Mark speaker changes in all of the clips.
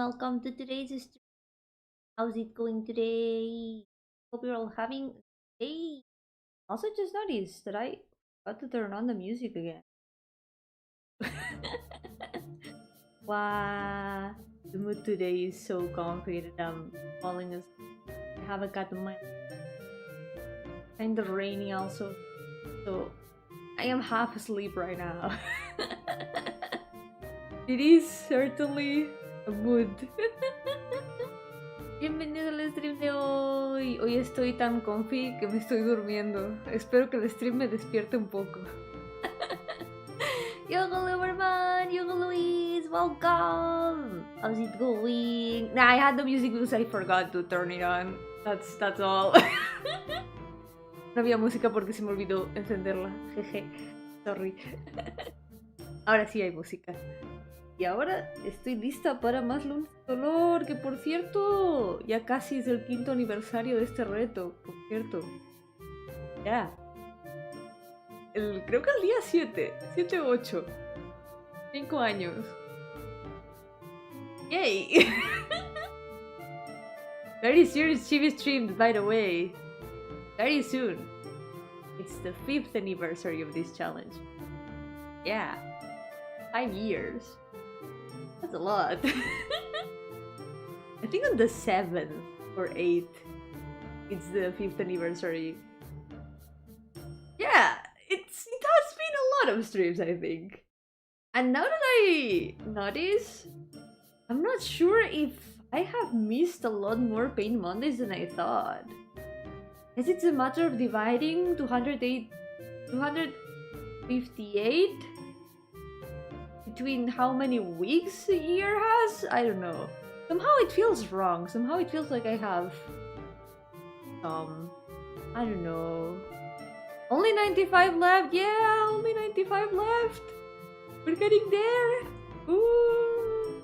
Speaker 1: welcome to today's stream. How's it going today? Hope you're all having a day. Also, just noticed that I forgot to turn on the music again. Wow, the mood today is so comfy that I'm falling asleep. I have a cat on my kind of rainy also, so I am half asleep right now. It is certainly a mood. Bienvenido al stream de hoy. Hoy estoy tan comfy que me estoy durmiendo. Espero que el stream me despierte un poco. Yo-hooo everyone! Yo-hooo Louise! Welcome! How's it going? Nah, I had the music because I forgot to turn it on. That's all. No había música porque se me olvidó encenderla. Jeje. Sorry. Ahora sí hay música. Y ahora estoy lista para más lunes de dolor, que por cierto, ya casi es el 5º aniversario de este reto, por cierto. Ya. Creo que el día 7 o 8. 5 años. Yay! Very serious chibi streams, by the way. Very soon. It's the 5th anniversary of this challenge. Yeah. 5 years. That's a lot. I think on the 7th or 8th, it's the 5th anniversary. Yeah, it has been a lot of streams, I think. And now that I notice, I'm not sure if I have missed a lot more Pain Mondays than I thought. Guess it's a matter of dividing 258 between how many weeks a year has? I don't know. Somehow it feels wrong. Somehow it feels like I have I don't know. Only 95 left. Yeah, only 95 left. We're getting there. Ooh.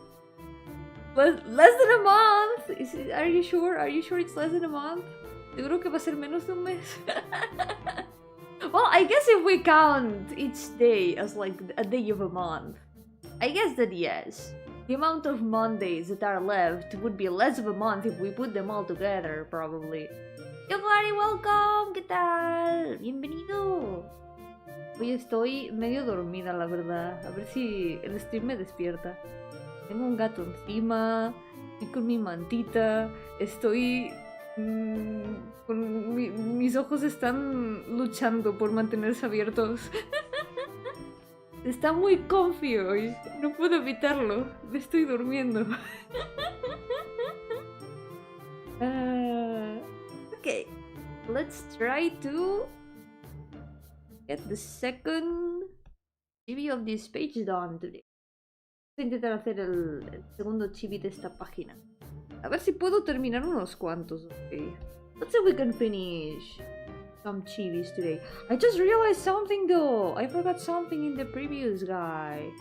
Speaker 1: Less than a month. Are you sure? Are you sure it's less than a month? Seguro que va a ser menos de un mes. Well, I guess if we count each day as like a day of a month, I guess that yes. The amount of Mondays that are left would be less of a month if we put them all together, probably. Yo, very welcome! ¿Qué tal? Bienvenido! Hoy estoy medio dormida, la verdad. A ver si el stream me despierta. Tengo un gato encima, estoy con mi mantita, estoy... mis ojos están luchando por mantenerse abiertos. Está muy comfy hoy. No puedo evitarlo. Me estoy durmiendo. Okay. Let's try to get the second chibi of this page done today. Voy a intentar hacer el segundo chibi de esta página. A ver si puedo terminar unos cuantos. Okay. Let's see if we can finish some chibis today. I just realized something though. I forgot something in the previous guy.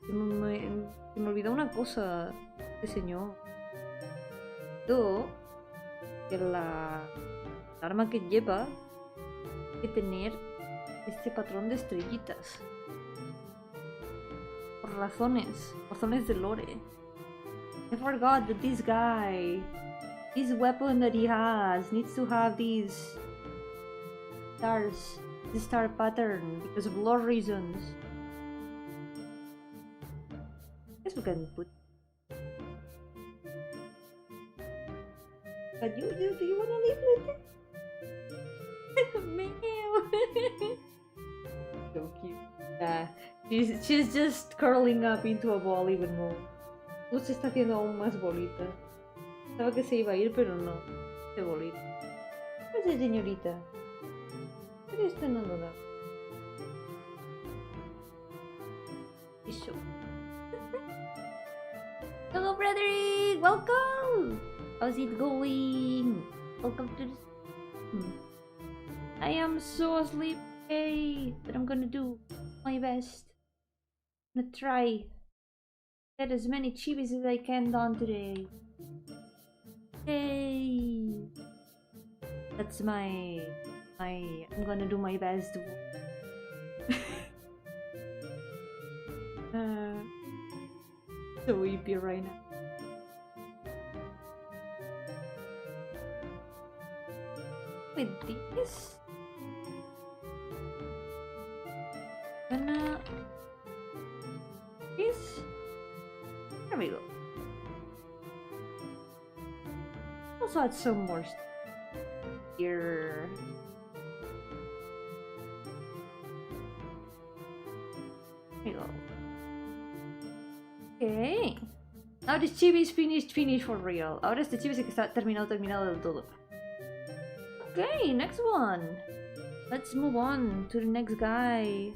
Speaker 1: Se me olvidó una cosa. Este señor. Que la arma que lleva hay que tener este patrón de estrellitas. Por razones de lore. I forgot that this weapon that he has needs to have these stars, the star pattern, because of lore reasons. I guess we can put. But do you wanna leave with it? Meow. So cute. She's just curling up into a ball even more. Luz se está haciendo aún más bolita. Pensaba que se iba a ir, pero no. Se bolita. ¿Qué pasa, señorita? ¿Qué está dando nada? Eso. Hello, Frederick! Welcome! How's it going? Welcome to the... I am so sleepy, but I'm gonna do my best. I'm gonna try get as many chibis as I can done today. Hey, that's my I'm gonna do my best. So weepy right now. with this. Gonna this. There we go. Also add some more stuff here. There we go. Okay. Now this chibi is finished for real. Ahora este chibi es el que está terminado del todo. Okay, next one. Let's move on to the next guy.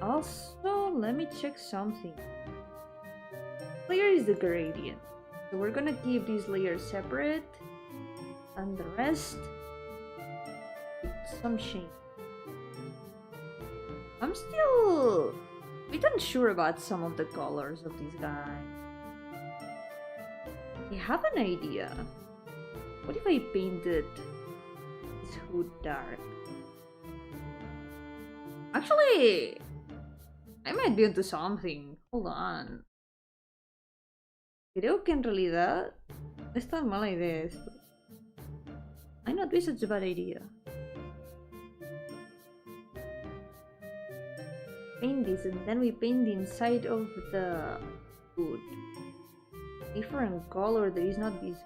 Speaker 1: Also, let me check something. Layer is the gradient. So we're gonna keep these layers separate. And the rest with some shade. I'm still a bit unsure about some of the colors of this guy. I have an idea. What if I painted his hood dark? Actually, I might be onto something. Hold on. Creo que en realidad no es tan mala idea esto. Might not be such a bad idea. Paint this and then we paint the inside of the hood. Different color that is not this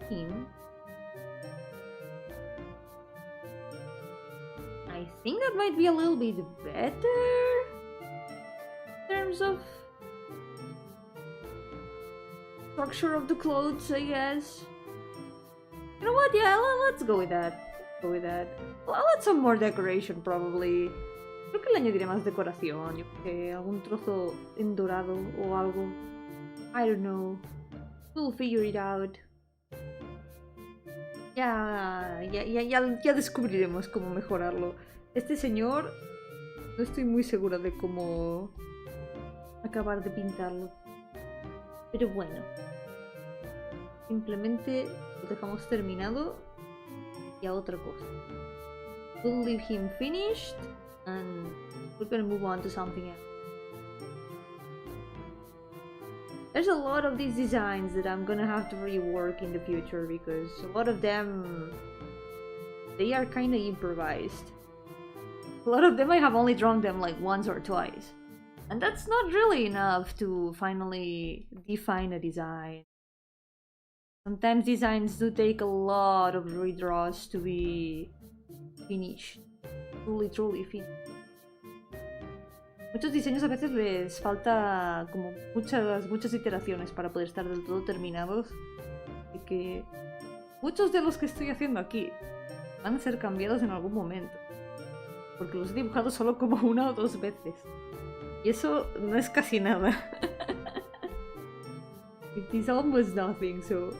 Speaker 1: theme. I think that might be a little bit better in terms of structure of the clothes, I guess. You know what? Yeah, let's go with that. Let's go with that. Well, I'll add some more decoration, probably. Creo que le añadiré más decoración, yo qué sé, algún trozo en dorado o algo. I don't know. We'll figure it out. Ya descubriremos cómo mejorarlo. Este señor, no estoy muy segura de cómo acabar de pintarlo. Pero bueno. Simplemente lo dejamos terminado y a otra cosa. We'll leave him finished and we're gonna move on to something else. There's a lot of these designs that I'm gonna have to rework in the future because a lot of them, they are kinda improvised. A lot of them I have only drawn them like once or twice. And that's not really enough to finally define a design. Sometimes designs do take a lot of redraws to be finished. Truly finished. Muchos diseños a veces les falta como muchas iteraciones para poder estar del todo terminados. Y que muchos de los que estoy haciendo aquí van a ser cambiados en algún momento. Porque los he dibujado solo como una o dos veces. Y eso no es casi nada. It is almost nothing, so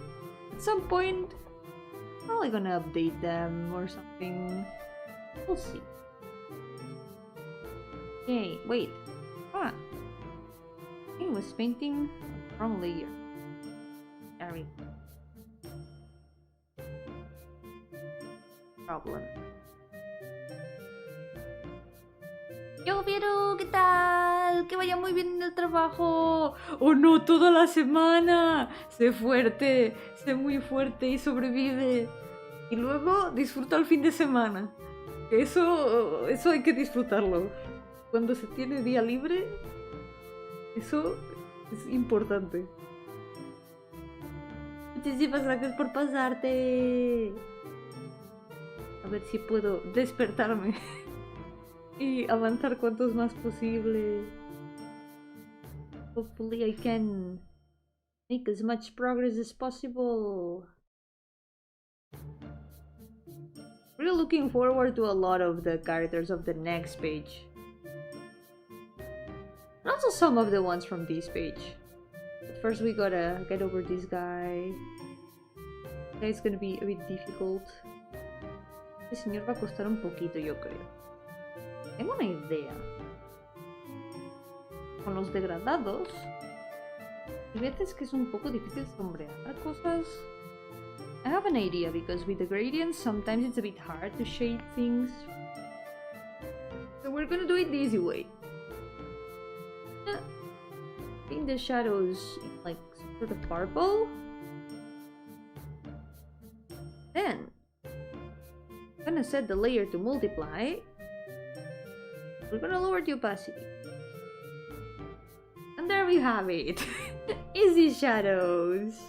Speaker 1: at some point I'm probably gonna update them or something. We'll see. Okay, wait. Ah. I think I was painting the wrong layer. There we go. Problem. Yo, Piero, ¿qué tal? Que vaya muy bien en el trabajo. Oh no, toda la semana. Sé fuerte, sé muy fuerte y sobrevive. Y luego disfruta el fin de semana. Eso hay que disfrutarlo. Cuando se tiene día libre, eso es importante. Muchísimas gracias por pasarte. A ver si puedo despertarme y avanzar cuantos más posible. Hopefully I can make as much progress as possible. Really looking forward to a lot of the characters of the next page. And also some of the ones from this page. But first we gotta get over this guy. This guy's gonna be a bit difficult. Este señor va a costar un poquito, yo creo. Tengo una idea. Con los degradados, hay veces que es un poco difícil sombrear cosas. I have an idea because with the gradients sometimes it's a bit hard to shade things. So we're gonna do it the easy way. Paint the shadows in like some sort of purple. Then I'm gonna set the layer to multiply. We're gonna lower the opacity. And there we have it. Easy shadows.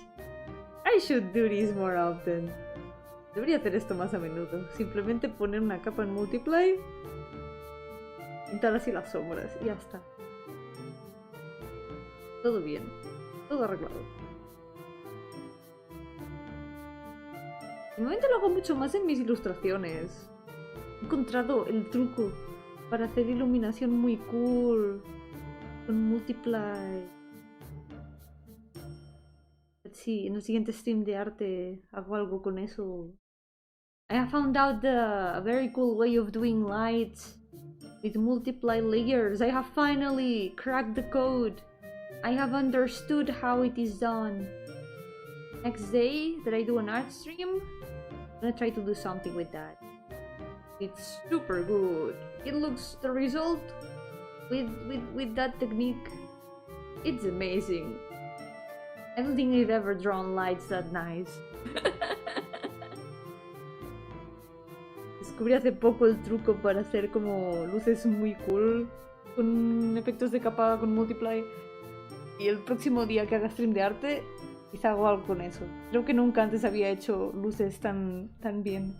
Speaker 1: I should do this more often. Debería hacer esto más a menudo. Simplemente poner una capa en multiply, pintar así las sombras y ya está. Todo bien. Todo arreglado. De momento lo hago mucho más en mis ilustraciones. He encontrado el truco para hacer iluminación muy cool con multiply. Sí, en el siguiente stream de arte hago algo con eso. I have found out a very cool way of doing lights with multiply layers. I have finally cracked the code. I have understood how it is done. Next day that I do an art stream, I'm gonna try to do something with that. It's super good. It looks, the result with that technique, it's amazing. I don't think I've ever drawn lights that nice. Descubrí hace poco el truco para hacer como luces muy cool con efectos de capa con multiply. Y el próximo día que haga stream de arte, quizá hago algo con eso. Creo que nunca antes había hecho luces tan bien.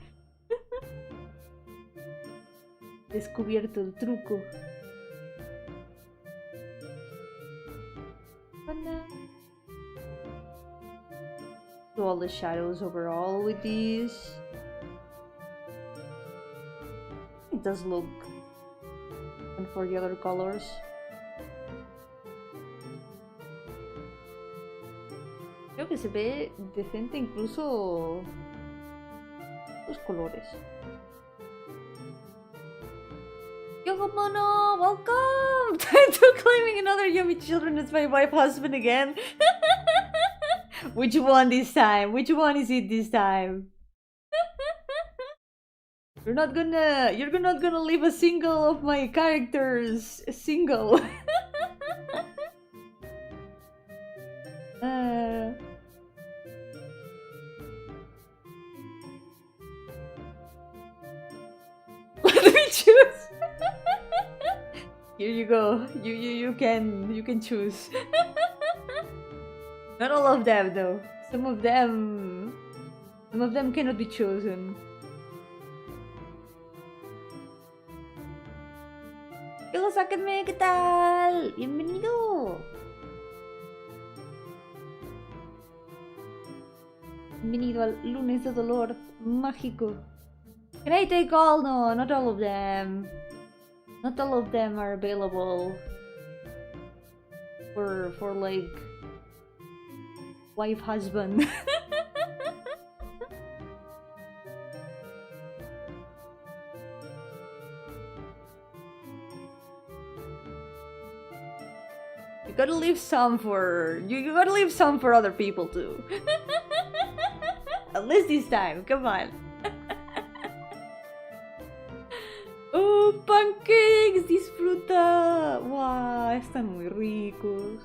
Speaker 1: Descubierto el truco. Do all the shadows overall with these. It does look. And for the other colors. Creo que se ve decente incluso los colores. Yo Mono, welcome! To claiming another Yomi children as my wife husband again. Which one this time? Which one is it this time? You're not gonna leave a single of my characters single. Let me choose. Here you go. You can choose. Not all of them though. Some of them cannot be chosen. Hola, sáquenme, ¿qué tal? Bienvenido. Bienvenido al lunes de dolor mágico. Can I take all? No, not all of them. Not all of them are available for like wife husband. You gotta leave some for you gotta leave some for other people too. At least this time, come on. Oh, pancakes, disfruta. Wow, están muy ricos.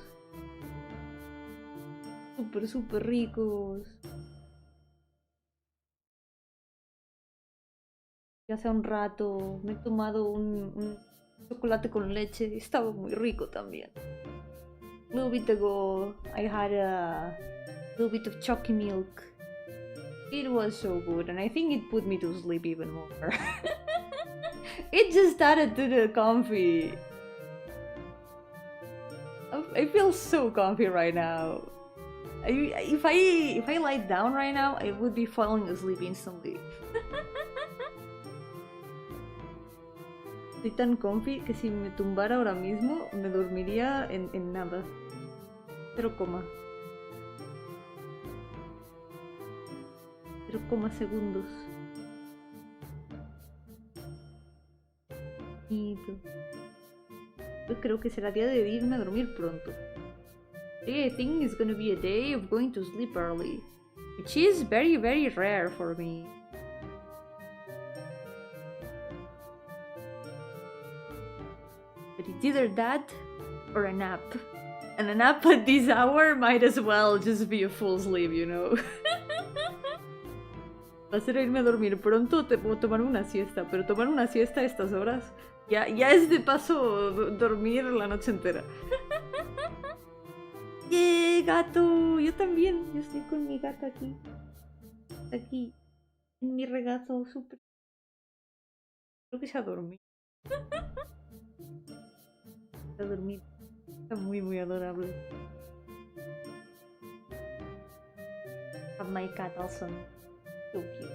Speaker 1: Súper ricos. Ya hace un rato me he tomado un chocolate con leche. Estaba muy rico también. A little bit ago, I had a little bit of chalky milk. It was so good, and I think it put me to sleep even more. It just added to the comfy. I feel so comfy right now. If I lie down right now, I would be falling asleep instantly. Estoy tan comfy que si me tumbara ahora mismo me dormiría en nada. 0, 0 segundos. Yo creo que será día de irme a dormir pronto. Today I think it's gonna be a day of going to sleep early, which is very rare for me. But it's either that or a nap. And a nap at this hour might as well just be a full sleep, you know? Va a ser irme a dormir pronto o tomar una siesta, pero tomar una siesta a estas horas ya es de paso dormir la noche entera. ¡Yeah, gato! Yo también, yo estoy con mi gata aquí. Aquí, en mi regazo súper... Creo que se ha dormido. Se ha dormido. Está muy, muy adorable. Have my cat also. So cute.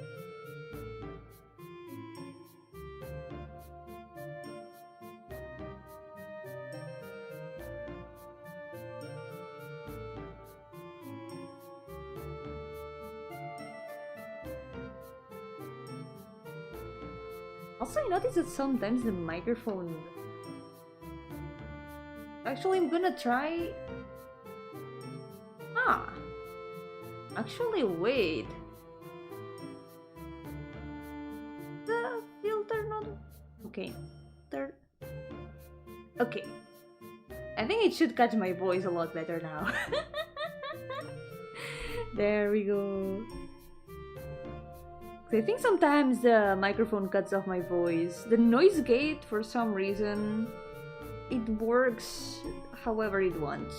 Speaker 1: Also, I noticed that sometimes the microphone... Actually, I'm gonna try... Ah! Actually, wait. The filter not... Okay. Okay. I think it should catch my voice a lot better now. There we go. I think sometimes the microphone cuts off my voice. The noise gate, for some reason, it works however it wants.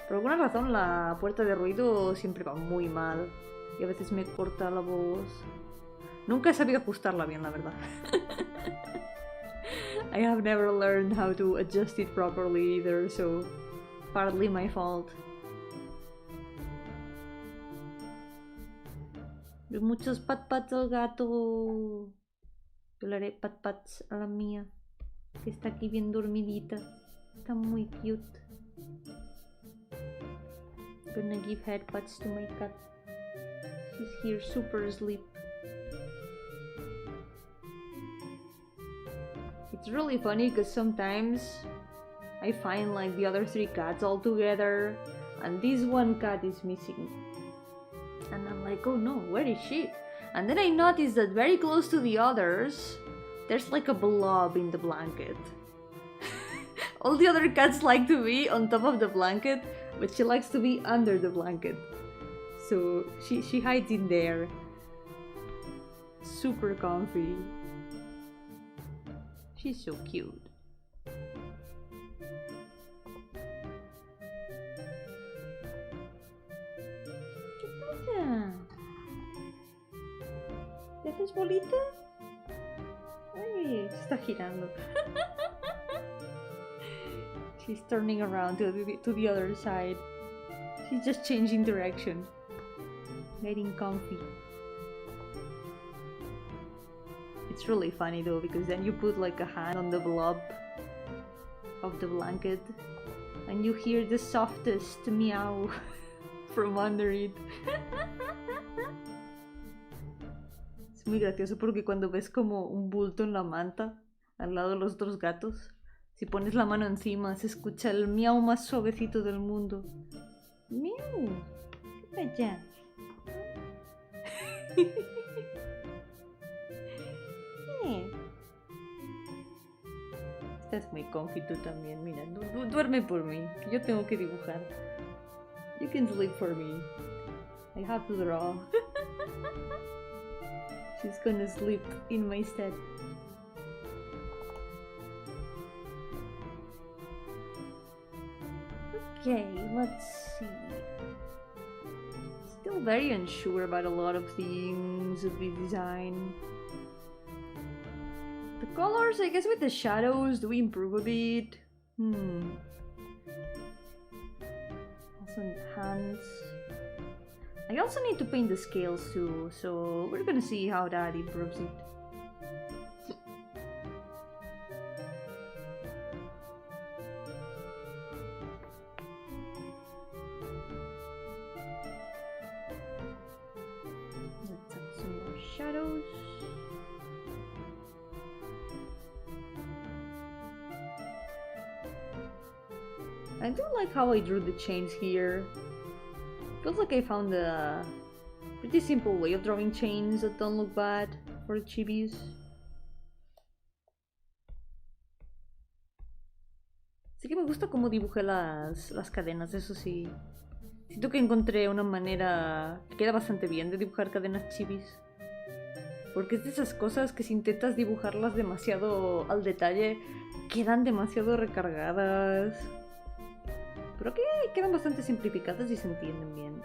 Speaker 1: Por alguna razón la puerta de ruido siempre va muy mal y a veces me corta la voz. Nunca he sabido ajustarla bien, la verdad. I have never learned how to adjust it properly either, so partly my fault. Muchos pat-pats al gato. Yo le haré pat-pats a la mía, que está aquí bien dormidita. Está muy cute. Gonna give head pats to my cat. She's here super asleep. It's really funny because sometimes I find like the other 3 cats all together and this one cat is missing. And I'm like, oh no, where is she? And then I notice that very close to the others, there's like a blob in the blanket. All the other cats like to be on top of the blanket, but she likes to be under the blanket. So she hides in there. Super comfy. She's so cute. ¿Te haces bolita? Ay, se está girando. She's turning around to the other side. She's just changing direction. Getting comfy. It's really funny though, because then you put like a hand on the blob of the blanket and you hear the softest meow from under it. Es muy gracioso porque cuando ves como un bulto en la manta al lado de los otros gatos, si pones la mano encima se escucha el miau más suavecito del mundo. Miau, ¿qué allá? Estás muy comfy tú también, mira, duerme por mí, que yo tengo que dibujar. You can sleep for me. I have to draw. She's gonna sleep in my stead. Okay, let's see. Still very unsure about a lot of things of the design. The colors, I guess with the shadows, do we improve a bit? Also hands. I also need to paint the scales too, so we're gonna see how that improves it. Let's add some more shadows. I do like how I drew the chains here. Feels like I found a pretty simple way of drawing chains that don't look bad for chibis. Sí que me gusta cómo dibujé las cadenas, eso sí. Siento que encontré una manera que queda bastante bien de dibujar cadenas chivis. Porque es de esas cosas que si intentas dibujarlas demasiado al detalle, quedan demasiado recargadas. Pero que quedan bastante simplificadas y se entienden bien.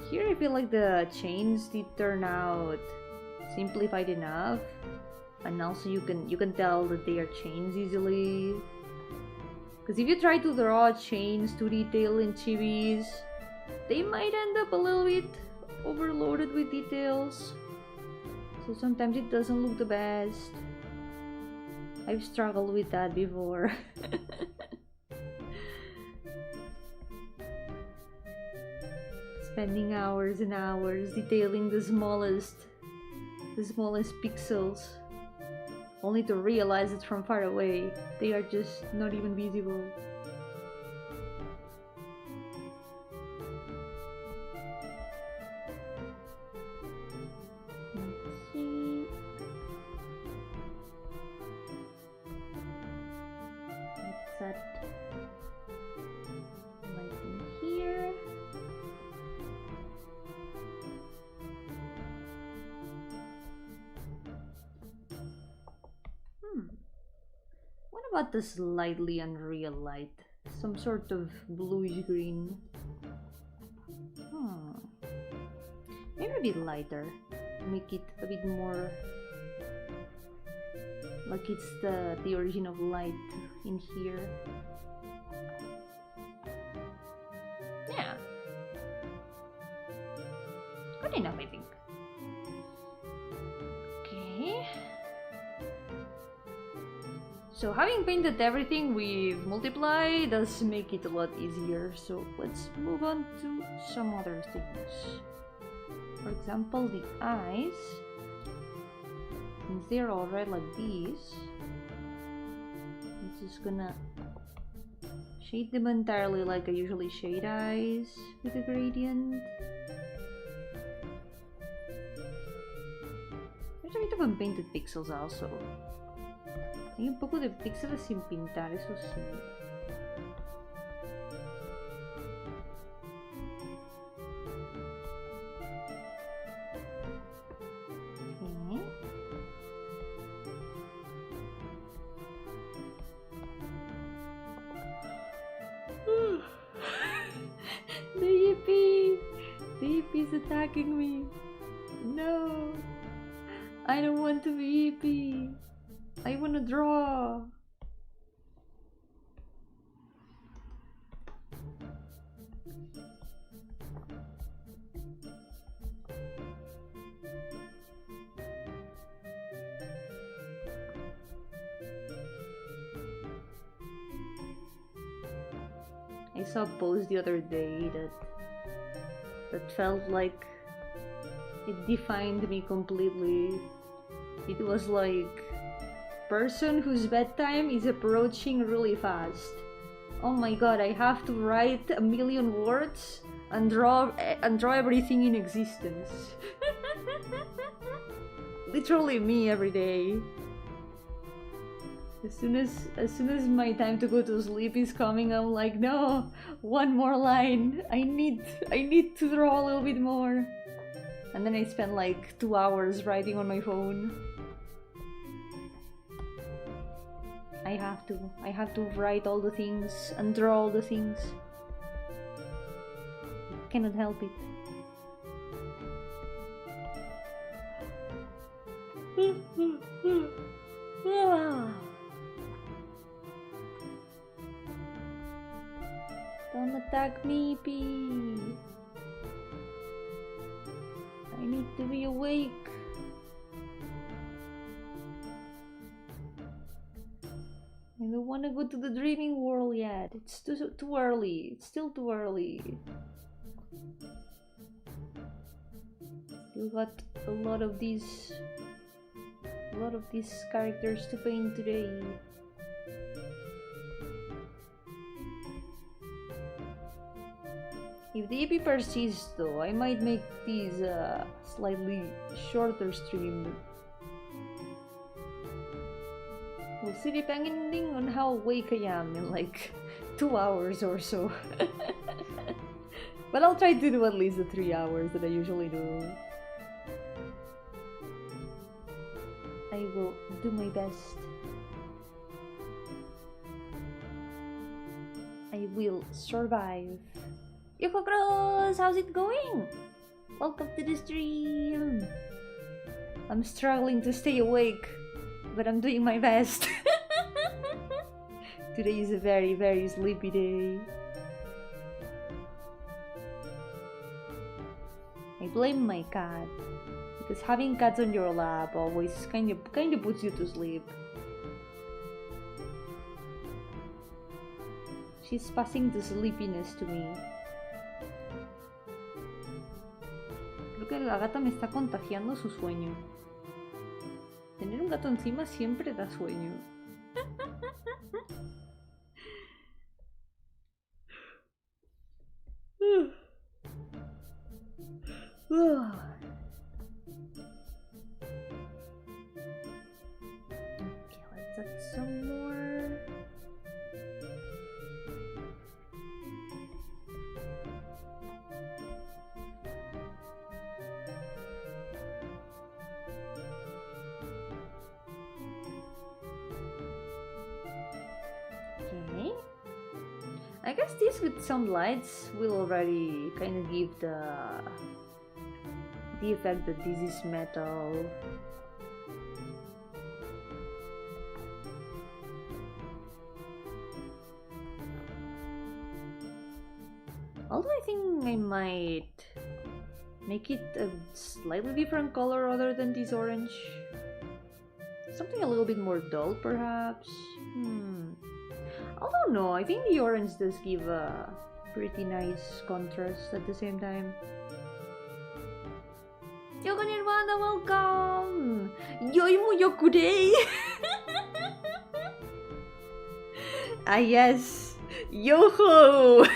Speaker 1: Here I feel like the chains did turn out simplified enough. And also you can tell that they are chains easily. Because if you try to draw chains to detail in chibis, they might end up a little bit overloaded with details. So sometimes it doesn't look the best. I've struggled with that before. Spending hours and hours detailing the smallest pixels, only to realize that from far away they are just not even visible. Let's see. Let's set lighting here. What about the slightly unreal light? Some sort of bluish green. Maybe a bit lighter. Make it a bit more like it's the origin of light in here. Yeah. Good enough, I think. Okay. So having painted everything with multiply does make it a lot easier. So let's move on to some other things. For example, the eyes. Since they're all red like these, I'm just gonna shade them entirely like I usually shade eyes with a gradient. There's a bit of unpainted pixels also. Hay un poco de píxeles sin pintar, eso sí. The yippee is attacking me. No, I don't want to be yippee. I want to draw. I saw a post the other day that felt like it defined me completely. It was like, person whose bedtime is approaching really fast. Oh my god, I have to write 1,000,000 words and draw everything in existence. Literally me every day. As soon as my time to go to sleep is coming, I'm like, no, one more line. I need to draw a little bit more. And then I spend like 2 hours writing on my phone. I have to write all the things and draw all the things. I cannot help it. Don't attack me, P. I need to be awake. I don't want to go to the dreaming world yet. It's too early. It's still too early. Still got a lot of these characters to paint today. If the EP persists though, I might make these slightly shorter stream. We'll see depending on how awake I am in like 2 hours or so. But I'll try to do at least the 3 hours that I usually do. I will do my best. I will survive. Yoko Cross, how's it going? Welcome to the stream. I'm struggling to stay awake, but I'm doing my best. Today is a very, very sleepy day. I blame my cat, because having cats on your lap always kind of puts you to sleep. She's passing the sleepiness to me. Creo que la gata me está contagiando su sueño. Tener un gato encima siempre da sueño. Okay, let's add some more. Okay. I guess this with some lights will already kind of give the effect that this is metal. Although I think I might make it a slightly different color other than this orange. Something a little bit more dull perhaps. Although no, I think the orange does give a pretty nice contrast at the same time. Yoko Nirvana, welcome! Yoimu Yokurei! Ah yes! Yo-hooo!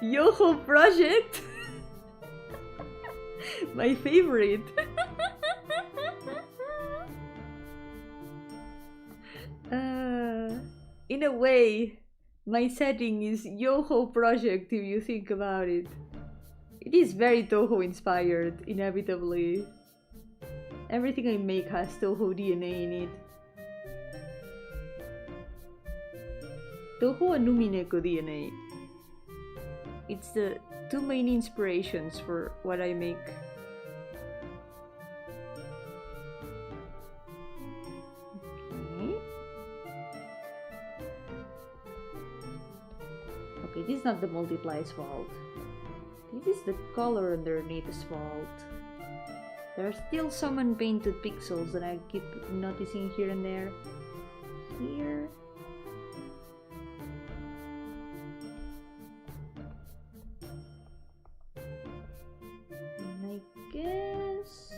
Speaker 1: Yo-hooo project! My favorite! In a way, my setting is Yo-hooo project if you think about it. It is very Toho inspired, inevitably. Everything I make has Toho DNA in it. Toho and Numineko DNA. It's the two main inspirations for what I make. Okay, this is not the multiply's fault. This is the color underneath's fault. There are still some unpainted pixels that I keep noticing here and there. Here. And I guess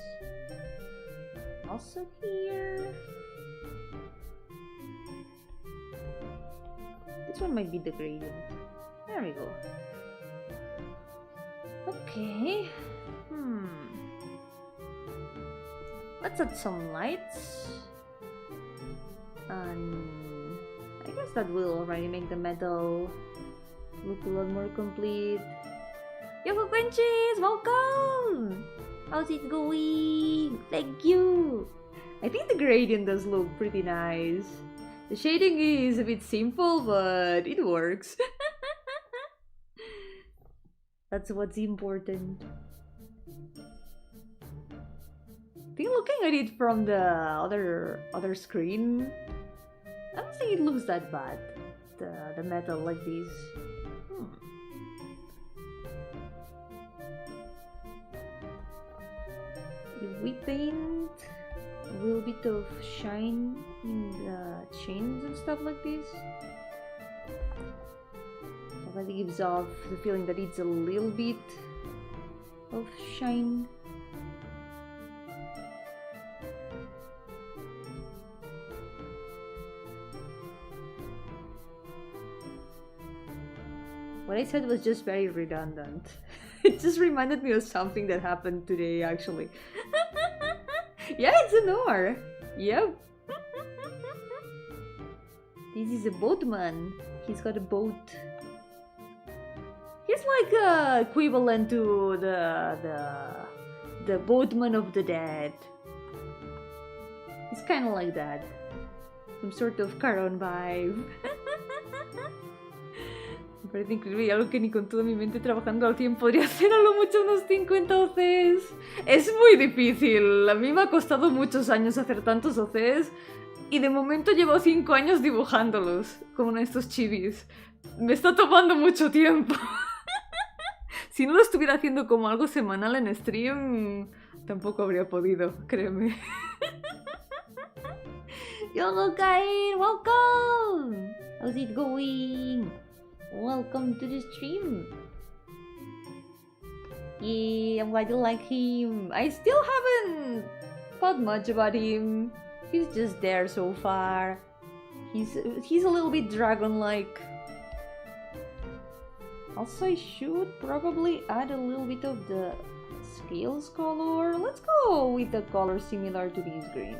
Speaker 1: also here. This one might be the gradient. There we go. Okay. Let's add some lights. And I guess that will already make the metal look a lot more complete. Yoko Quenches, welcome! How's it going? Thank you! I think the gradient does look pretty nice. The shading is a bit simple, but it works. That's what's important. I think looking at it from the other screen, I don't think it looks that bad. The metal like this. If we paint a little bit of shine in the chains and stuff like this, that gives off the feeling that it's a little bit of shine. What I said was just very redundant. It just reminded me of something that happened today, actually. Yeah, it's an oar. Yep. This is a boatman. He's got a boat. He's like equivalent to the boatman of the dead. He's kind of like that. Some sort of Caron vibe. Me parece increíble, algo que ni con toda mi mente trabajando al 100 podría hacer a lo mucho unos 50 OCs. Es muy difícil. A mí me ha costado muchos años hacer tantos OCs y de momento llevo 5 años dibujándolos, como estos chibis. Me está tomando mucho tiempo. Si no lo estuviera haciendo como algo semanal en stream, tampoco habría podido, créeme. Yo, Kain, welcome! How's it going? Welcome to the stream. Yeah, I'm glad you like him. I still haven't thought much about him. He's just there so far. He's a little bit dragon-like. Also, I should probably add a little bit of the scales color. Let's go with a color similar to this green.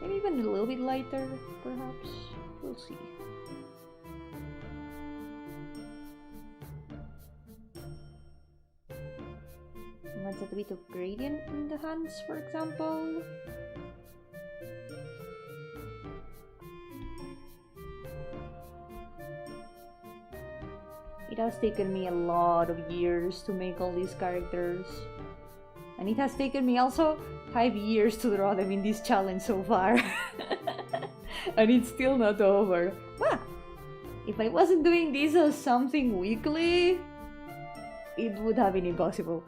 Speaker 1: Maybe even a little bit lighter, perhaps. We'll see. Let's add a bit of gradient in the hands, for example. It has taken me a lot of years to make all these characters. And it has taken me also 5 years to draw them in this challenge so far. And it's still not over. Ah, if I wasn't doing this as something weekly, it would have been impossible.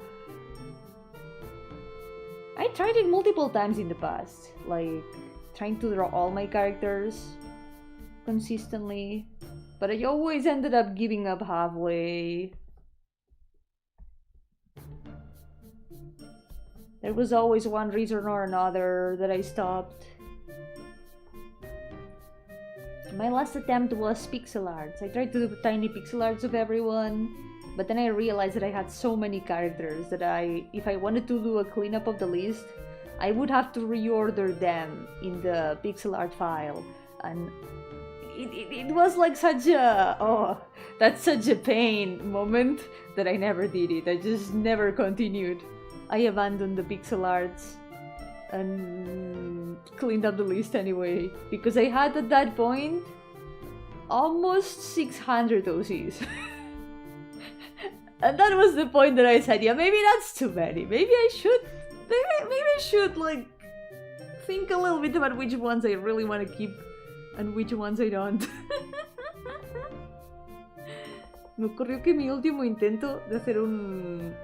Speaker 1: I tried it multiple times in the past, like trying to draw all my characters consistently, but I always ended up giving up halfway. There was always one reason or another that I stopped. My last attempt was pixel arts. I tried to do tiny pixel arts of everyone, but then I realized that I had so many characters that if I wanted to do a cleanup of the list, I would have to reorder them in the pixel art file. And it was like such a, oh, that's such a pain moment that I never did it. I just never continued. I abandoned the pixel arts and cleaned up the list anyway, because I had at that point almost 600 OCs. And that was the point that I said, yeah, maybe that's too many. Maybe I should like think a little bit about which ones I really want to keep and which ones I don't. Me ocurrió que mi último intento de hacer un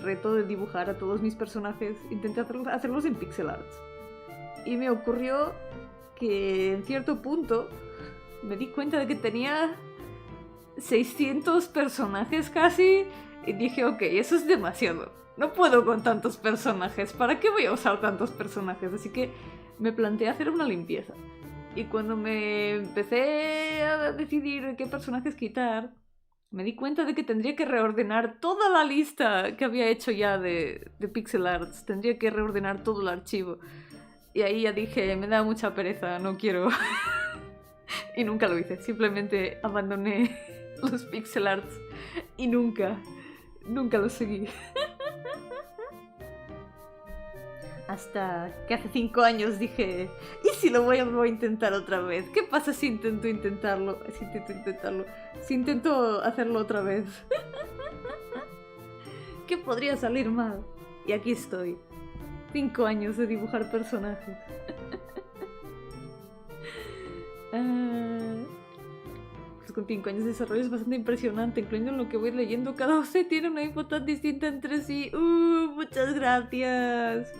Speaker 1: reto de dibujar a todos mis personajes, intenté hacerlos en pixel arts. Y me ocurrió que en cierto punto me di cuenta de que tenía 600 personajes casi y dije, ok, eso es demasiado. No puedo con tantos personajes. ¿Para qué voy a usar tantos personajes? Así que me planteé hacer una limpieza. Y cuando me empecé a decidir qué personajes quitar, me di cuenta de que tendría que reordenar toda la lista que había hecho ya de pixel arts. Tendría que reordenar todo el archivo. Y ahí ya dije, me da mucha pereza, no quiero. Y nunca lo hice. Simplemente abandoné los pixel arts y nunca los seguí. Hasta que hace 5 años dije, ¿y si lo voy a intentar otra vez? ¿Qué pasa si intento intentarlo? Si intento hacerlo otra vez. ¿Qué podría salir mal? Y aquí estoy. 5 años de dibujar personajes. Pues con 5 años de desarrollo es bastante impresionante, incluyendo lo que voy leyendo. Cada OC tiene una info tan distinta entre sí. Muchas gracias.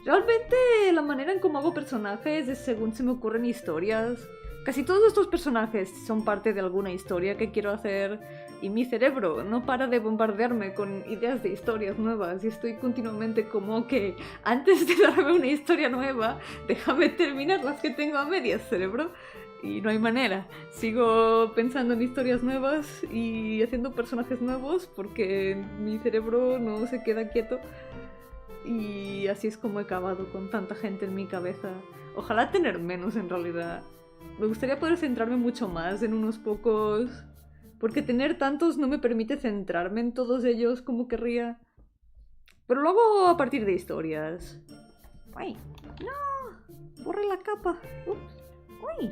Speaker 1: Realmente la manera en cómo hago personajes es según se me ocurren historias. Casi todos estos personajes son parte de alguna historia que quiero hacer y mi cerebro no para de bombardearme con ideas de historias nuevas y estoy continuamente como que antes de darme una historia nueva, déjame terminar las que tengo a medias, cerebro. Y no hay manera. Sigo pensando en historias nuevas y haciendo personajes nuevos porque mi cerebro no se queda quieto. Y así es como he acabado con tanta gente en mi cabeza. Ojalá tener menos en realidad. Me gustaría poder centrarme mucho más en unos pocos, porque tener tantos no me permite centrarme en todos ellos como querría. Pero lo hago a partir de historias. ¡Ay! ¡No! Borré la capa. Ups. ¡Uy!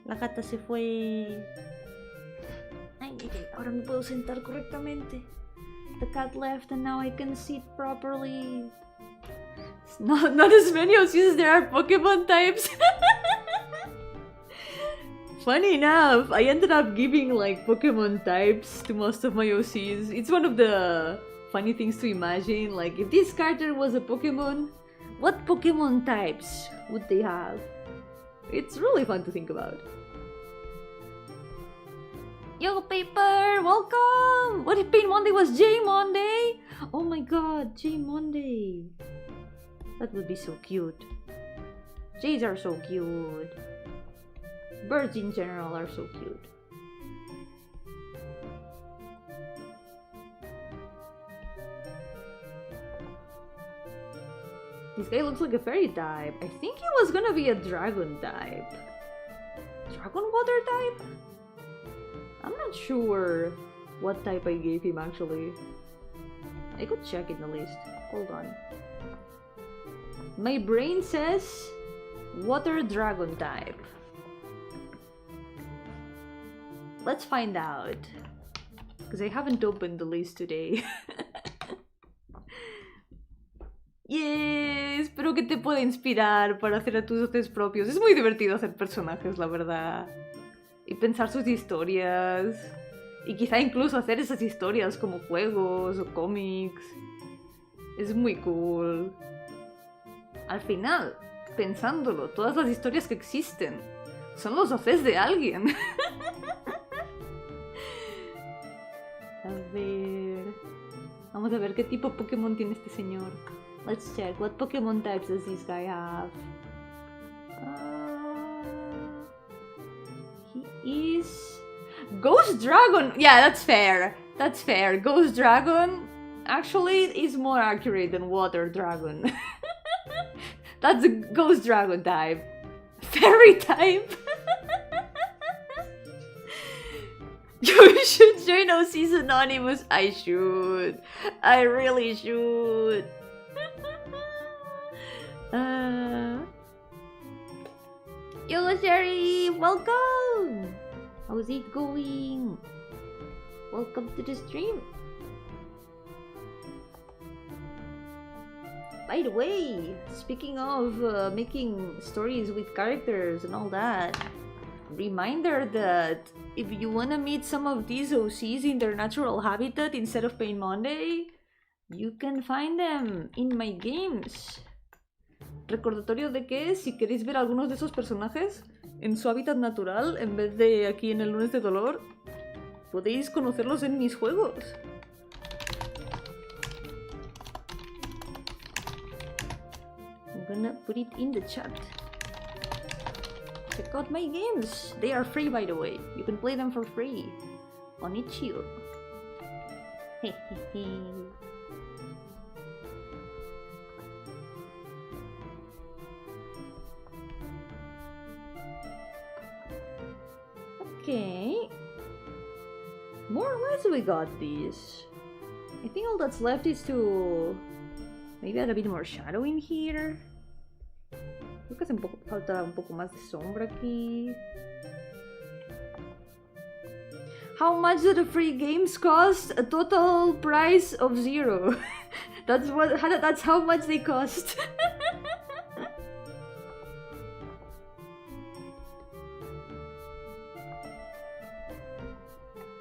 Speaker 1: La gata se fue. Ay, ahora me puedo sentar correctamente. The cat left and now I can sit properly. Not as many as there are Pokemon types. Funny enough, I ended up giving like Pokemon types to most of my OCs. It's one of the funny things to imagine. Like, if this character was a Pokemon, what Pokemon types would they have? It's really fun to think about. Yo, Paper! Welcome! What if Pain Monday was J Monday? Oh my god, J Monday. That would be so cute. Jays are so cute. Birds in general are so cute. This guy looks like a fairy type. I think he was gonna be a dragon type. Dragon water type? I'm not sure what type I gave him actually. I could check in the list. Hold on. My brain says water dragon type. Let's find out. Because I haven't opened the list today. Yeah, espero que te pueda inspirar para hacer a tus dotes propios. Es muy divertido hacer personajes, la verdad. Y pensar sus historias. Y quizá incluso hacer esas historias como juegos o cómics. Es muy cool. Al final, pensándolo, todas las historias que existen son los dotes de alguien. A ver... Vamos a ver qué tipo de Pokémon tiene este señor. Let's check. What Pokémon types does this guy have? He is... Ghost Dragon! Yeah, that's fair. That's fair. Ghost Dragon actually is more accurate than Water Dragon. That's a Ghost Dragon type. Fairy type? You should join OC's Anonymous. I should. I really should. Yo, Sherry! Welcome! How's it going? Welcome to the stream. By the way, speaking of making stories with characters and all that, reminder that if you wanna meet some of these OCs in their natural habitat instead of Pain Monday, you can find them in my games. Recordatorio de que si queréis ver algunos de esos personajes en su hábitat natural en vez de aquí en el lunes de dolor, podéis conocerlos en mis juegos. I'm gonna put it in the chat. Check out my games. They are free, by the way. You can play them for free on itch.io. Okay. More or less we got these. I think all that's left is to maybe add a bit more shadow in here. Creo que falta un poco más de sombra aquí. How much do the free games cost? A total price of 0. That's how much they cost.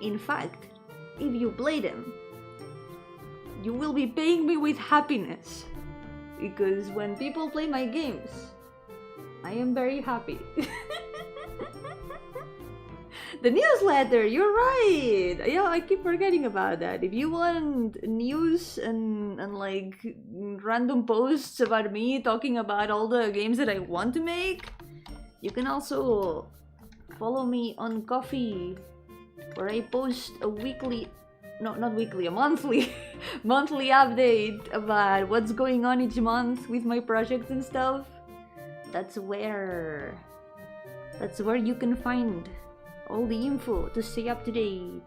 Speaker 1: In fact, if you play them, you will be paying me with happiness. Because when people play my games, I am very happy. The newsletter, you're right! Yeah, I keep forgetting about that. If you want news and like random posts about me talking about all the games that I want to make, you can also follow me on Coffee, where I post a weekly, no, not weekly, a monthly, monthly update about what's going on each month with my projects and stuff. That's where That's where you can find all the info to stay up to date.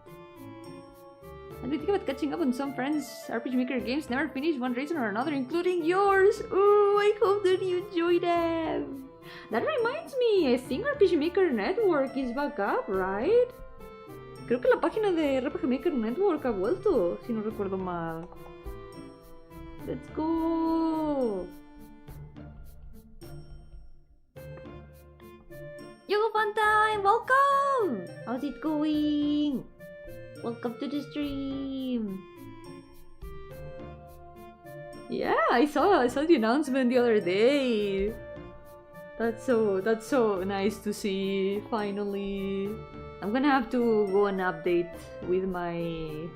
Speaker 1: And we think about catching up on some friends' RPG Maker games never finished one reason or another, including yours. Ooh, I hope that you enjoy them. That reminds me, I think RPG Maker Network is back up, right? Creo que la página de RPG Maker Network ha vuelto, si no recuerdo mal. Let's go! Yo, fun time! Welcome! How's it going? Welcome to the stream. Yeah, I saw the announcement the other day. That's so nice to see. Finally, I'm gonna have to go and update with my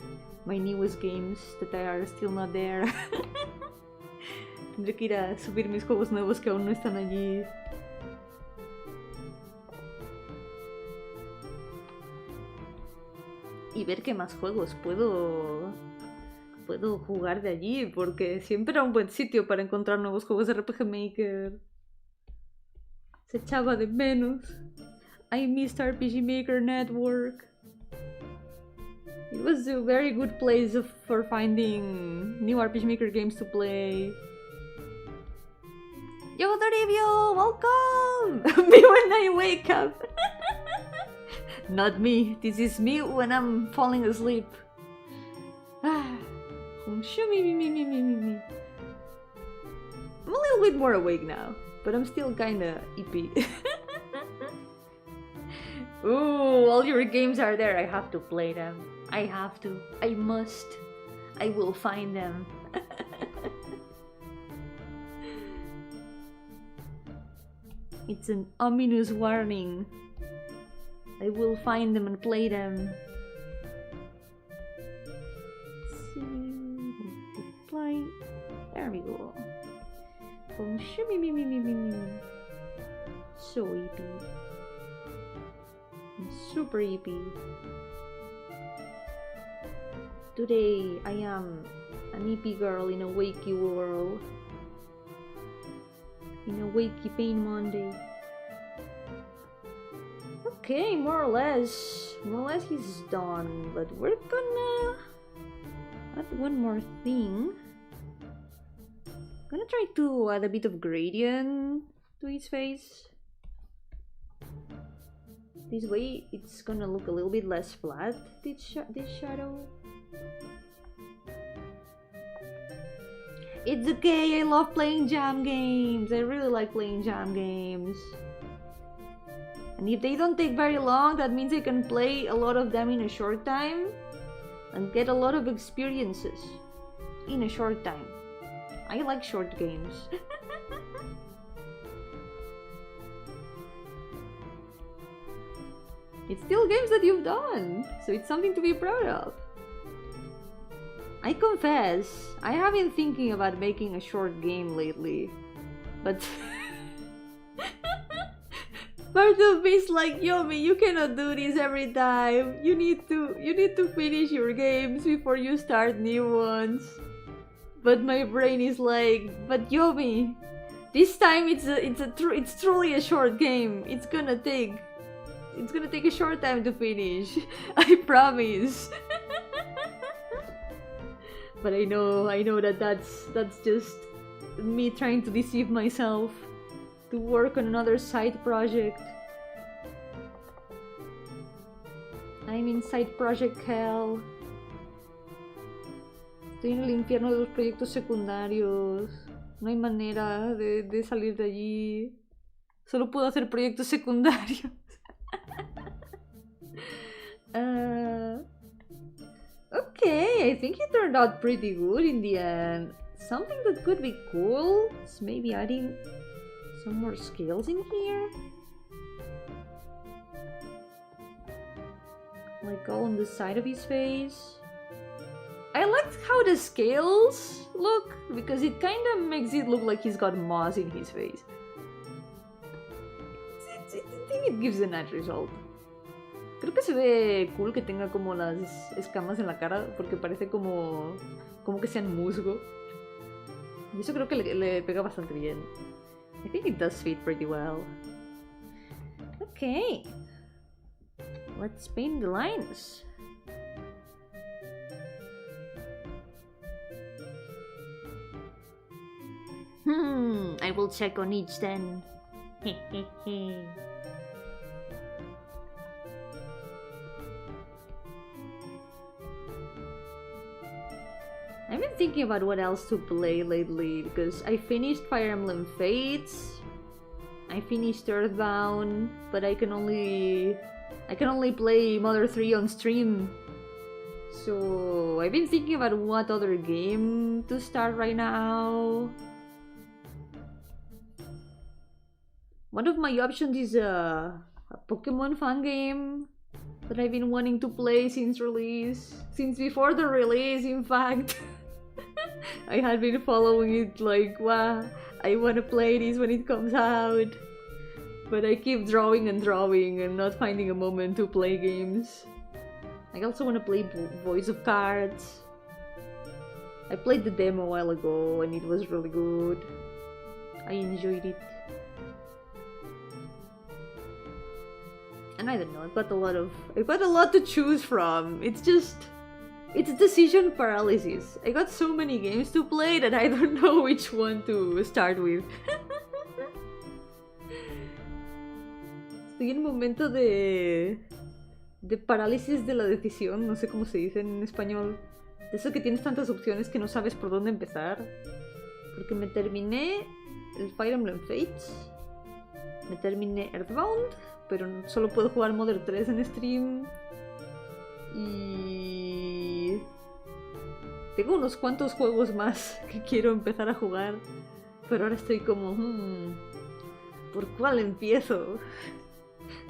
Speaker 1: newest games that are still not there. Tendré que ir a subir mis juegos nuevos que aún no están allí. Y ver qué más juegos puedo jugar de allí, porque siempre era un buen sitio para encontrar nuevos juegos de RPG Maker. Se echaba de menos. I missed RPG Maker Network. It was a very good place for finding new RPG Maker games to play. Yo, Toribio, welcome! Me when I wake up. Not me. This is me when I'm falling asleep. I'm a little bit more awake now, but I'm still kinda ippy. Ooh, all your games are there. I have to play them. I have to. I must. I will find them. It's an ominous warning. I will find them and play them. Let's see. Multiply. There we go. So eepy. I'm super eepy. Today I am an eepy girl in a wakey world. In a wakey pain Monday. Okay, more or less he's done, but we're gonna add one more thing. Gonna try to add a bit of gradient to his face. This way it's gonna look a little bit less flat, this shadow. It's okay, I love playing jam games. I really like playing jam games. And if they don't take very long, that means I can play a lot of them in a short time and get a lot of experiences in a short time. I like short games. It's still games that you've done, so it's something to be proud of. I confess, I have been thinking about making a short game lately, but part of me is like, Yomi, you cannot do this every time. You need to finish your games before you start new ones. But my brain is like, but Yomi, this time it's truly a short game. It's gonna take a short time to finish. I promise. But I know that's just me trying to deceive myself. To work on another side project. I'm in side project hell. Estoy en el infierno de los proyectos secundarios. No hay manera de salir de allí. Solo puedo hacer proyectos secundarios. Okay, I think it turned out pretty good in the end. Something that could be cool is maybe adding some more scales in here. Like all on the side of his face. I liked how the scales look, because it kind of makes it look like he's got moss in his face. I think it gives a nice result. Creo que se ve cool que tenga como las escamas en la cara, porque parece como que sean musgo. Y eso creo que le pega bastante bien. I think it does fit pretty well. Okay. Let's paint the lines. I will check on each then. I've been thinking about what else to play lately because I finished Fire Emblem Fates. I finished Earthbound, but I can only play Mother 3 on stream. So I've been thinking about what other game to start right now. One of my options is a Pokemon fan game that I've been wanting to play since release. Since before the release, in fact. I had been following it like, wow, I want to play this when it comes out. But I keep drawing and not finding a moment to play games. I also want to play Voice of Cards. I played the demo a while ago and it was really good. I enjoyed it. And I don't know, I've got a lot to choose from. It's decision paralysis. I got so many games to play that I don't know which one to start with. Estoy en un momento de parálisis de la decisión, no sé cómo se dice en español. De eso que tienes tantas opciones que no sabes por dónde empezar. Porque me terminé el Fire Emblem Fates. Me terminé Earthbound, pero solo puedo jugar Mother 3 en stream. Y tengo unos cuantos juegos más que quiero empezar a jugar, pero ahora estoy como ¿por cuál empiezo?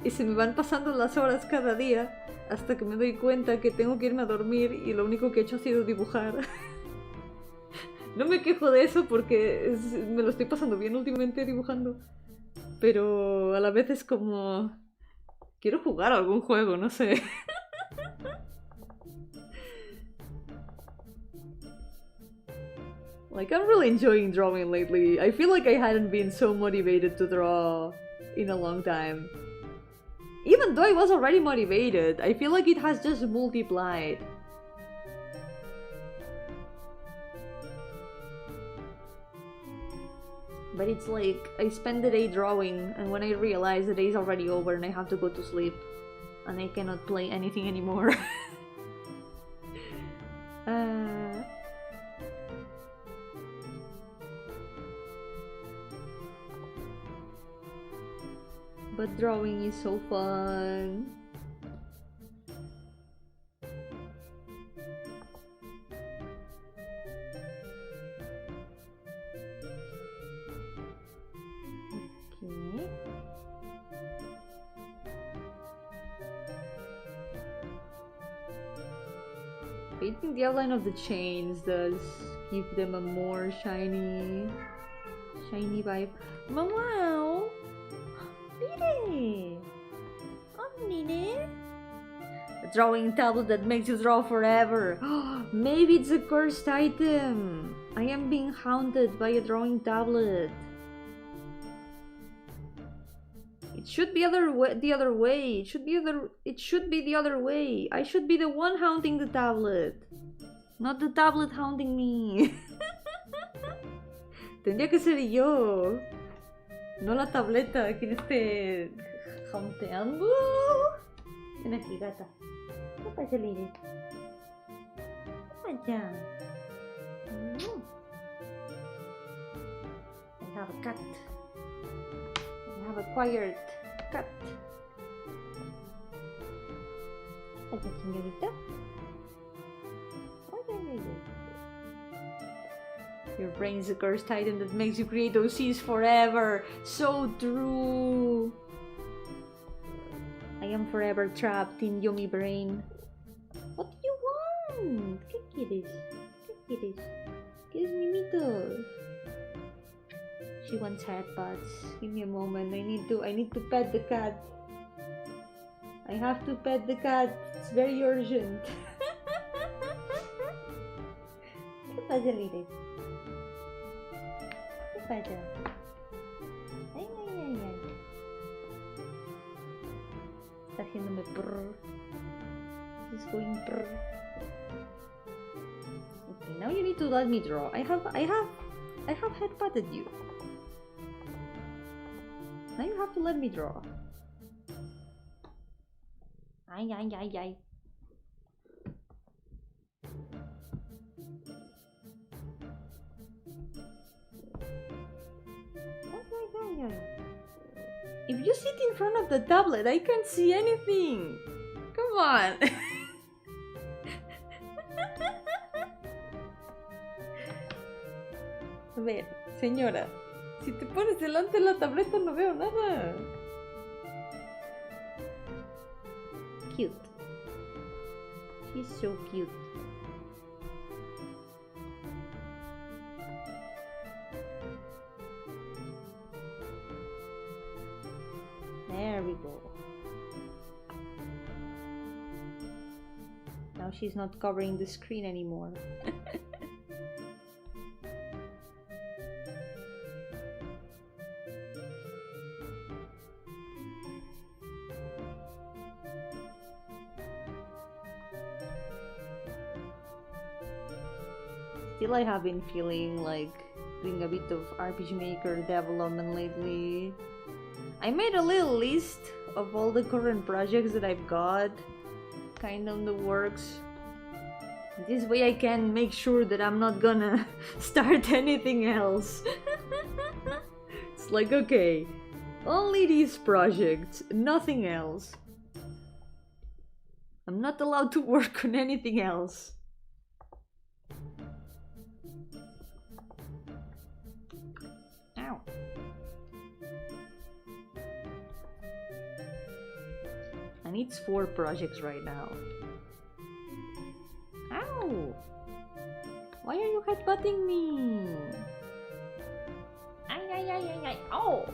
Speaker 1: Y se me van pasando las horas cada día hasta que me doy cuenta que tengo que irme a dormir y lo único que he hecho ha sido dibujar. No me quejo de eso porque me lo estoy pasando bien últimamente dibujando, pero a la vez es como quiero jugar a algún juego, no sé. Like, I'm really enjoying drawing lately. I feel like I hadn't been so motivated to draw in a long time. Even though I was already motivated, I feel like it has just multiplied. But it's like, I spend the day drawing, and when I realize the day is already over and I have to go to sleep, and I cannot play anything anymore. But drawing is so fun. Okay. Painting the outline of the chains does give them a more shiny vibe. Wow! Nene! Oh, Nene! A drawing tablet that makes you draw forever. Maybe it's a cursed item. I am being haunted by a drawing tablet. It should be the other way. It should be the other way. I should be the one haunting the tablet, not the tablet haunting me. Tendría que ser yo, no la tableta quien esté haunteando. Ven aquí, gata. ¿Qué pasa, Lili? Vaya. I have a cat. I have acquired cat. Hola, señorita. Your brain is a cursed item that makes you create OCs forever. So true. I am forever trapped in Yomi brain. What do you want? ¿Qué quieres? ¿Qué quieres? ¿Quieres mimitos? She wants headbutts. Give me a moment. I need to pet the cat. I have to pet the cat. It's very urgent. ¿Qué pasa, Lili? ¿Qué pasa? Ay, ay, ay, ay. Está haciéndome prrr. It's going prrr. Okay, now you need to let me draw. I have headbutted you. Now you have to let me draw. Ay, ay, ay, ay. If you sit in front of the tablet, I can't see anything. Come on. A ver, señora, si te pones delante de la tableta no veo nada. Cute. She's so cute. There we go. Now she's not covering the screen anymore. Still, I have been feeling like doing a bit of RPG Maker development lately. I made a little list of all the current projects that I've got kind of in the works. This way I can make sure that I'm not gonna start anything else. It's like, okay, only these projects, nothing else. I'm not allowed to work on anything else. Ow. I need 4 projects right now. Ow! Why are you headbutting me? Ay, ay, ay, ay, ay. Oh!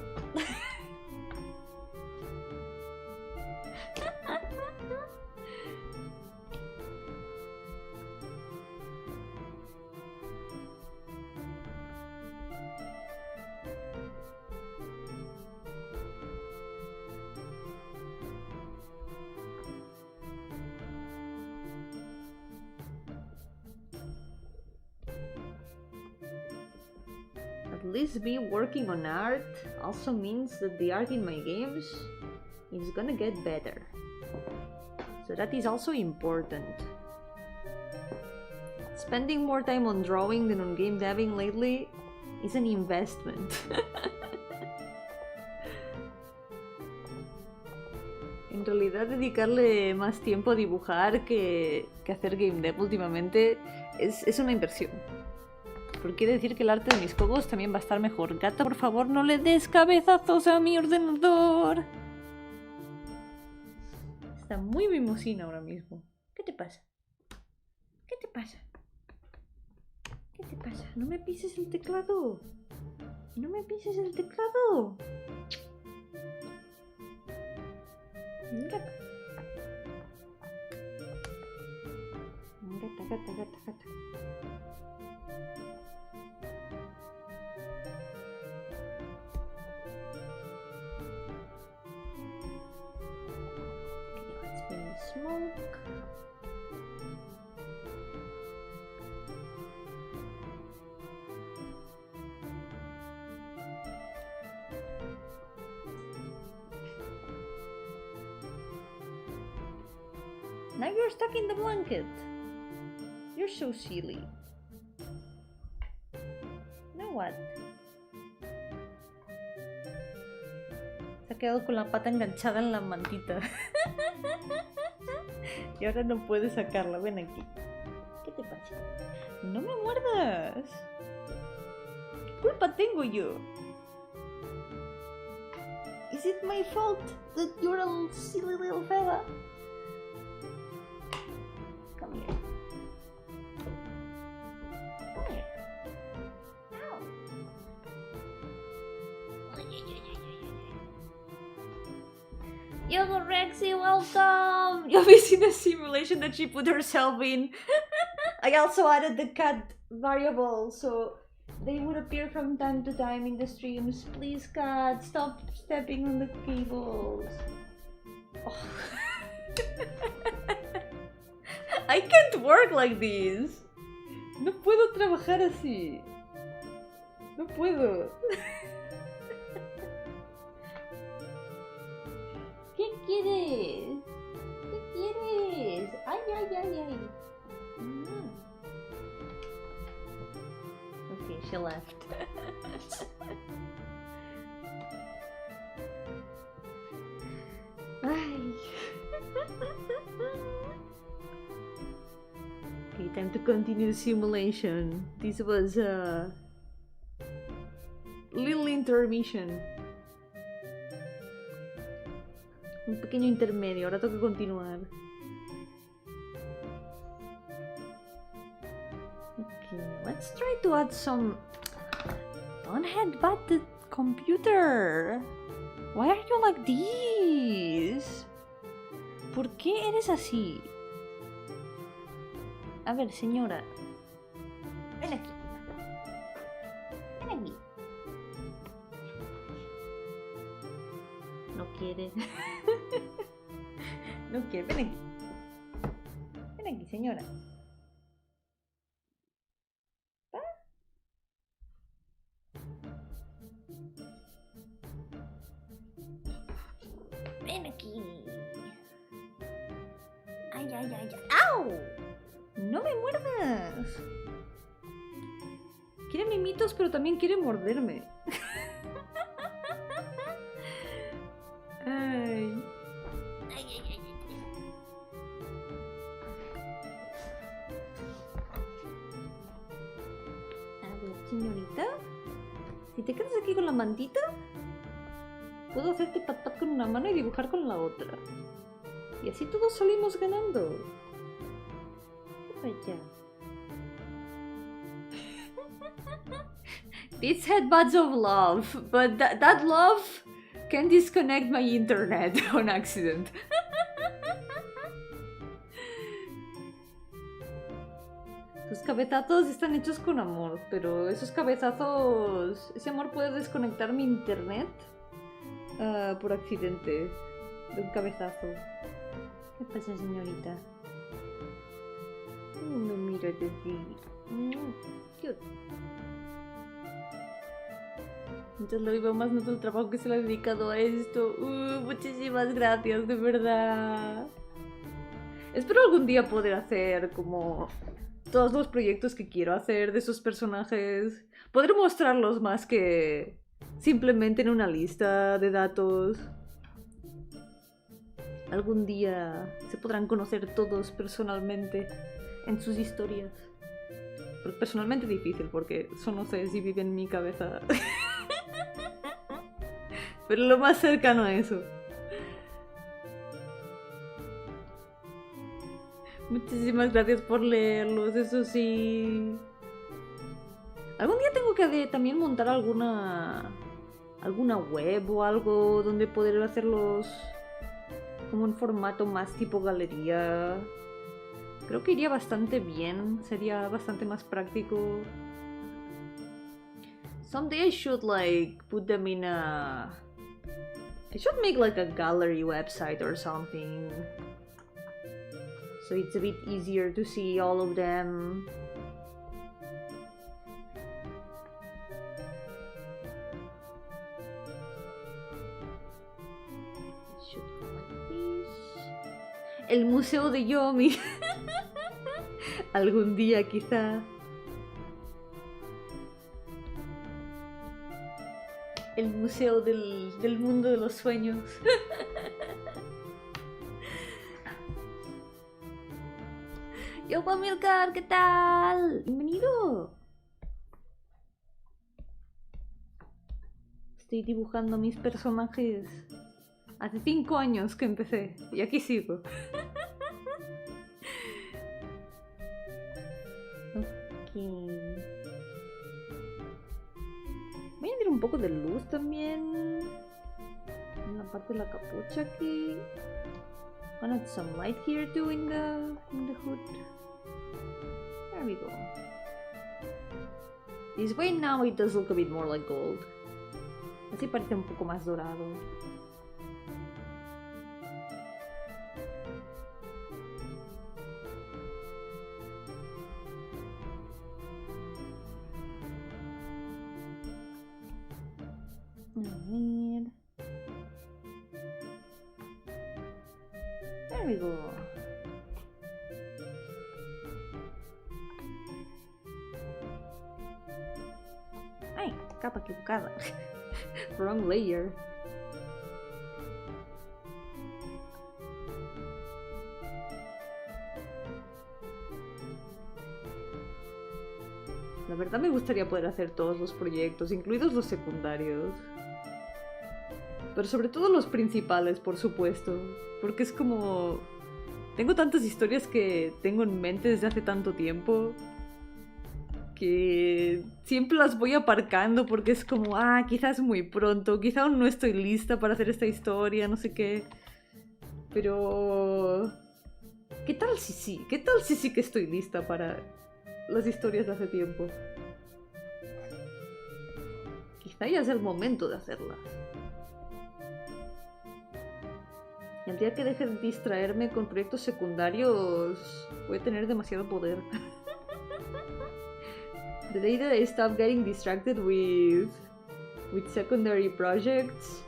Speaker 1: At least me working on art also means that the art in my games is gonna get better. So that is also important. Spending more time on drawing than on game debbing lately is an investment. En realidad dedicarle más tiempo a dibujar que hacer game dev últimamente es una inversión. Porque quiere decir que el arte de mis juegos también va a estar mejor. Gata, por favor, no le des cabezazos a mi ordenador. Está muy mimosina ahora mismo. ¿Qué te pasa? ¿Qué te pasa? ¿Qué te pasa? No me pises el teclado. No me pises el teclado. Gata. Gata, gata, gata, gata. Smoke. Now you're stuck in the blanket. You're so silly. Now what? Se ha quedado con la pata enganchada en la mantita. Y ahora no puede sacarla. Ven aquí. ¿Qué te pasa? No me muerdas. ¿Qué culpa tengo yo? Is it my fault that you're a silly little fella? Come here. Come here. Ow. Yo, Rexy, welcome! Have you seen the simulation that she put herself in? I also added the cat variable, so they would appear from time to time in the streams. Please, cat, stop stepping on the cables. Oh. I can't work like this. No puedo trabajar así. No puedo. ¿Qué quieres? ¿Qué quieres? Ay, ay, ay, ay. Okay, she left. Ay. Okay, time to continue simulation. This was a little intermission. Un pequeño intermedio, ahora tengo que continuar. Okay, let's try to add some... Don't headbutt the computer. Why are you like this? ¿Por qué eres así? A ver, señora. Ven aquí. Ven aquí. No quiere. No quiere. Ven aquí. Ven aquí, señora. ¿Va? Ven aquí. Ay, ay, ay, ay. ¡Au! ¡No me muerdas! Quiere mimitos, pero también quiere morderme. Ay. Ay, ay, ay, ay. A ver, señorita. Si te quedas aquí con la mantita, puedo hacerte pat pat con una mano y dibujar con la otra. Y así todos salimos ganando. ¿Qué These headbutts of love, but that love can disconnect my internet on accident. Tus cabezazos están hechos con amor, pero esos cabezazos... Ese amor puede desconectar mi internet por accidente de un cabezazo. ¿Qué pasa, señorita? Me mira desde... Cute. Entonces lo veo más noto el trabajo que se le ha dedicado a esto. Muchísimas gracias, de verdad. Espero algún día poder hacer como todos los proyectos que quiero hacer de esos personajes. Poder mostrarlos más que simplemente en una lista de datos. Algún día se podrán conocer todos personalmente en sus historias. Pero personalmente difícil porque eso no sé si vive en mi cabeza. Pero lo más cercano a eso. Muchísimas gracias por leerlos, eso sí. Algún día tengo que también montar alguna web o algo donde poder hacerlos como en formato más tipo galería. Creo que iría bastante bien, sería bastante más práctico. Someday I should like put them in a... I should make like a gallery website or something. So it's a bit easier to see all of them. El museo de Yomi. Algún día quizá. El museo del mundo de los sueños. Yo, Milcar, ¿qué tal? Bienvenido. Estoy dibujando mis personajes. Hace 5 años que empecé y aquí sigo. Ok. Voy a añadir un poco de luz también en la parte de la capucha aquí. I'll add some light here too in the hood. There we go. This way now it does look a bit more like gold. Así parece un poco más dorado. ver. There we go. Ay, capa equivocada. Wrong layer. La verdad me gustaría poder hacer todos los proyectos, incluidos los secundarios. Pero sobre todo los principales, por supuesto. Porque es como... Tengo tantas historias que tengo en mente desde hace tanto tiempo que siempre las voy aparcando porque es como, quizás muy pronto, quizá aún no estoy lista para hacer esta historia, no sé qué. Pero... ¿Qué tal si sí? ¿Qué tal si sí que estoy lista para las historias de hace tiempo? Quizá ya es el momento de hacerlas. Y el día que deje de distraerme con proyectos secundarios, voy a tener demasiado poder. The day that I stop getting distracted with secondary projects,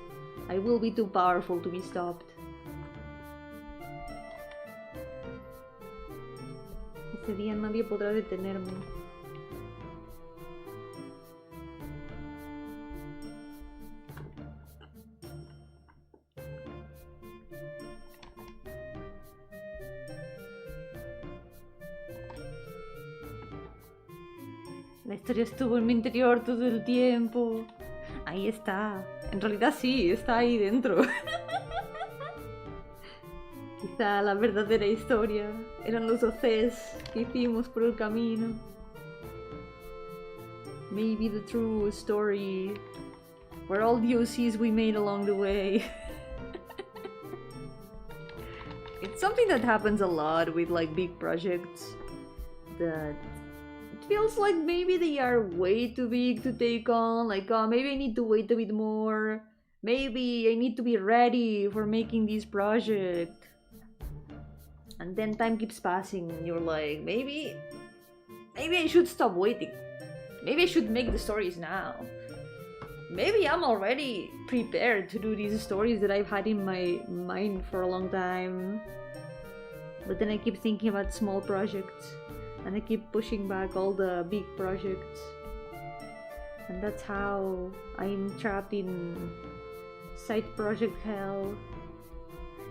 Speaker 1: I will be too powerful to be stopped. Ese día nadie podrá detenerme. La historia estuvo en mi interior todo el tiempo. Ahí está. En realidad sí, está ahí dentro. Quizá la verdadera historia eran los OCs que hicimos por el camino. Maybe the true story were all the OCs we made along the way. It's something that happens a lot with like big projects, that it feels like maybe they are way too big to take on, like maybe I need to wait a bit more, maybe I need to be ready for making this project. And then time keeps passing and you're like, maybe I should stop waiting. Maybe I should make the stories now. Maybe I'm already prepared to do these stories that I've had in my mind for a long time. But then I keep thinking about small projects and I keep pushing back all the big projects. And that's how I'm trapped in side project hell.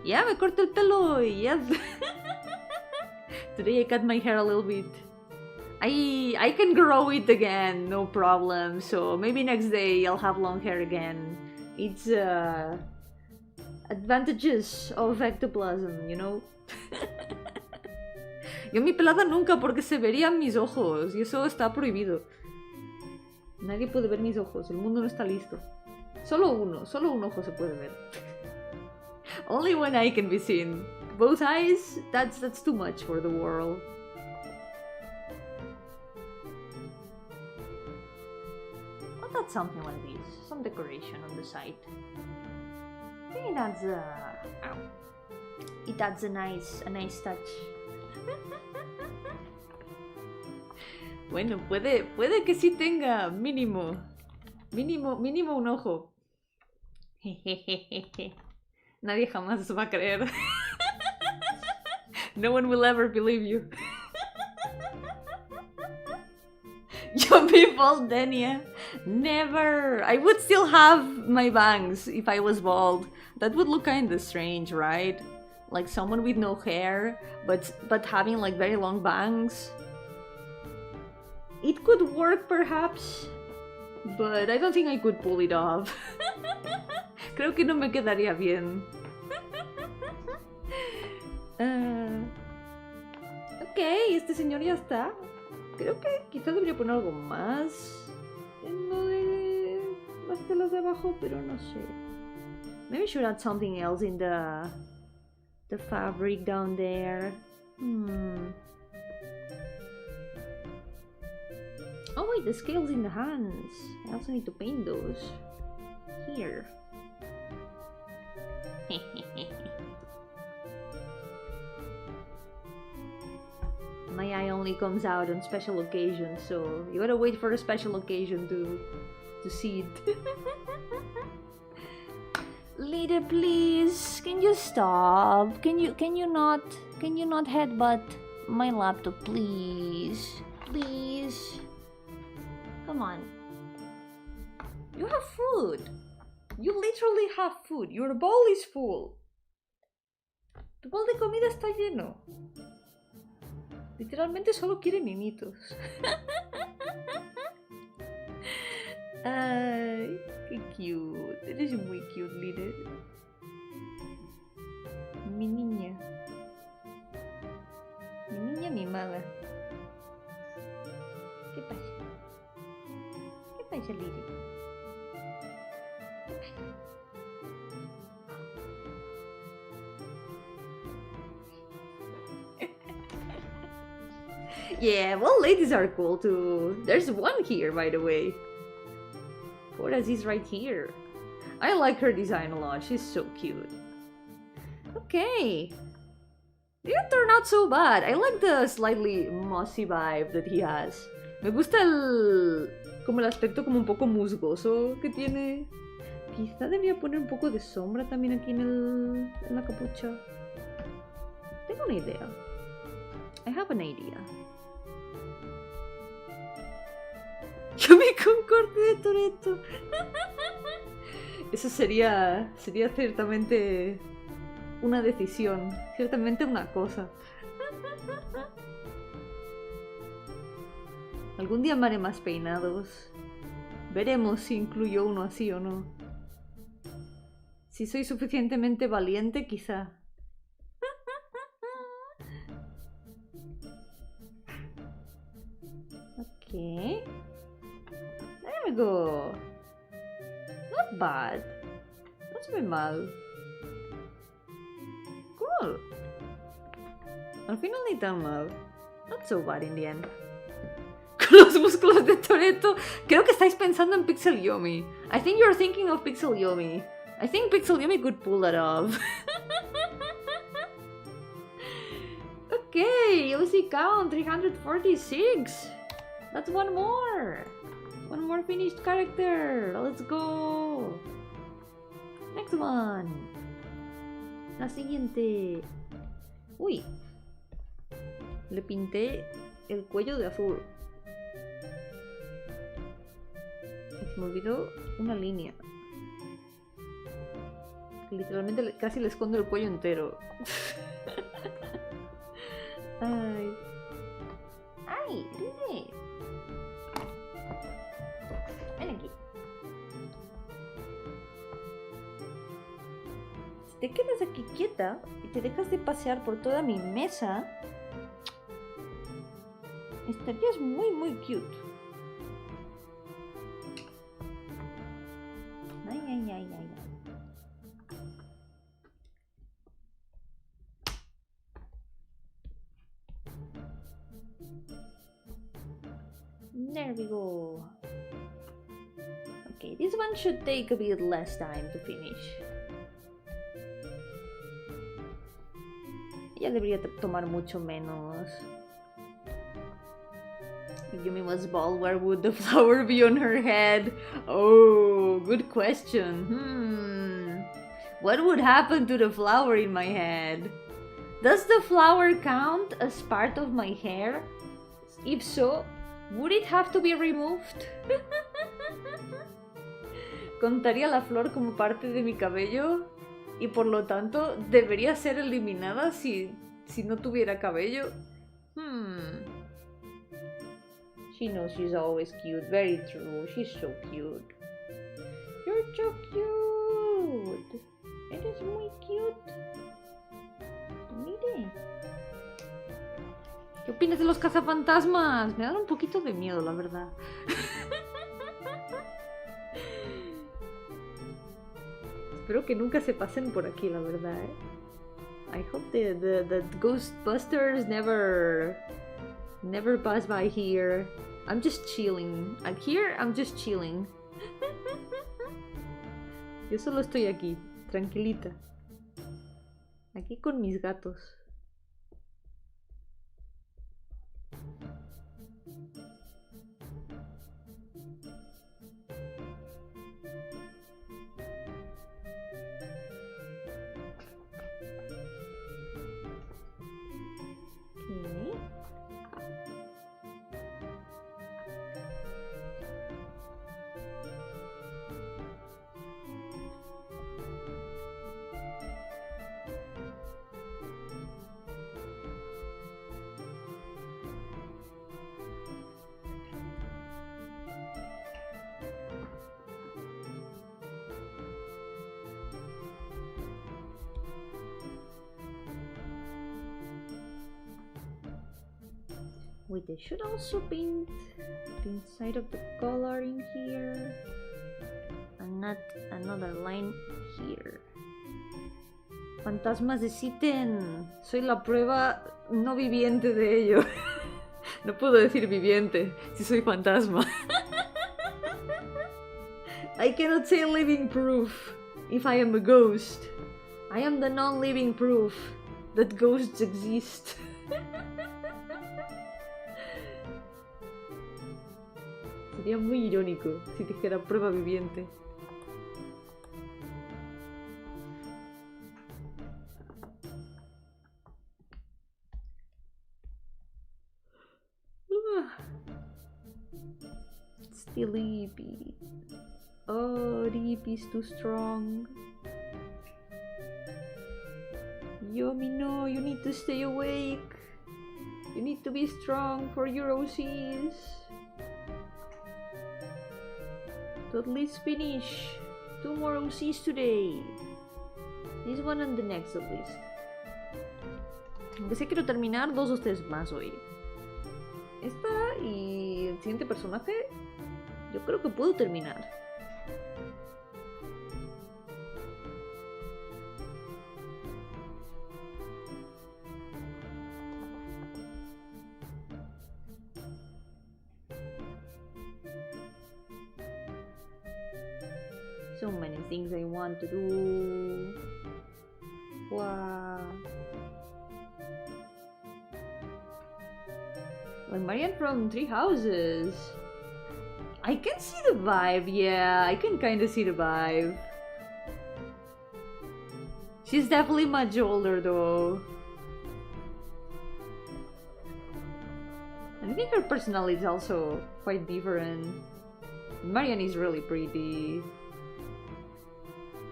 Speaker 1: Yeah, me corto el pelo, yes. Today I cut my hair a little bit. I can grow it again, no problem. So maybe next day I'll have long hair again. It's advantages of ectoplasm, you know. Yo mi pelada nunca, porque se verían mis ojos y eso está prohibido. Nadie puede ver mis ojos, el mundo no está listo. Solo un ojo se puede ver. Only one eye can be seen. Both eyes, that's too much for the world. What about something like this? Some decoration on the side. I think it adds a nice touch. Bueno, puede que sí tenga mínimo un ojo. Nadie jamás va a creer. No one will ever believe you. Yomi Gardenia. Never. I would still have my bangs if I was bald. That would look kinda strange, right? Like someone with no hair, but having like very long bangs. It could work perhaps, but I don't think I could pull it off. Creo que no me quedaría bien. Ok, este señor ya está. Creo que quizás debería poner algo más en lo de las telas de abajo, pero no sé. Maybe I should add something else in the fabric down there. Oh wait, the scales in the hands. I also need to paint those. Here. My eye only comes out on special occasions, so you gotta wait for a special occasion to see it. Lide, please, can you stop? Can you not headbutt my laptop, please? Please. Come on. You have food. You literally have food. Your bowl is full. Tu bowl de comida está lleno. Literalmente solo quiere mimitos. Ay, qué cute. Eres muy cute, Lide. Mi niña. Mi niña mimada. ¿Qué pasa? ¿Qué pasa, Lide? Yeah, well, ladies are cool too. There's one here, by the way. Horace is right here. I like her design a lot. She's so cute. Okay. Didn't turn out so bad. I like the slightly mossy vibe that he has. Me gusta como el aspecto como un poco musgoso que tiene. Quizá debería poner un poco de sombra también aquí en la capucha. Tengo una idea. I have an idea. Yo me concordé de Toretto. Eso sería ciertamente una decisión, ciertamente una cosa. Algún día me haré más peinados. Veremos si incluyo uno así o no. Si soy suficientemente valiente, quizá. Ok. There we go. Not bad. No se ve mal. Cool. Al final ni tan mal. Not so bad in the end. Con los músculos de Toretto. Creo que estáis pensando en Pixel Yomi. I think you're thinking of Pixel Yomi. I think Pixel Yomi could pull that off. Okay, OC count 346. That's one more. One more finished character. Let's go. Next one. La siguiente. Uy. Le pinté el cuello de azul. Se me olvidó una línea. Literalmente casi le escondo el cuello entero. Ay. Ay, Lide. Ven aquí. Si te quedas aquí quieta y te dejas de pasear por toda mi mesa, estarías muy, muy cute. Ay, ay, ay, ay, ay. There we go. Okay, this one should take a bit less time to finish. Ya debería tomar mucho menos. If Yumi was bald, where would the flower be on her head? Oh, good question. What would happen to the flower in my head? Does the flower count as part of my hair? If so, would it have to be removed? ¿Contaría la flor como parte de mi cabello? Y por lo tanto, ¿debería ser eliminada si no tuviera cabello? She knows she's always cute. Very true. She's so cute. You're so cute. Eres muy cute. Mire. ¿Qué opinas de los cazafantasmas? Me dan un poquito de miedo, la verdad. Espero que nunca se pasen por aquí, la verdad, I hope the Ghostbusters never pass by here. I'm just chilling. Here, I'm just chilling. Yo solo estoy aquí, tranquilita. Aquí con mis gatos. Wait, I should also paint the inside of the collar in here. And not another line here. Fantasmas existen. Soy la prueba no viviente de ello. No puedo decir viviente si soy fantasma. I cannot say living proof if I am a ghost. I am the non-living proof that ghosts exist. Sería muy irónico si dijera prueba viviente. Still Lippy. Oh, Lippy's too strong. Yomi, no, you need to stay awake. You need to be strong for your OCs. To at least finish 2 more OCs today. This one and the next at least. Aunque sé quiero terminar 2 o 3 más hoy. Esta y el siguiente personaje, yo creo que puedo terminar. So many things I want to do. Wow. Like Marianne from Three Houses. I can see the vibe, yeah, I can kinda see the vibe. She's definitely much older though. I think her personality is also quite different. Marianne is really pretty.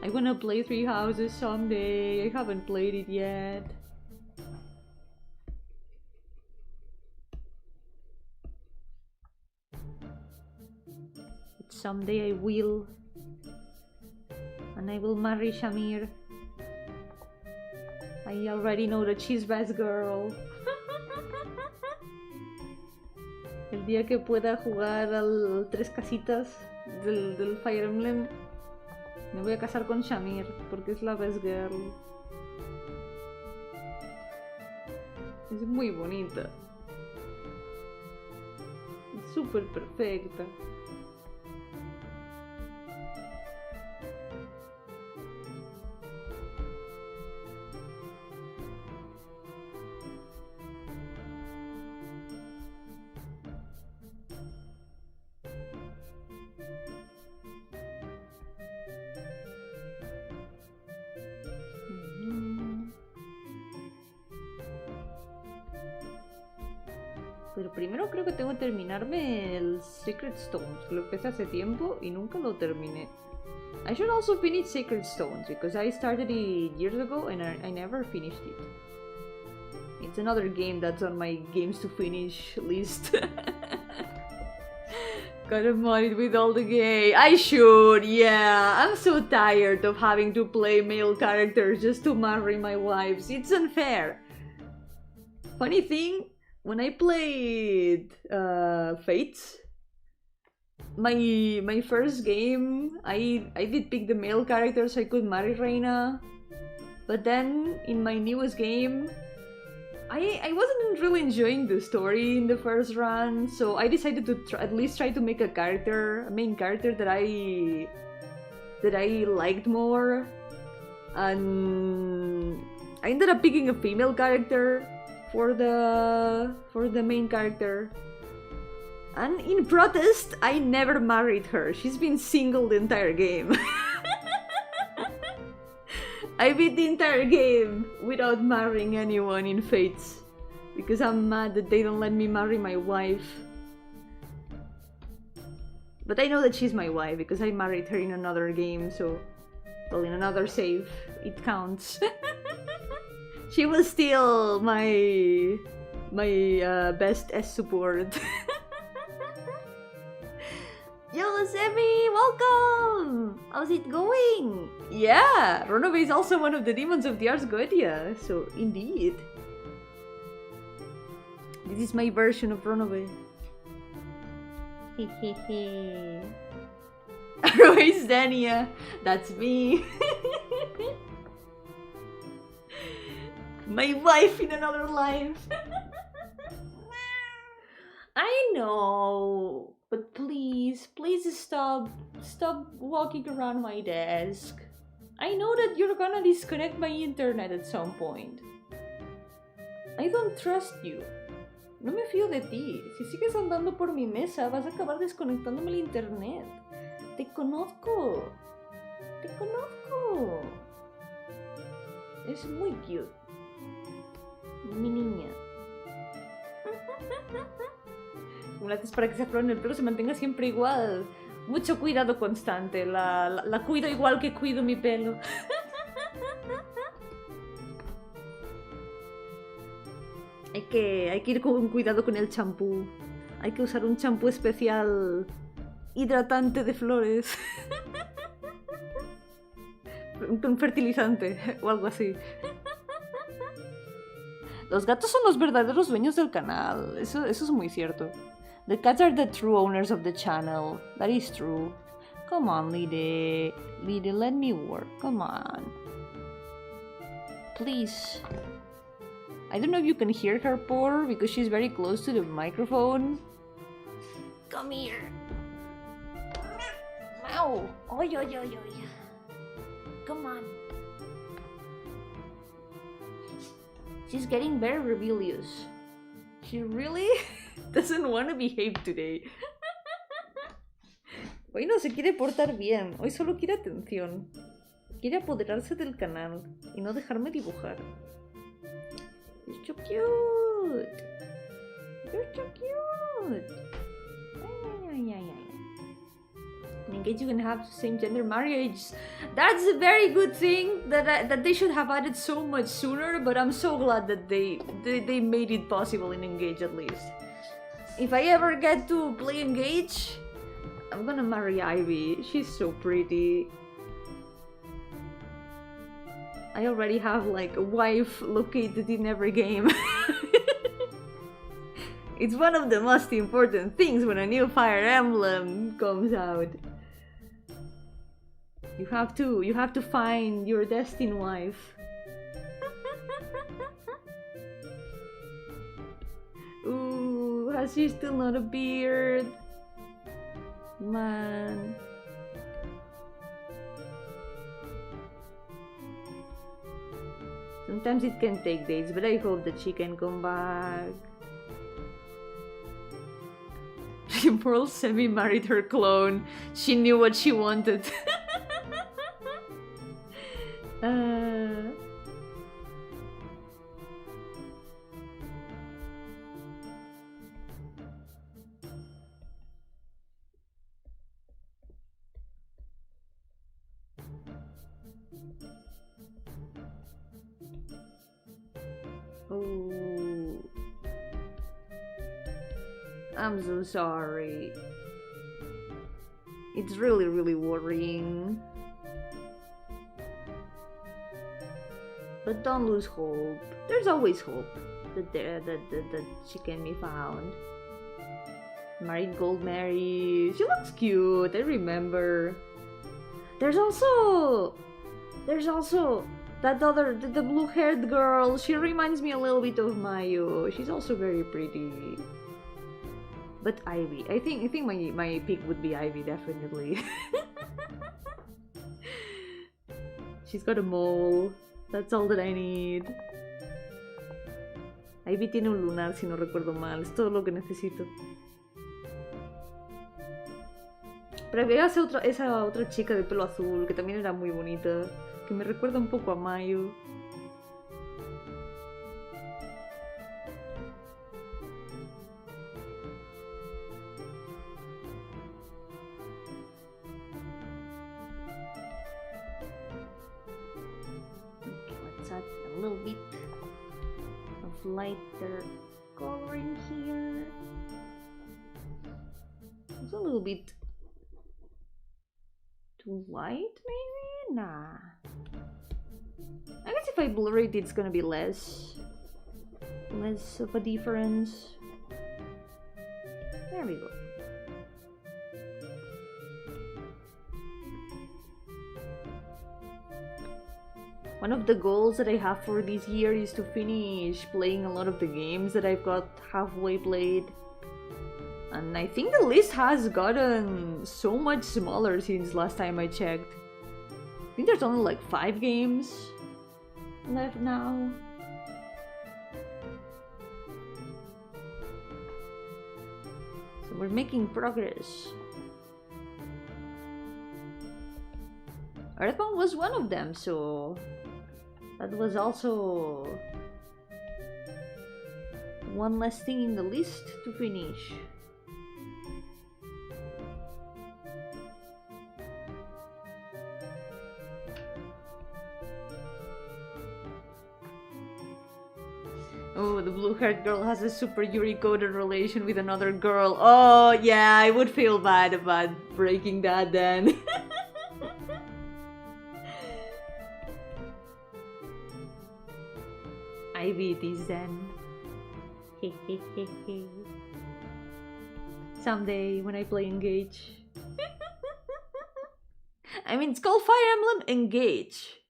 Speaker 1: I wanna play Three Houses someday. I haven't played it yet. But someday I will. And I will marry Shamir. I already know that she's best girl. El día que pueda jugar al 3 casitas del Fire Emblem, me voy a casar con Shamir, porque es la best girl. Es muy bonita. Es súper perfecta. Pero primero creo que tengo que terminarme el Sacred Stones, que lo empecé hace tiempo y nunca lo terminé. I should also finish Sacred Stones, because I started it years ago and I never finished it. It's another game that's on my games to finish list. Gotta mod it with all the gay. I should, yeah. I'm so tired of having to play male characters just to marry my wives. It's unfair. Funny thing, when I played Fates, my first game, I did pick the male character so I could marry Reina. But then in my newest game, I wasn't really enjoying the story in the first run, so I decided to at least try to make a main character that I liked more, and I ended up picking a female character for the main character. And in protest, I never married her. She's been single the entire game. I beat the entire game without marrying anyone in Fates, because I'm mad that they don't let me marry my wife. But I know that she's my wife because I married her in another game, so... well, in another save, it counts. She was still my best S support. Yo, Semi, welcome! How's it going? Yeah, Ronove is also one of the demons of the Ars Goetia, so indeed. This is my version of Runaway. Hehehe. Where's Gardenia? That's me. My wife in another life. I know, but please stop walking around my desk. I know that you're gonna disconnect my internet at some point. I don't trust you. No me fío de ti. Si sigues andando por mi mesa, vas a acabar desconectándome el internet. Te conozco. Te conozco. Es muy cute. Mi niña. ¿Cómo le haces para que esa flor en el pelo se mantenga siempre igual? Mucho cuidado constante. La cuido igual que cuido mi pelo. Hay que ir con cuidado con el champú. Hay que usar un champú especial hidratante de flores. Un fertilizante o algo así. Los gatos son los verdaderos dueños del canal. Eso es muy cierto. The cats are the true owners of the channel. That is true. Come on, Lide. Lide, let me work. Come on. Please. I don't know if you can hear her purr because she's very close to the microphone. Come here. Ow. Oy, oy, oy, oy. Come on. She's getting very rebellious. She really doesn't want to behave today. Hoy no se quiere portar bien. Hoy solo quiere atención. Quiere apoderarse del canal y no dejarme dibujar. You're so cute. You're so cute. Ay, ay, ay, ay. Engage, you can have same-gender marriage. That's a very good thing that they should have added so much sooner. But I'm so glad that they made it possible in Engage at least. If I ever get to play Engage, I'm gonna marry Ivy. She's so pretty. I already have like a wife located in every game. It's one of the most important things when a new Fire Emblem comes out. You have to find your destined wife. Ooh, has she still not a beard? Man. Sometimes it can take days, but I hope that she can come back. Pearl semi-married her clone. She knew what she wanted. Oh, I'm so sorry. It's really, really worrying. But don't lose hope. There's always hope that she can be found. Married Gold Mary. She looks cute, I remember. There's also that other, the blue-haired girl. She reminds me a little bit of Mayu. She's also very pretty. But Ivy. I think my pick would be Ivy, definitely. She's got a mole. That's all that I need. Ivy tiene un lunar, si no recuerdo mal. Es todo lo que necesito. Pero había esa otra chica de pelo azul que también era muy bonita. Que me recuerda un poco a Mayu. A little bit of lighter coloring here. It's a little bit too white, maybe? Nah. I guess if I blur it, it's gonna be less less of a difference. There we go. One of the goals that I have for this year is to finish playing a lot of the games that I've got halfway played. And I think the list has gotten so much smaller since last time I checked. I think there's only like 5 games left now. So we're making progress. Earthbound was one of them, so that was also one less thing in the list to finish. Oh, the blue-haired girl has a super Yuri-coded relation with another girl. Oh, yeah, I would feel bad about breaking that then. I beat this then. Someday when I play Engage. I mean, it's called Fire Emblem Engage.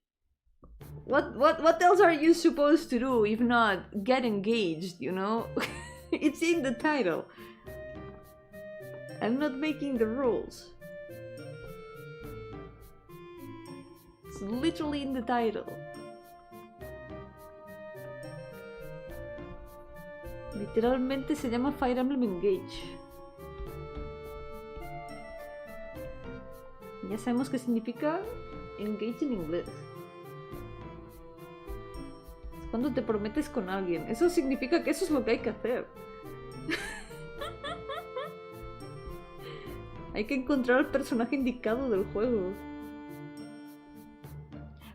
Speaker 1: What else are you supposed to do if not get engaged, you know? It's in the title. I'm not making the rules. It's literally in the title. Literalmente se llama Fire Emblem Engage. Ya sabemos qué significa engage en inglés. Es cuando te prometes con alguien. Eso significa que eso es lo que hay que hacer. Hay que encontrar al personaje indicado del juego.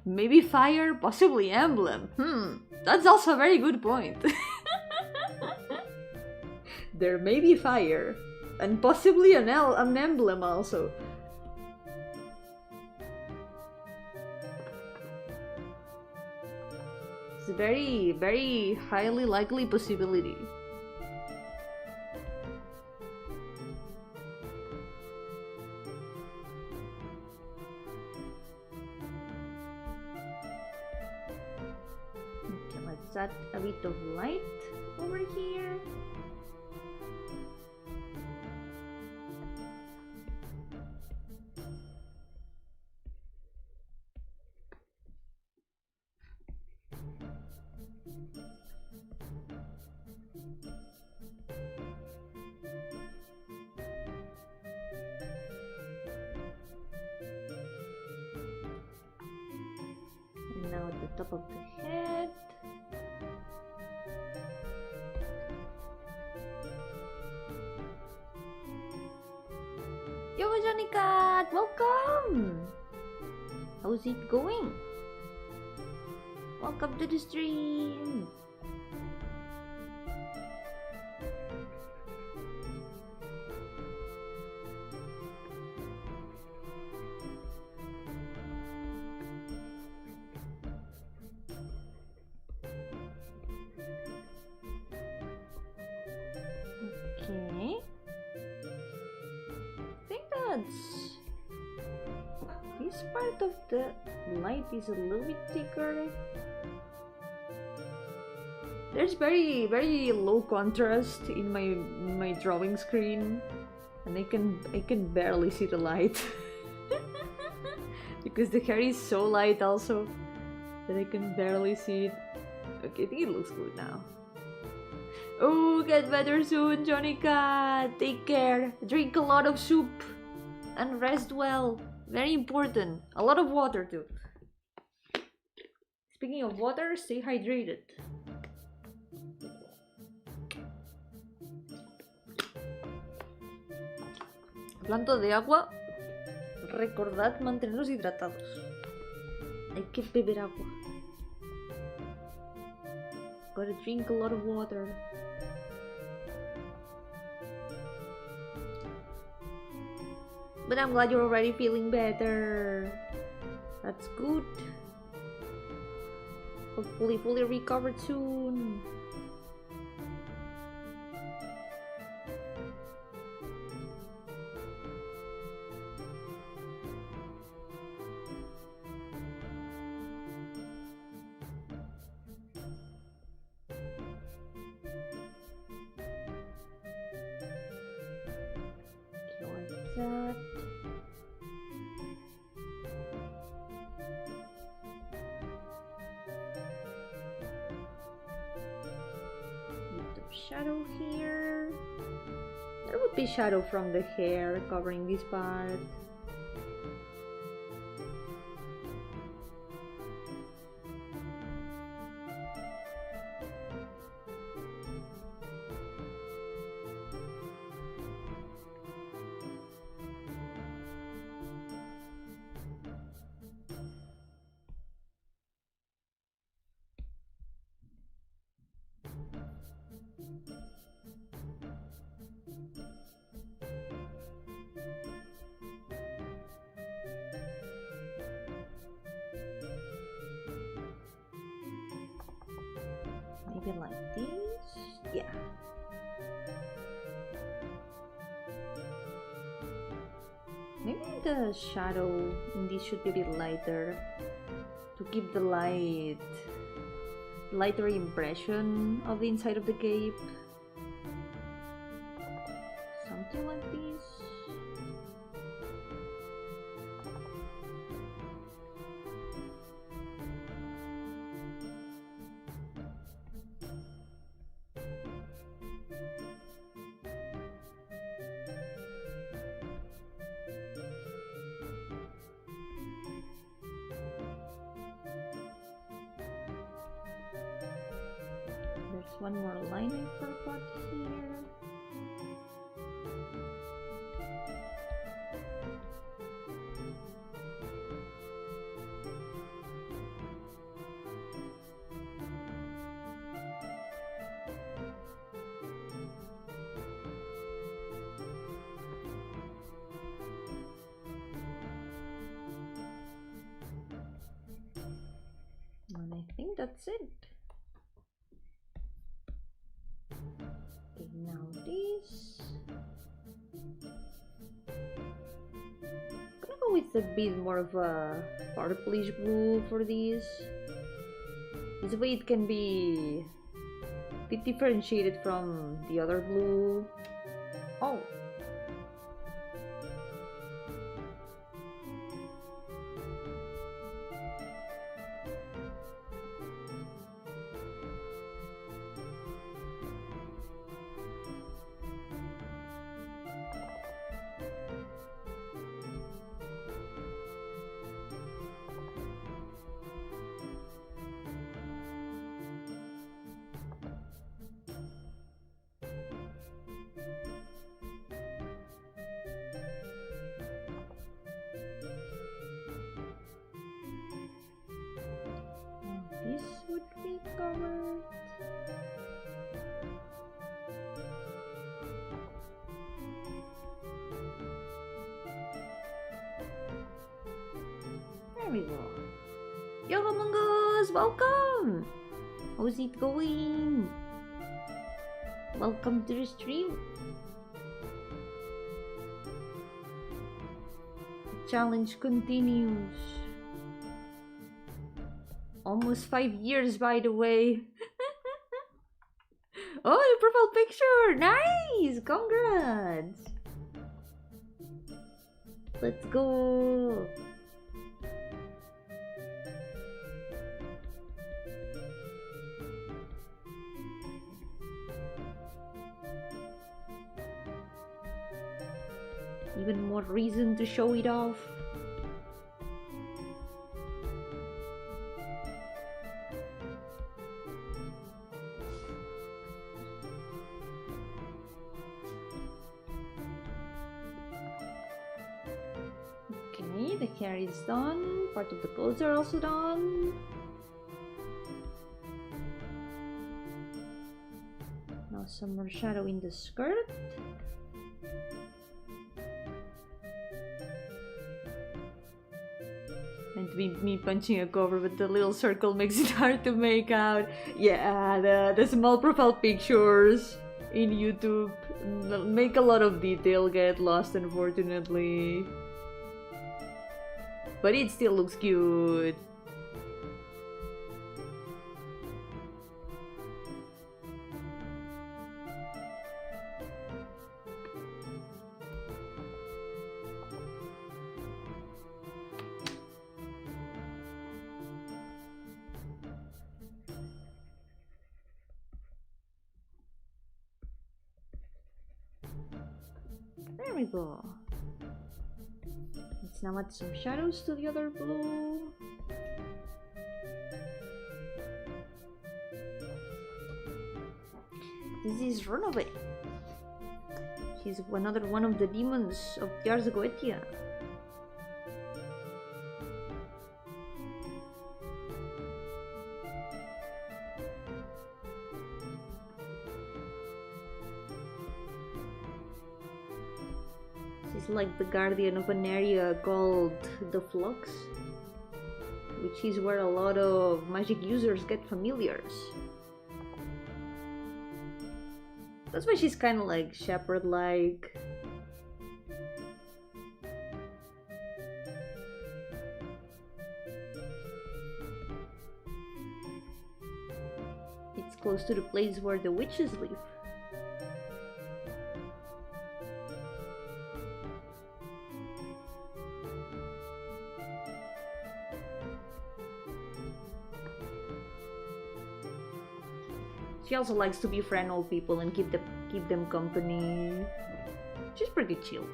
Speaker 1: Maybe fire, possibly emblem. That's also a very good point. There may be fire, and possibly an emblem also. It's a very, very highly likely possibility. Okay, let's add a bit of light over here. Now at the top of the head. Yo, Johnny Cat, welcome! How's it going? Welcome to the stream! Okay. I think that's... this part of the light is a little bit thicker. There's very, very low contrast in my drawing screen, and I can barely see the light. Because the hair is so light also that I can barely see it. Okay, I think it looks good now. Oh, get better soon, Johnny Cat. Take care. Drink a lot of soup and rest well. Very important. A lot of water too. Speaking of water, stay hydrated. Hablando de agua, recordad mantenernos hidratados. Hay que beber agua. Gotta drink a lot of water. But I'm glad you're already feeling better. That's good. Hopefully fully recovered soon. that. Shadow here. There would be shadow from the hair covering this part. Maybe like this? Yeah. Maybe the shadow in this should be a bit lighter to give the lighter impression of the inside of the cape. Something like this. One more line I forgot here. And I think that's it. Now this. I'm gonna go with a bit more of a purplish blue for this. This way it can be a bit differentiated from the other blue. Oh! This would be covered. There we go. Yo, Mongoose, welcome! How's it going? Welcome to the stream. The challenge continues. Almost 5 years, by the way. Oh, the profile picture! Nice! Congrats! Let's go! Even more reason to show it off. Okay, the hair is done. Part of the clothes are also done. Now some more shadow in the skirt. Meant to be me punching a cover, but the little circle makes it hard to make out. Yeah, the small profile pictures in YouTube make a lot of detail get lost, unfortunately. But it still looks cute. we go. Let's now add some shadows to the other blue. This is Runaway. He's another one of the demons of Yars Goetia. He's like the guardian of an area called the Flux, which is where a lot of magic users get familiars. That's why she's kind of like shepherd-like. It's close to the place where the witches live. She also likes to befriend old people and keep them company. She's pretty chill.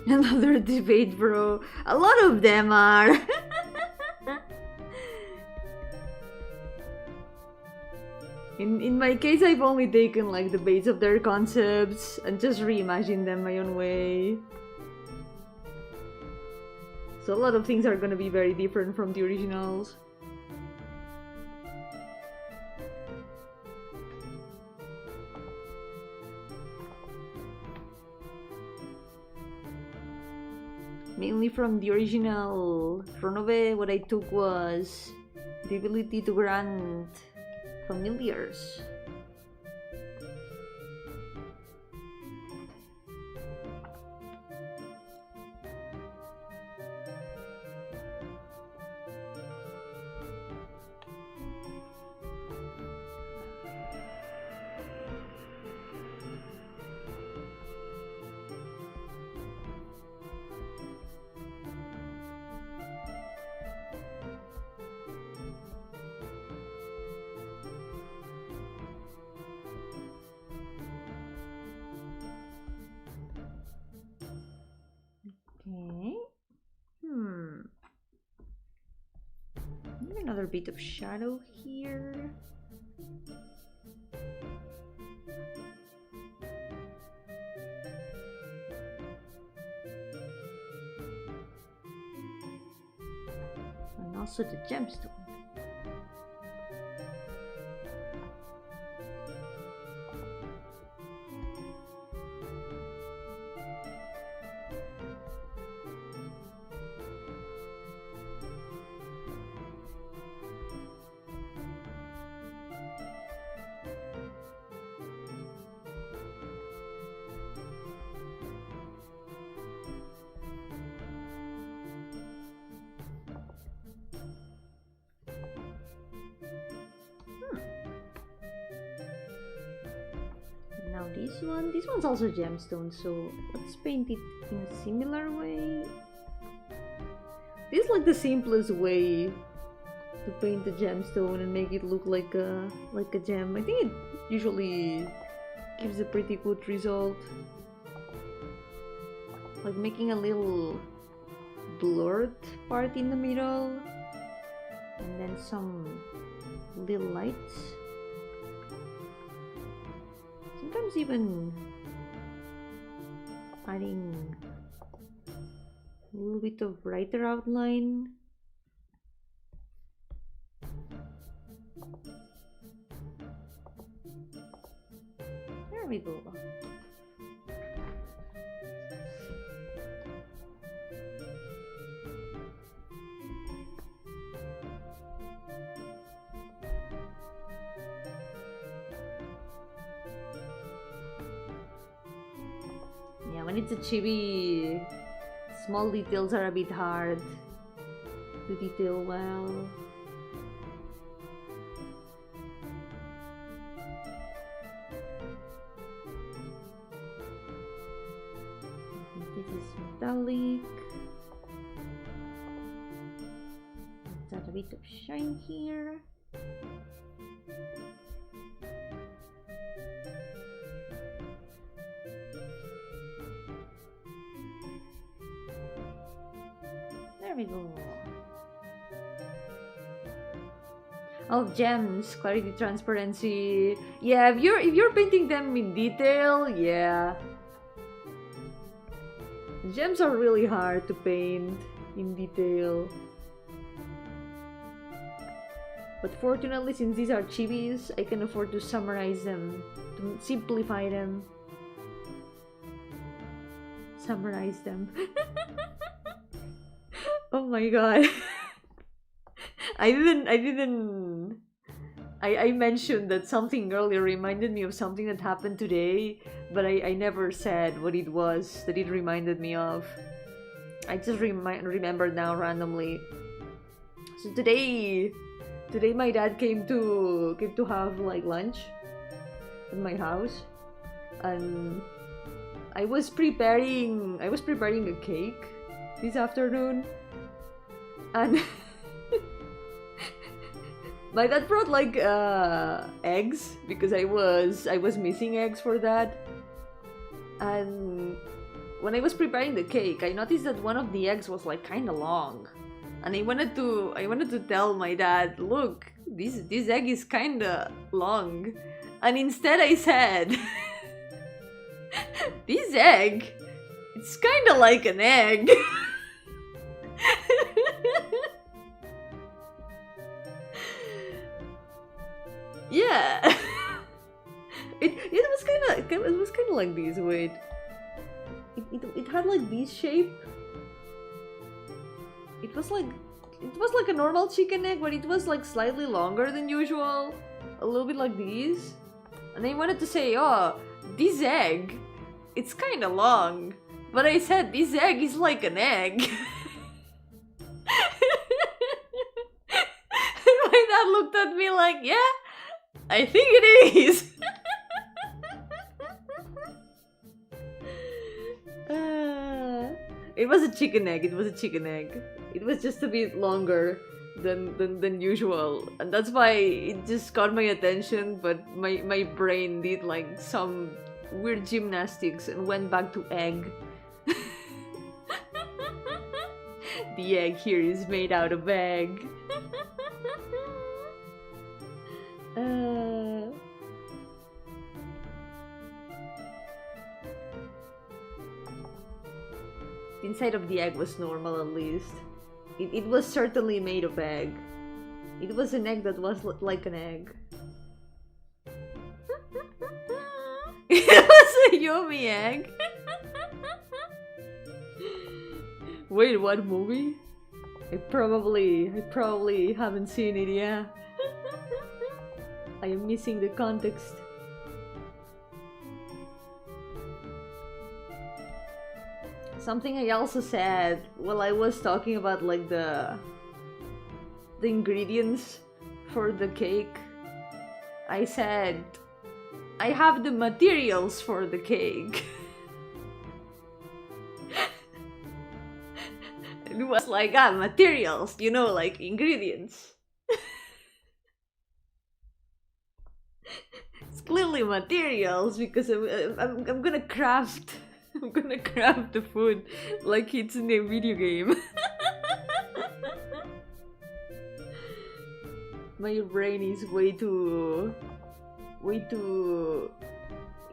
Speaker 1: Another debate, bro. A lot of them are. In my case, I've only taken like the base of their concepts and just reimagined them my own way. So a lot of things are gonna be very different from the originals. Mainly from the original Runaway, what I took was the ability to grant familiars. Okay. Maybe another bit of shadow here. And also the gemstone. Now this one's also gemstone, so let's paint it in a similar way. This is like the simplest way to paint the gemstone and make it look like a gem. I think it usually gives a pretty good result. Like making a little blurred part in the middle and then some little lights. Sometimes even adding a little bit of brighter outline. There we go. Yeah, when it's a chibi, small details are a bit hard to detail well. This is metallic. Let's add a bit of shine here. There we go. Oh, gems, clarity, transparency. Yeah, if you're painting them in detail, yeah. Gems are really hard to paint in detail. But fortunately, since these are chibis, I can afford to summarize them, to simplify them. Summarize them. Oh my god. I mentioned that something earlier reminded me of something that happened today, but I never said what it was that it reminded me of. I just remembered now randomly. So today my dad came to have like lunch at my house, and I was preparing a cake this afternoon, and my dad brought like eggs because I was missing eggs for that. And when I was preparing the cake, I noticed that one of the eggs was like kind of long, and I wanted to tell my dad, look, this egg is kind of long, and instead I said, this egg, it's kind of like an egg. Yeah. It was kind of like this. Wait, it had like this shape. It was like a normal chicken egg, but it was like slightly longer than usual, a little bit like this. And I wanted to say, oh, this egg, it's kind of long, but I said this egg is like an egg. And my dad looked at me like, yeah, I think it is. It was a chicken egg. It was a chicken egg. It was just a bit longer than usual, and that's why it just caught my attention. But my brain did like some weird gymnastics and went back to egg. The egg here is made out of egg. The inside of the egg was normal, at least. It was certainly made of egg. It was an egg that was like an egg. It was a Yomi egg. Wait, what movie? I probably haven't seen it, yeah. I am missing the context. Something I also said while I was talking about like the ingredients for the cake. I said, I have the materials for the cake. It was like, materials, you know, like ingredients. It's clearly materials because I'm gonna craft. I'm gonna craft the food like it's in a video game. My brain is way too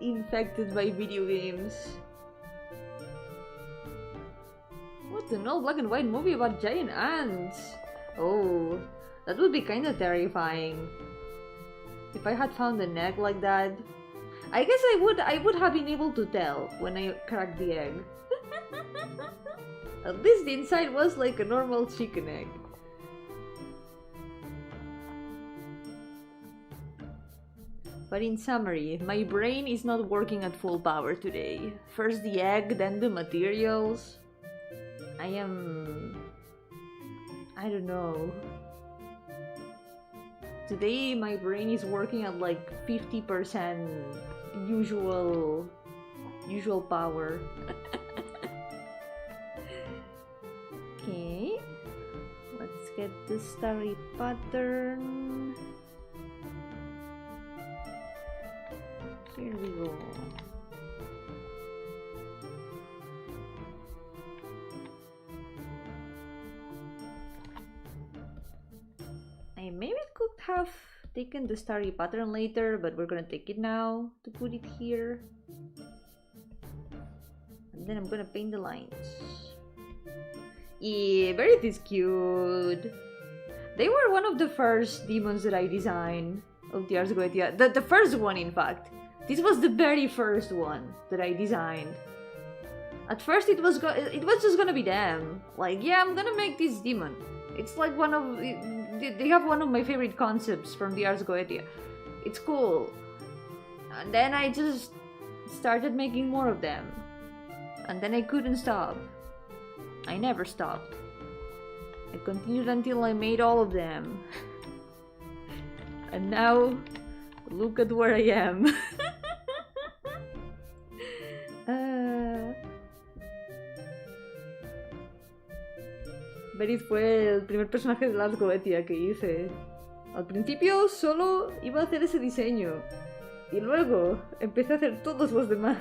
Speaker 1: infected by video games. What's an old black and white movie about giant ants? Oh, that would be kinda terrifying. If I had found an egg like that, I guess I would have been able to tell when I cracked the egg. At least the inside was like a normal chicken egg. But in summary, my brain is not working at full power today. First the egg, then the materials. I am I don't know. Today my brain is working at like 50% usual power. Okay. Let's get the starry pattern. Here we go. I maybe could have taken the starry pattern later, but we're gonna take it now to put it here. And then I'm gonna paint the lines. Yeah, Verith is cute. They were one of the first demons that I designed of the Ars Goetia. The first one, in fact. This was the very first one that I designed. At first it was just gonna be them. Like, yeah, I'm gonna make this demon. It's like one of... They have one of my favorite concepts from the Ars Goetia. It's cool. And then I just started making more of them. And then I couldn't stop. I never stopped. I continued until I made all of them. And now, look at where I am. Verith fue el primer personaje de Ars Goetia que hice. Al principio solo iba a hacer ese diseño. Y luego empecé a hacer todos los demás.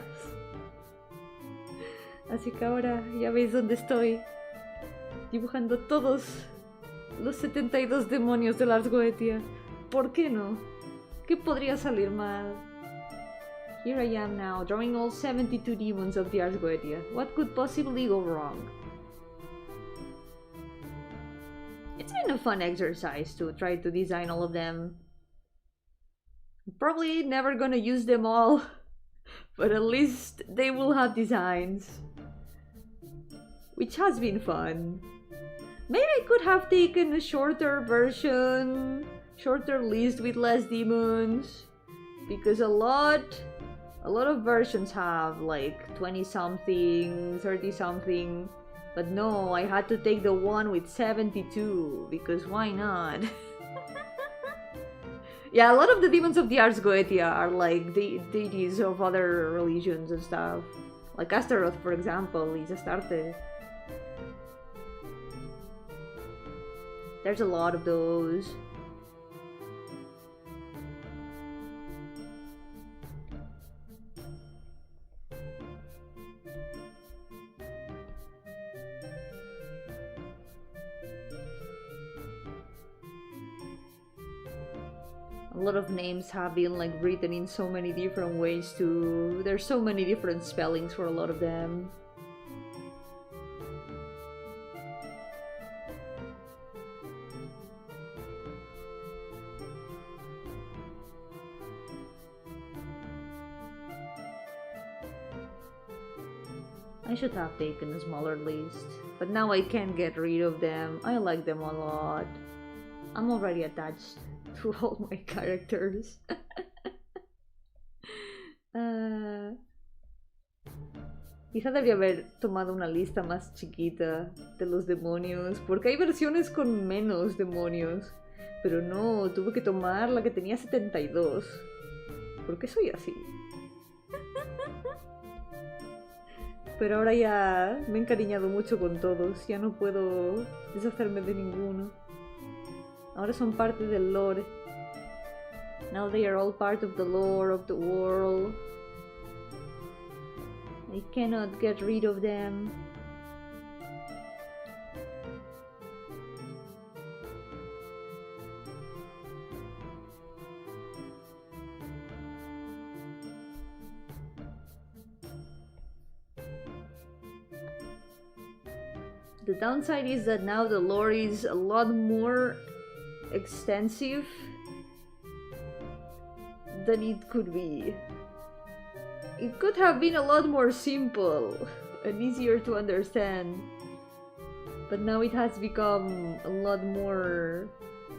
Speaker 1: Así que ahora ya veis dónde estoy. Dibujando todos los 72 demonios de Ars Goetia. ¿Por qué no? ¿Qué podría salir mal? Here I am now, drawing all 72 demons of the Ars Goetia. What could possibly go wrong? It's been a fun exercise to try to design all of them. Probably never gonna use them all, but at least they will have designs. Which has been fun. Maybe I could have taken a shorter version, shorter list with less demons, because a lot of versions have like 20 something, 30 something. But no, I had to take the one with 72, because why not? Yeah, a lot of the demons of the Ars Goetia are like deities of other religions and stuff. Like Astaroth, for example, is Astarte. There's a lot of those. A lot of names have been like written in so many different ways too. There's so many different spellings for a lot of them. I should have taken a smaller list, but now I can't get rid of them. I like them a lot. I'm already attached to all my characters. Quizá debía haber tomado una lista más chiquita de los demonios, porque hay versiones con menos demonios. Pero no, tuve que tomar la que tenía 72. ¿Por qué soy así? Pero ahora ya me he encariñado mucho con todos, ya no puedo deshacerme de ninguno. Ahora son parte del lore. Now they are all part of the lore of the world. I cannot get rid of them. The downside is that now the lore is a lot more extensive than it could be. It could have been a lot more simple and easier to understand, but now it has become a lot more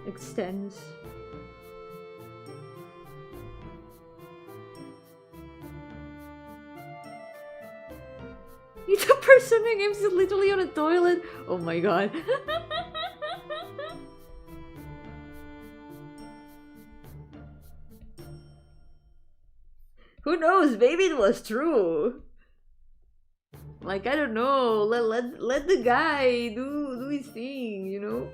Speaker 1: extensive. The person who games is literally on a toilet. Oh my god. Who knows? Maybe it was true. Like, I don't know. Let the guy do his thing, you know?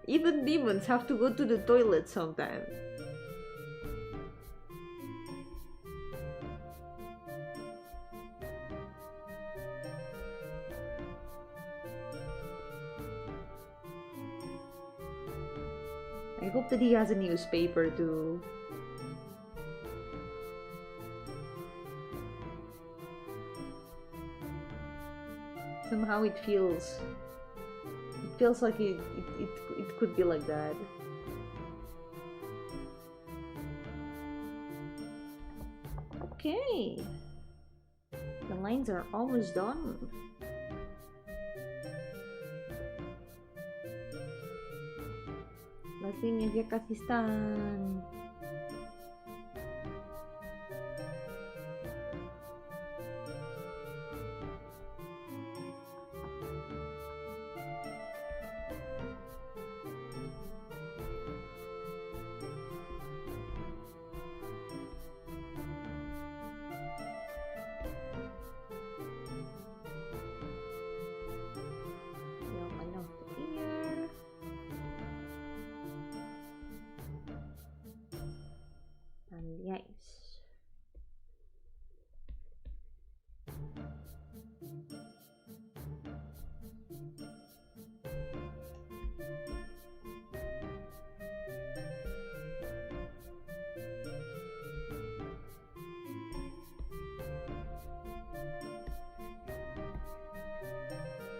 Speaker 1: Even demons have to go to the toilet sometimes. I hope that he has a newspaper too. Somehow it feels like it could be like that. Okay, the lines are almost done. Las líneas ya casi están.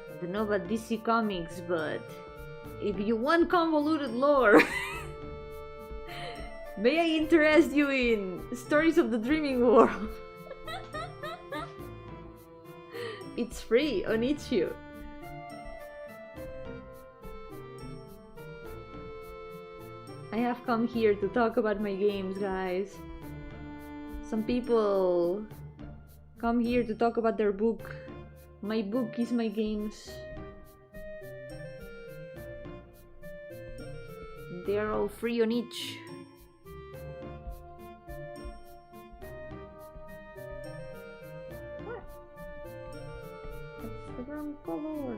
Speaker 1: I don't know about DC Comics, but if you want convoluted lore, may I interest you in Stories of the Dreaming World? It's free on itch.io. I have come here to talk about my games, guys. Some people come here to talk about their book. My book is my games. They are all free on itch. What? That's the wrong color.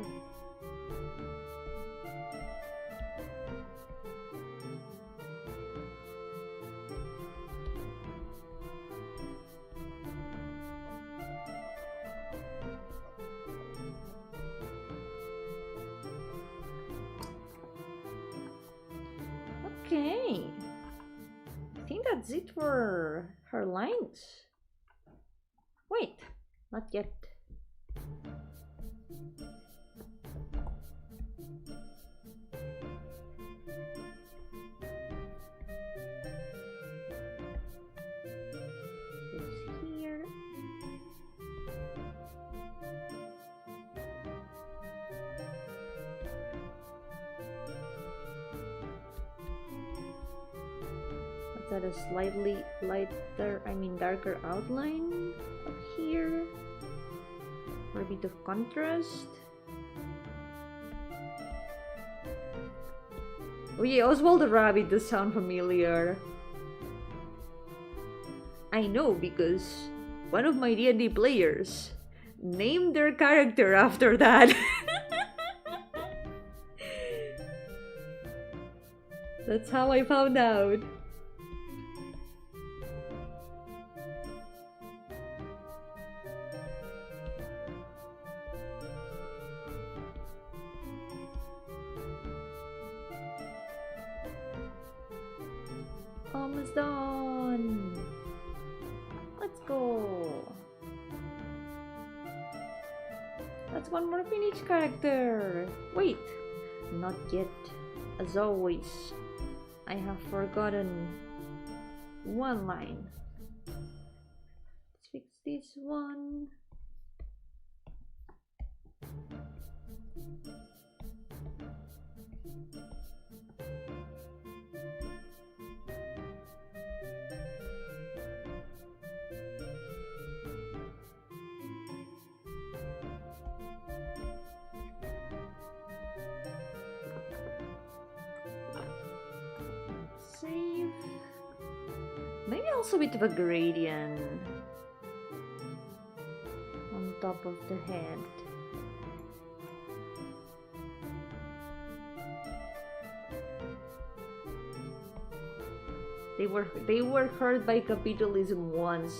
Speaker 1: Okay, I think that's it for her lines. Wait, not yet. Goes here. That a slightly lighter, darker outline up here for a bit of contrast. Oh yeah, Oswald the Rabbit does sound familiar. I know, because one of my D&D players named their character after that. That's how I found out. Almost done. Let's go. That's one more finished character. Wait, not yet. As always, I have forgotten one line. Let's fix this one. Save. Maybe also a bit of a gradient on top of the head. They were hurt by capitalism once,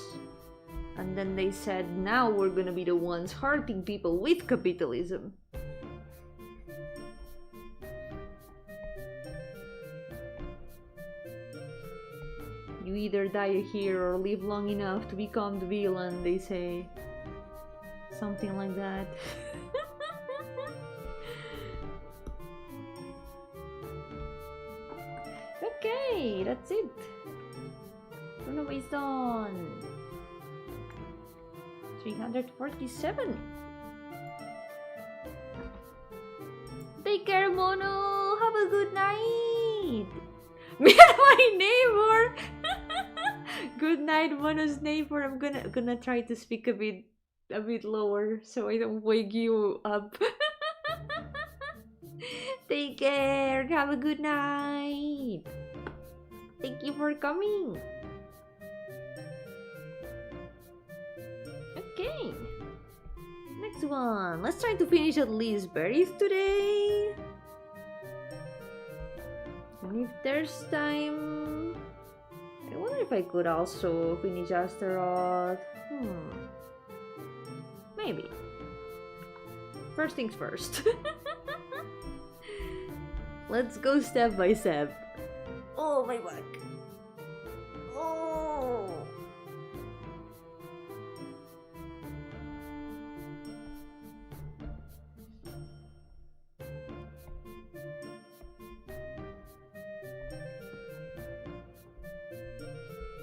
Speaker 1: and then they said, now we're gonna be the ones hurting people with capitalism. You either die here or live long enough to become the villain, they say. Something like that. Okay, that's it. Bruno is done. 347. Take care, Mono. Have a good night. Me and my neighbor. Good night, Mono's neighbor. I'm gonna try to speak a bit lower so I don't wake you up. Take care. Have a good night. Thank you for coming. Okay. Next one. Let's try to finish at least berries today. And if there's time, I wonder if I could also finish Astaroth. Maybe. First things first. Let's go step by step. Oh, my back. Oh.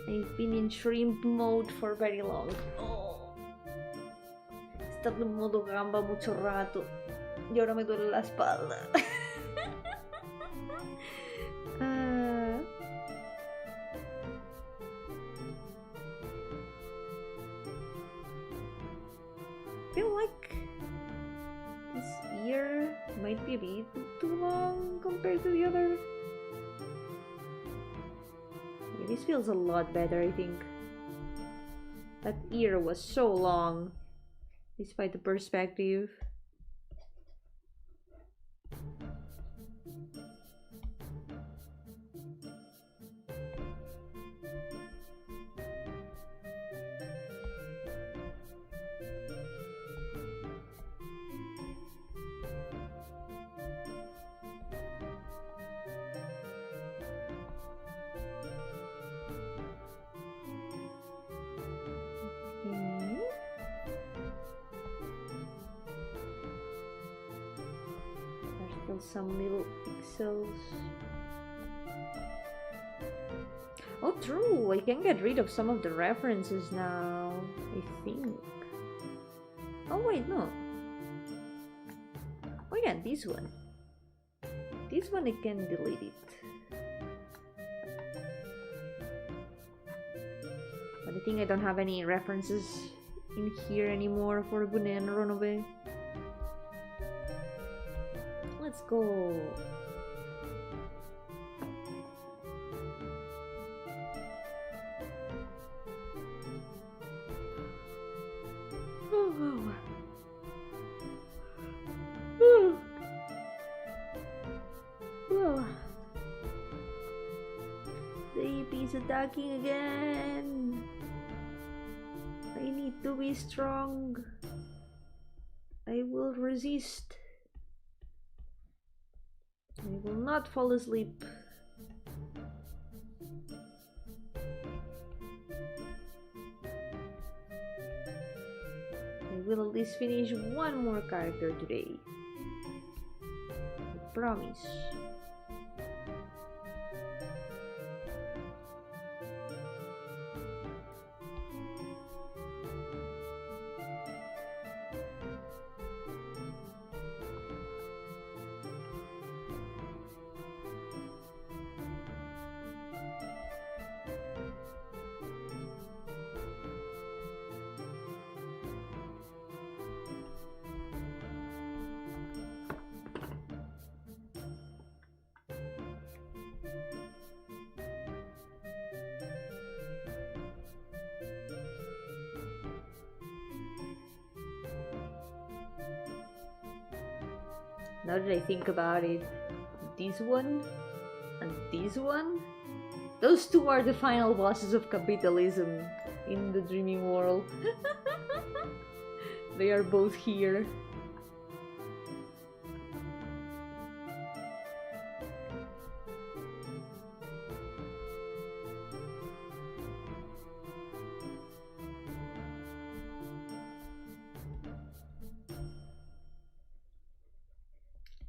Speaker 1: I've been in shrimp mode for very long. Oh. He estado en modo gamba mucho rato. Y ahora me duele la espalda. I feel like this ear might be a bit too long compared to the other. Yeah, this feels a lot better, I think. That ear was so long, despite the perspective. Some little pixels. Oh, true! I can get rid of some of the references now, I think. Oh, wait, no. Oh, yeah, this one. This one I can delete it. But I think I don't have any references in here anymore for Gune and Ronobe. Let's go. The AP is attacking again. I need to be strong. I will resist. I will not fall asleep. I will at least finish one more character today. I promise. Now that I think about it, this one and this one, those two are the final bosses of capitalism in the dreaming world. They are both here.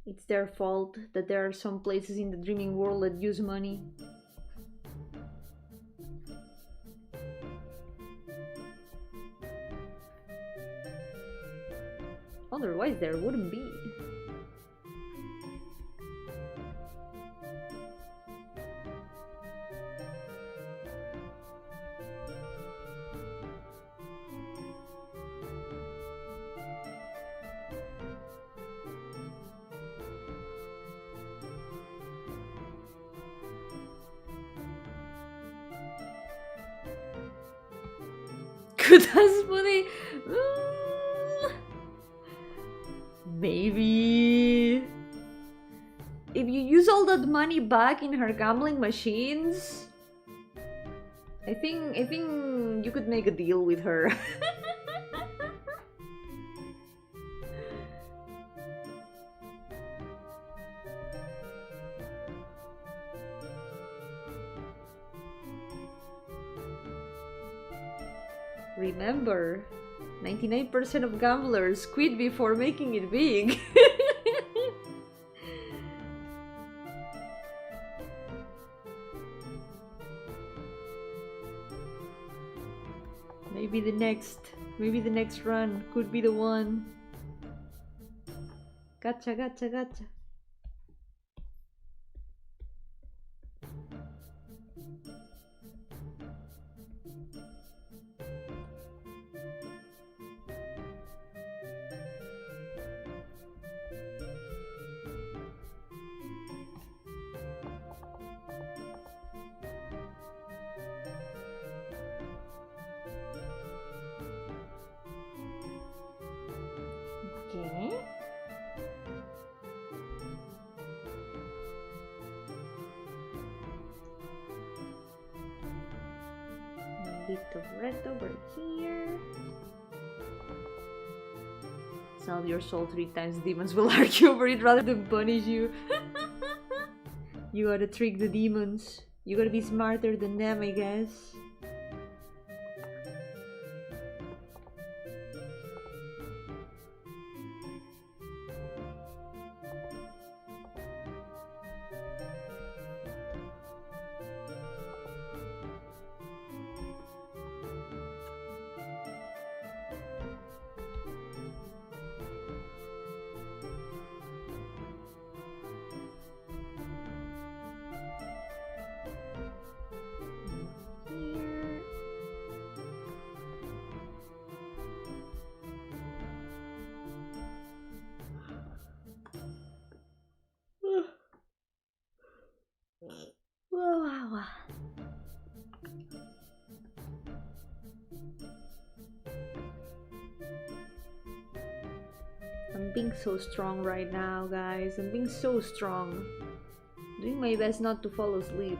Speaker 1: It's their fault that there are some places in the dreaming world that use money. Otherwise, there wouldn't be. Kutasmune. Maybe if you use all that money back in her gambling machines, I think you could make a deal with her. Remember, 99% of gamblers quit before making it big. Maybe the next run could be the one. Gotcha, gotcha, gotcha. Okay. A bit of red over here. Sell your soul 3 times. Demons will argue over it rather than punish you. You gotta trick the demons. You gotta be smarter than them, I guess. Wow. I'm being so strong right now, guys. I'm being so strong. Doing my best not to fall asleep.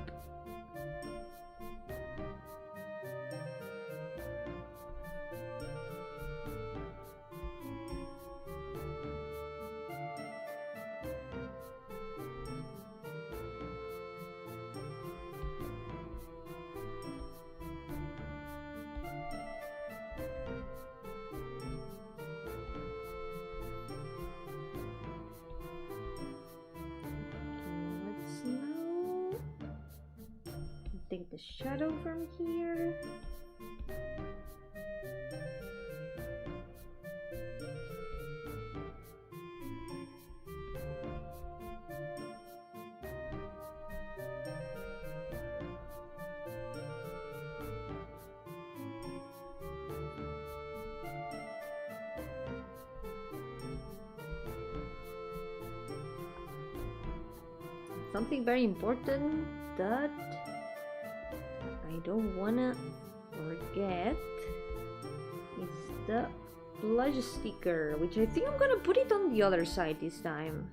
Speaker 1: Take the shadow from here. Something very important that I don't wanna forget is the blush sticker, which I think I'm gonna put it on the other side this time.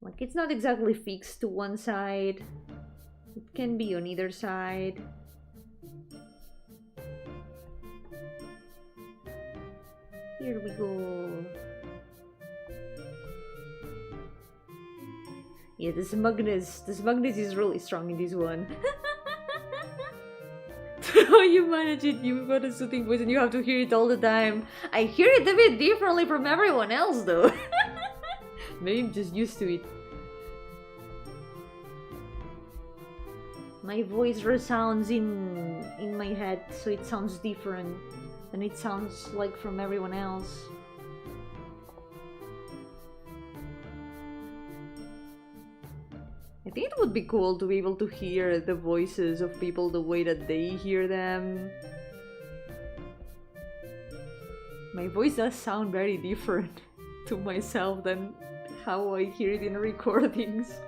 Speaker 1: Like, it's not exactly fixed to one side. It can be on either side. Here we go. Yeah, the smugness is really strong in this one. How you manage it, you've got a soothing voice and you have to hear it all the time. I hear it a bit differently from everyone else though. Maybe I'm just used to it. My voice resounds in my head, so it sounds different than it sounds like from everyone else. I think it would be cool to be able to hear the voices of people the way that they hear them. My voice does sound very different to myself than how I hear it in recordings.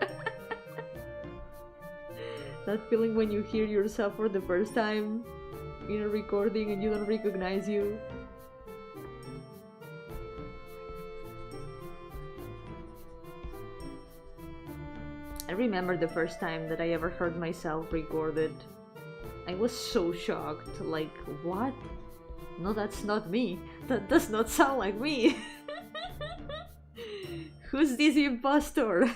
Speaker 1: That feeling when you hear yourself for the first time in a recording and you don't recognize you. I remember the first time that I ever heard myself recorded. I was so shocked, like, what? No, that's not me. That does not sound like me. Who's this impostor?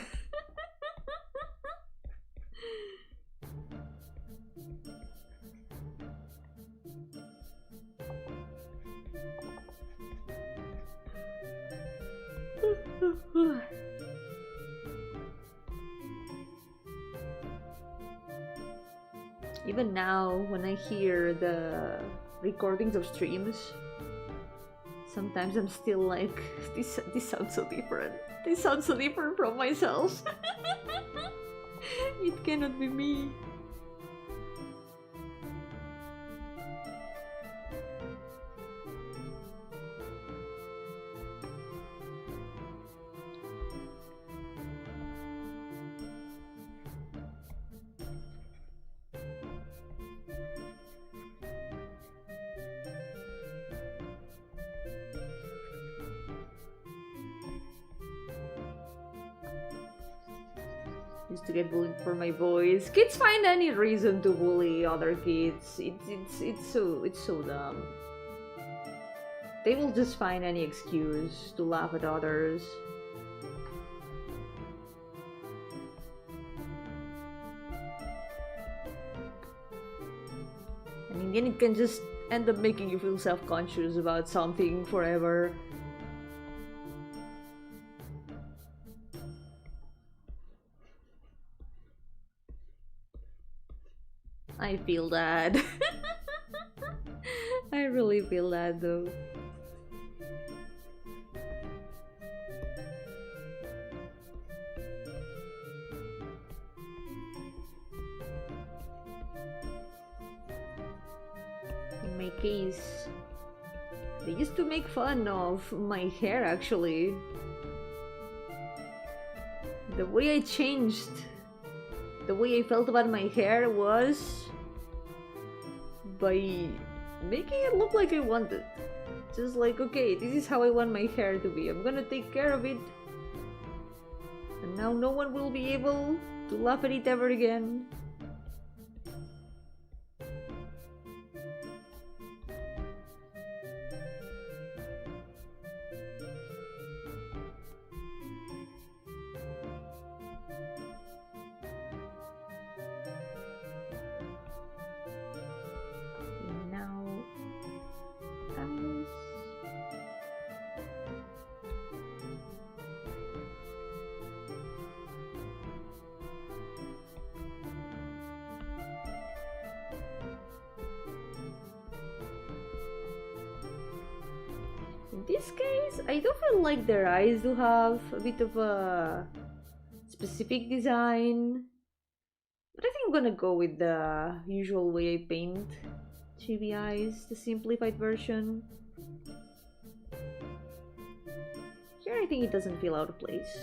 Speaker 1: Even now, when I hear the recordings of streams, sometimes I'm still like, this sounds so different. This sounds so different from myself. It cannot be me. Used to get bullied for my voice. Kids find any reason to bully other kids. It's so dumb. They will just find any excuse to laugh at others. And in the end, it can just end up making you feel self-conscious about something forever. I feel that. I really feel that though. In my case, they used to make fun of my hair actually. The way I changed, the way I felt about my hair was by making it look like I wanted. Just like, okay, this is how I want my hair to be. I'm gonna take care of it. And now no one will be able to laugh at it ever again. In this case, I do feel like their eyes do have a bit of a specific design. But I think I'm gonna go with the usual way I paint chibi eyes, the simplified version. Here I think it doesn't feel out of place.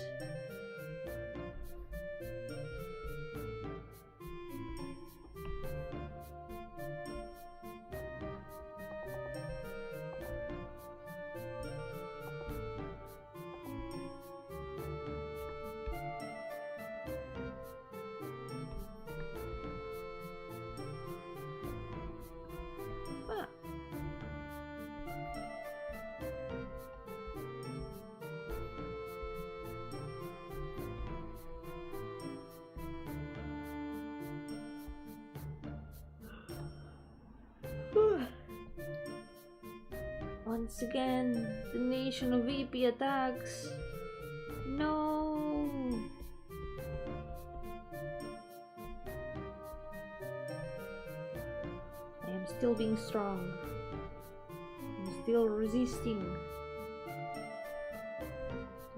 Speaker 1: Once again, the nation of VP attacks. No! I am still being strong. I'm still resisting.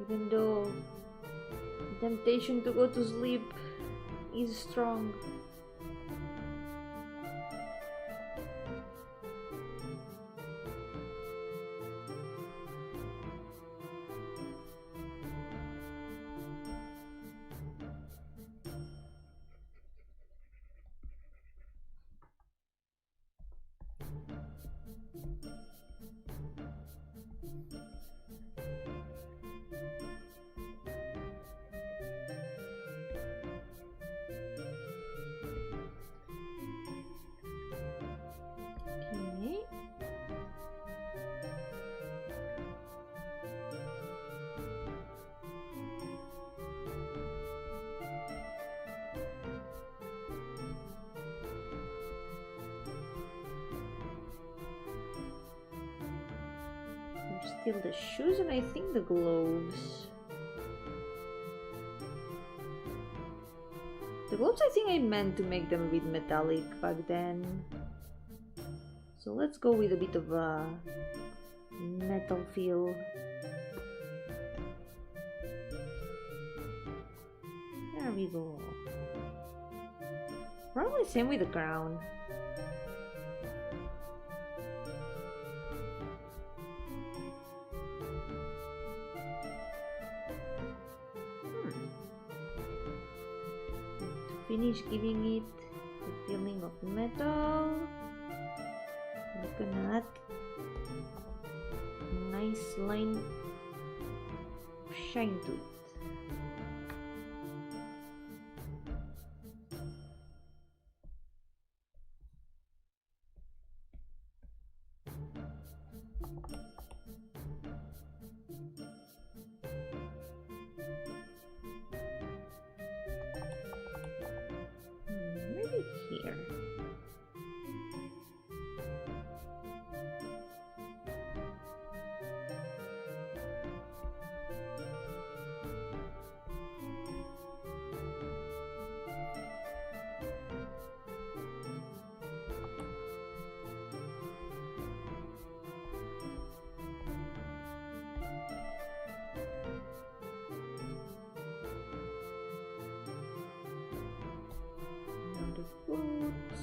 Speaker 1: Even though the temptation to go to sleep is strong. Still the shoes and I think the gloves. The gloves I think I meant to make them a bit metallic back then. So let's go with a bit of a metal feel. There we go. Probably same with the crown. Finish giving it the feeling of metal. Look at that. Nice line of shine to it. Here. Boots.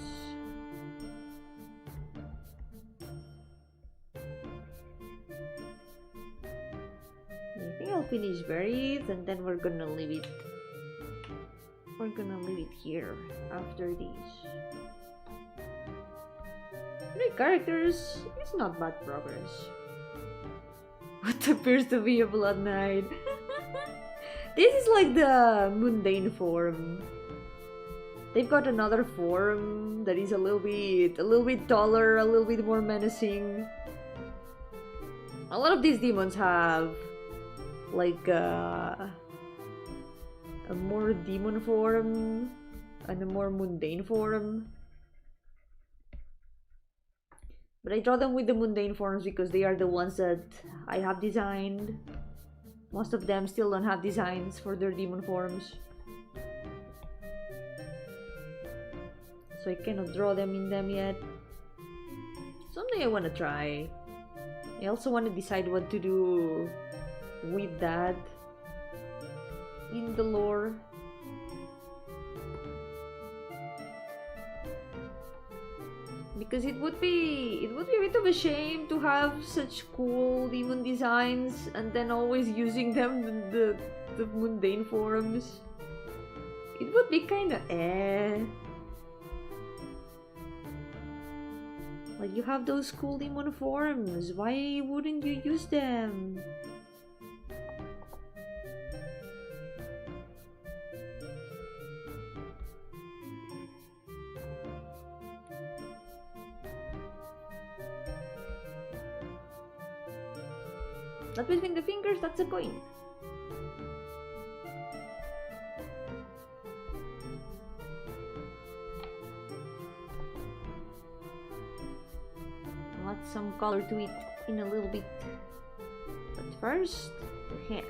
Speaker 1: I think I'll finish berries and then we're gonna leave it. We're gonna leave it here after these. 3 characters is not bad progress. What appears to be a blood knight. This is like the mundane form. They've got another form that is a little bit taller, a little bit more menacing. A lot of these demons have like a more demon form and a more mundane form. But I draw them with the mundane forms because they are the ones that I have designed. Most of them still don't have designs for their demon forms. So I cannot draw them in them yet. Someday I want to try. I also want to decide what to do with that in the lore. Because it would be a bit of a shame to have such cool demon designs and then always using them in the mundane forms. It would be kinda Like, you have those cool demon forms, why wouldn't you use them? Not between the fingers, that's a coin. Some color to it. in a little bit. But first, the hair.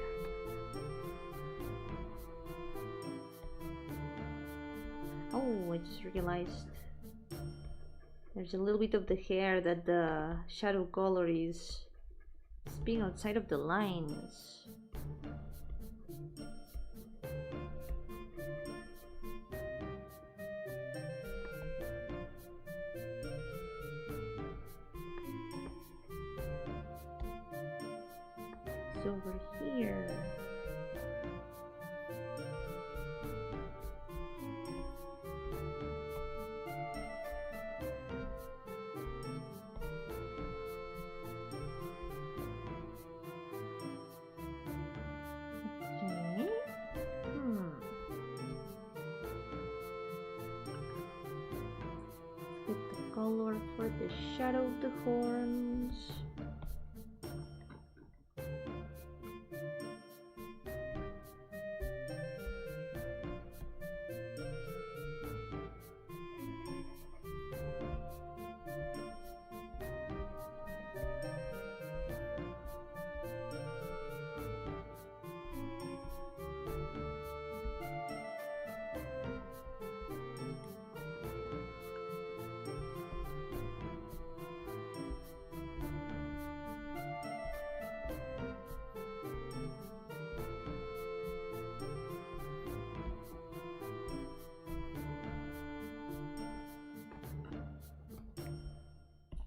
Speaker 1: Oh, I just realized there's a little bit of the hair that the shadow color is being outside of the lines. It's over here. Color for the shadow of the horns.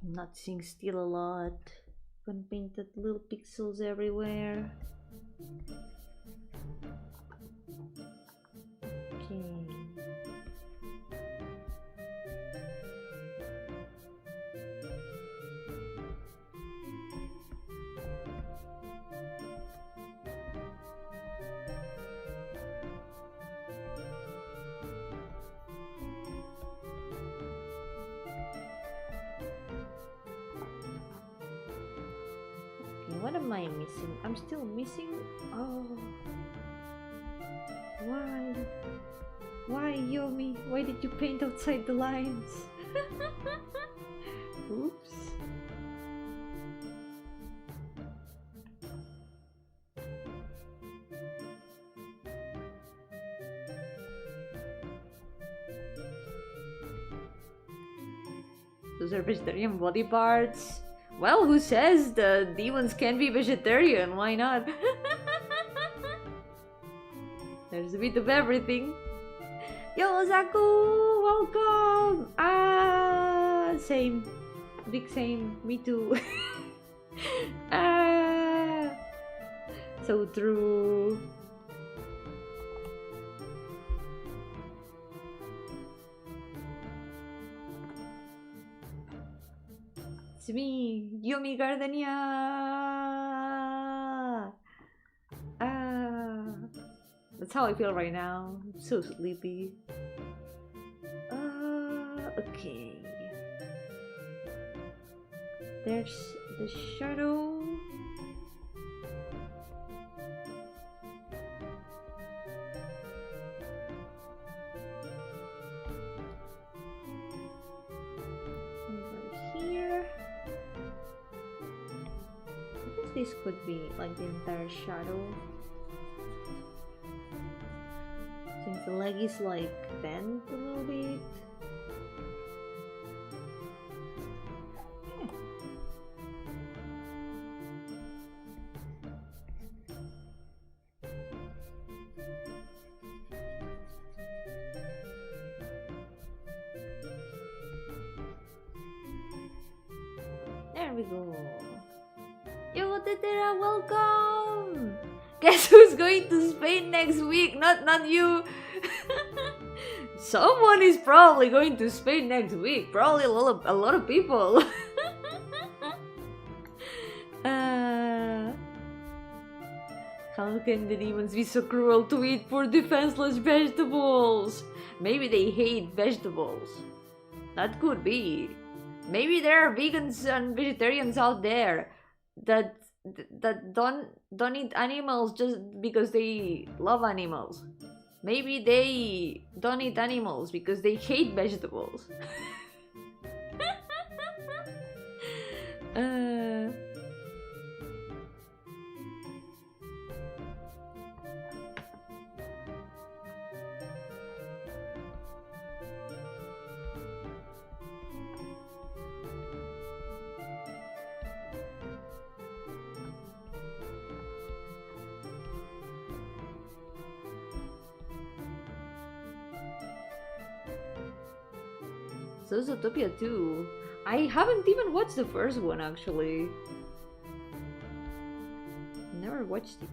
Speaker 1: Not seeing still a lot. Got painted little pixels everywhere. Okay. What am I missing? I'm still missing. Oh, why? Why, Yomi? Why did you paint outside the lines? Oops. Those are vegetarian body parts. Well, who says the demons can be vegetarian? Why not? There's a bit of everything. Yo, Zaku! Welcome! Ah, same. Big same. Me too. Ah, so true. It's me, Yomi Gardenia. That's how I feel right now. I'm so sleepy. Okay. There's the shadow. This could be like the entire shadow, since the leg is like bent a little bit. There we go. Yo, Tetera, welcome! Guess who's going to Spain next week? Not you. Someone is probably going to Spain next week. Probably a lot of people. How can the demons be so cruel to eat poor defenseless vegetables? Maybe they hate vegetables. That could be. Maybe there are vegans and vegetarians out there that don't eat animals just because they love animals. Maybe they don't eat animals because they hate vegetables. So is Zootopia 2. I haven't even watched the first one actually. Never watched it.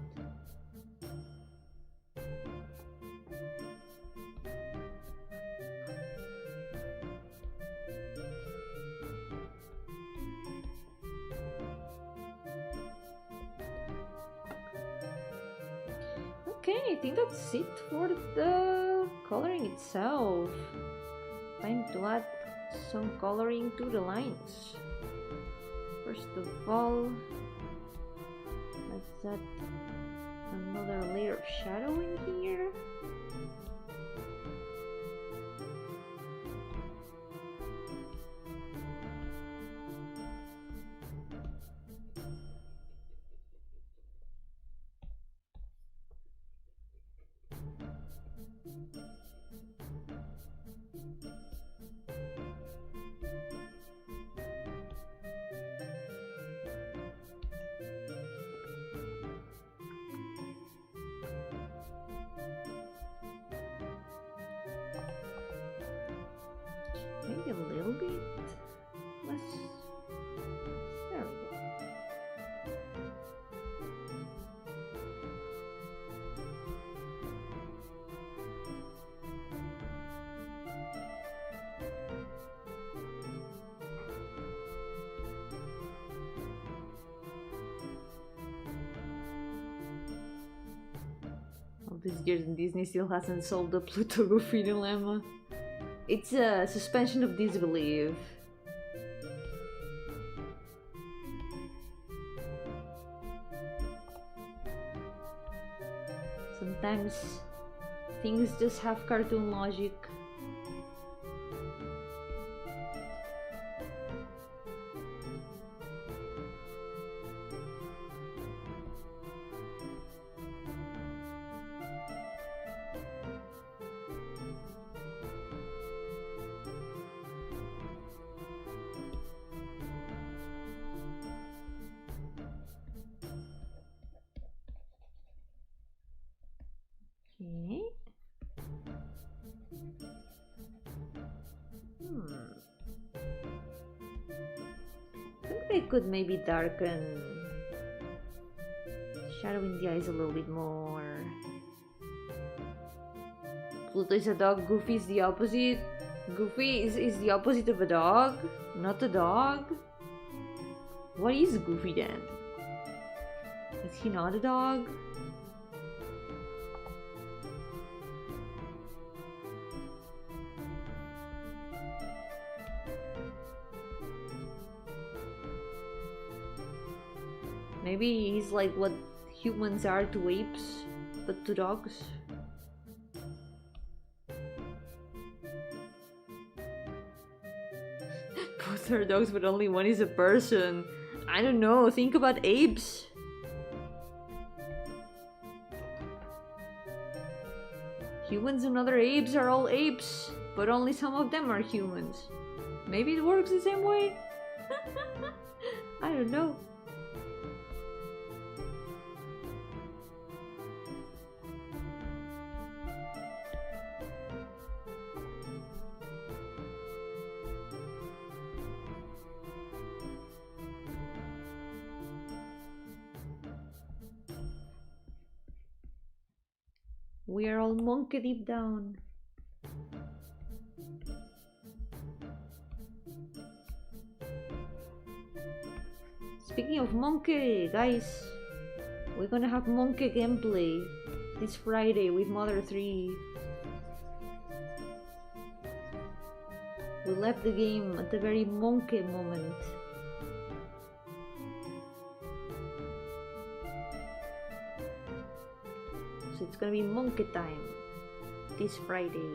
Speaker 1: Okay, I think that's it for the coloring itself. Time to add some coloring to the lines. First of all, let's add another layer of shadow in here. Maybe a little bit less. There we go. All these years Disney still hasn't solved the Pluto Goofy dilemma. It's a suspension of disbelief. Sometimes things just have cartoon logic. Okay. I think they could maybe darken shadow in the eyes a little bit more. Pluto is a dog, Goofy is the opposite. Goofy is the opposite of a dog, not a dog. What is Goofy then? Is he not a dog? Maybe he's like what humans are to apes, but to dogs. Both are dogs, but only one is a person. I don't know, think about apes. Humans and other apes are all apes, but only some of them are humans. Maybe it works the same way? I don't know. We are all monkey deep down. Speaking of monkey, guys, we're gonna have monkey gameplay this Friday with Mother 3. We left the game at the very monkey moment. So it's gonna be monkey time this Friday.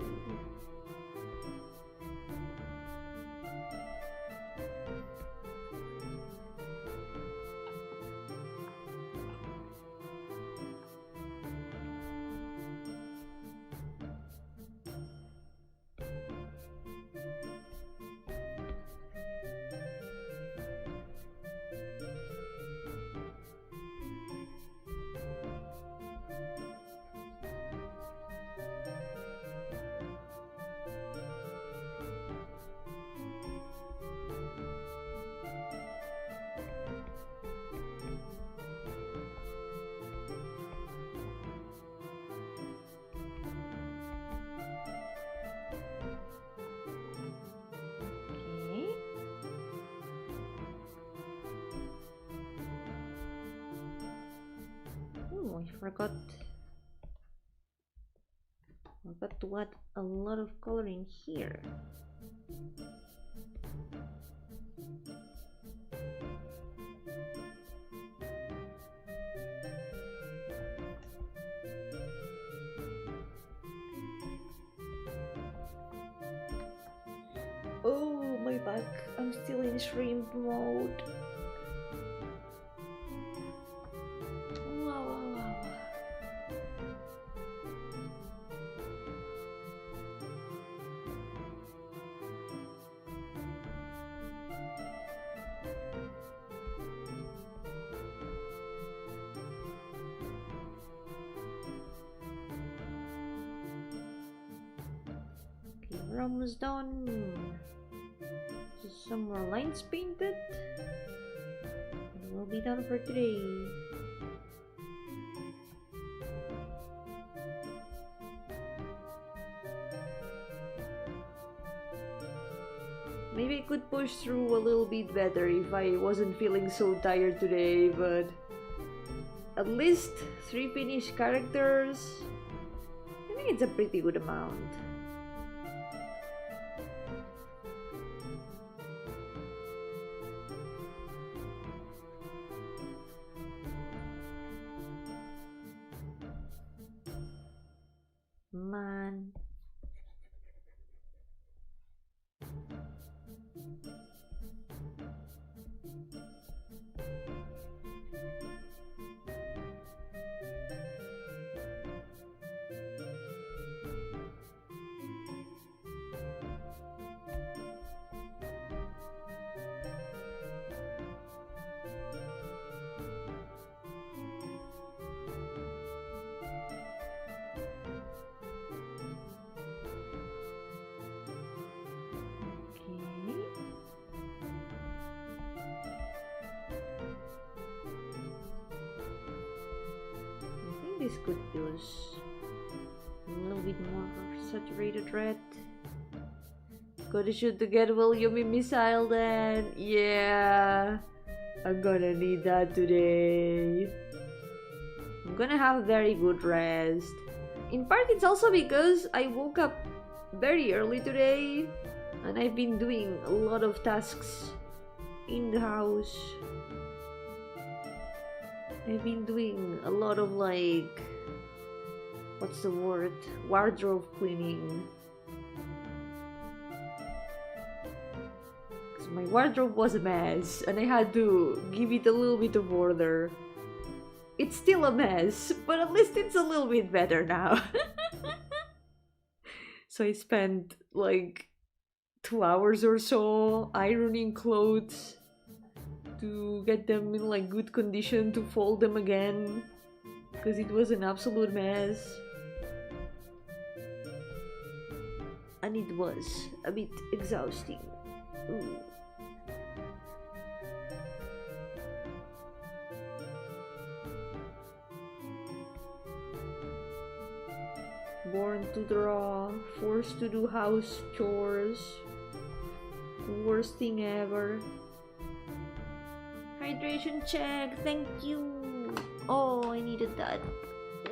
Speaker 1: I forgot to add a lot of color in here. Oh, my back. I'm still in shrimp mode. Wow. Okay, we're almost done. Just some more lines painted, and we'll be done for today. Maybe I could push through a little bit better if I wasn't feeling so tired today, but at least 3 finished characters. I think it's a pretty good amount. Man. This could use a little bit more saturated red. Gotta shoot to get Yomi missile then. Yeah, I'm gonna need that today. I'm gonna have very good rest. In part it's also because I woke up very early today and I've been doing a lot of tasks in the house. I've been doing a lot of like, what's the word? Wardrobe cleaning. Because my wardrobe was a mess and I had to give it a little bit of order. It's still a mess, but at least it's a little bit better now. So I spent like 2 hours or so ironing clothes to get them in like good condition to fold them again, because it was an absolute mess and it was a bit exhausting. Ooh. Born to draw, forced to do house chores, worst thing ever. Hydration check, thank you. Oh, I needed that.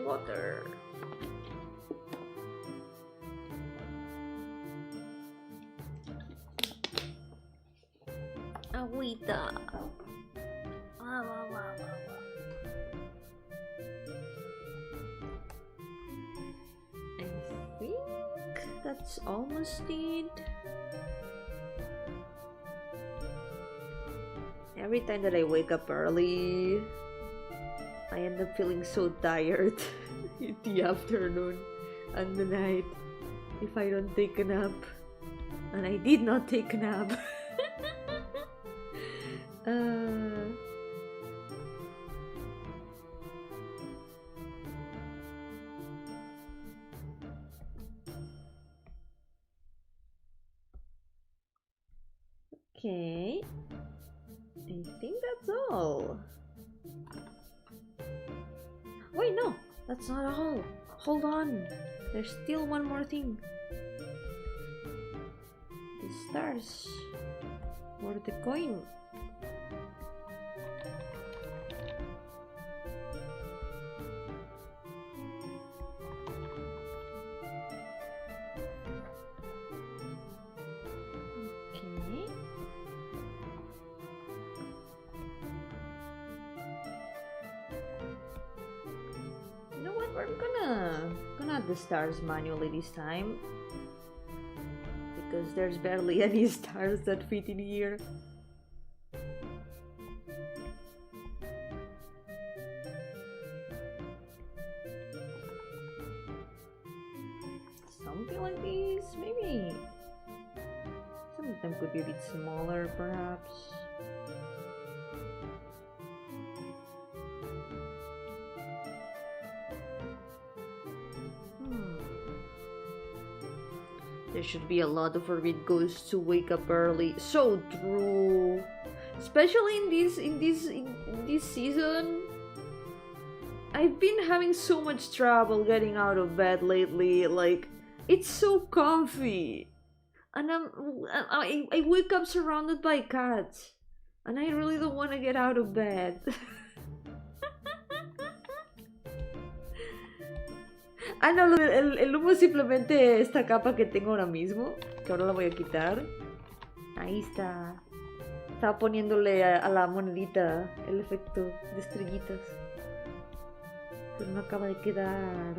Speaker 1: Water. Agüita. I think that's almost it. Every time that I wake up early, I end up feeling so tired in the afternoon and the night if I don't take a nap. And I did not take a nap. Okay. I think that's all. Wait, no, that's not all. Hold on, there's still one more thing. The stars or the coin. gonna add the stars manually this time, because there's barely any stars that fit in here. Something like this, maybe. Some of them could be a bit smaller, perhaps. There should be a lot of our it goes to wake up early. So true. Especially in this season. I've been having so much trouble getting out of bed lately. Like, it's so comfy. And I wake up surrounded by cats. And I really don't want to get out of bed. Ah, no, el humo es simplemente esta capa que tengo ahora mismo, que ahora la voy a quitar. Ahí está. Estaba poniéndole a la monedita el efecto de estrellitas. Pero no acaba de quedar.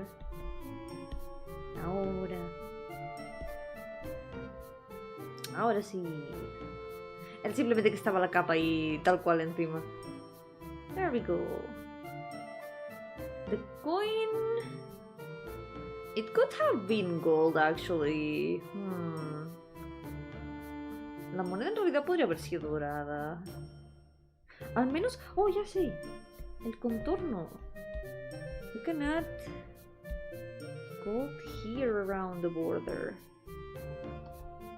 Speaker 1: Ahora sí. Era simplemente que estaba la capa ahí tal cual encima. There we go. The coin... It could have been gold, actually. La moneda en realidad podría haber sido dorada. Al menos... Oh, ya sé. El contorno. We can add gold here around the border.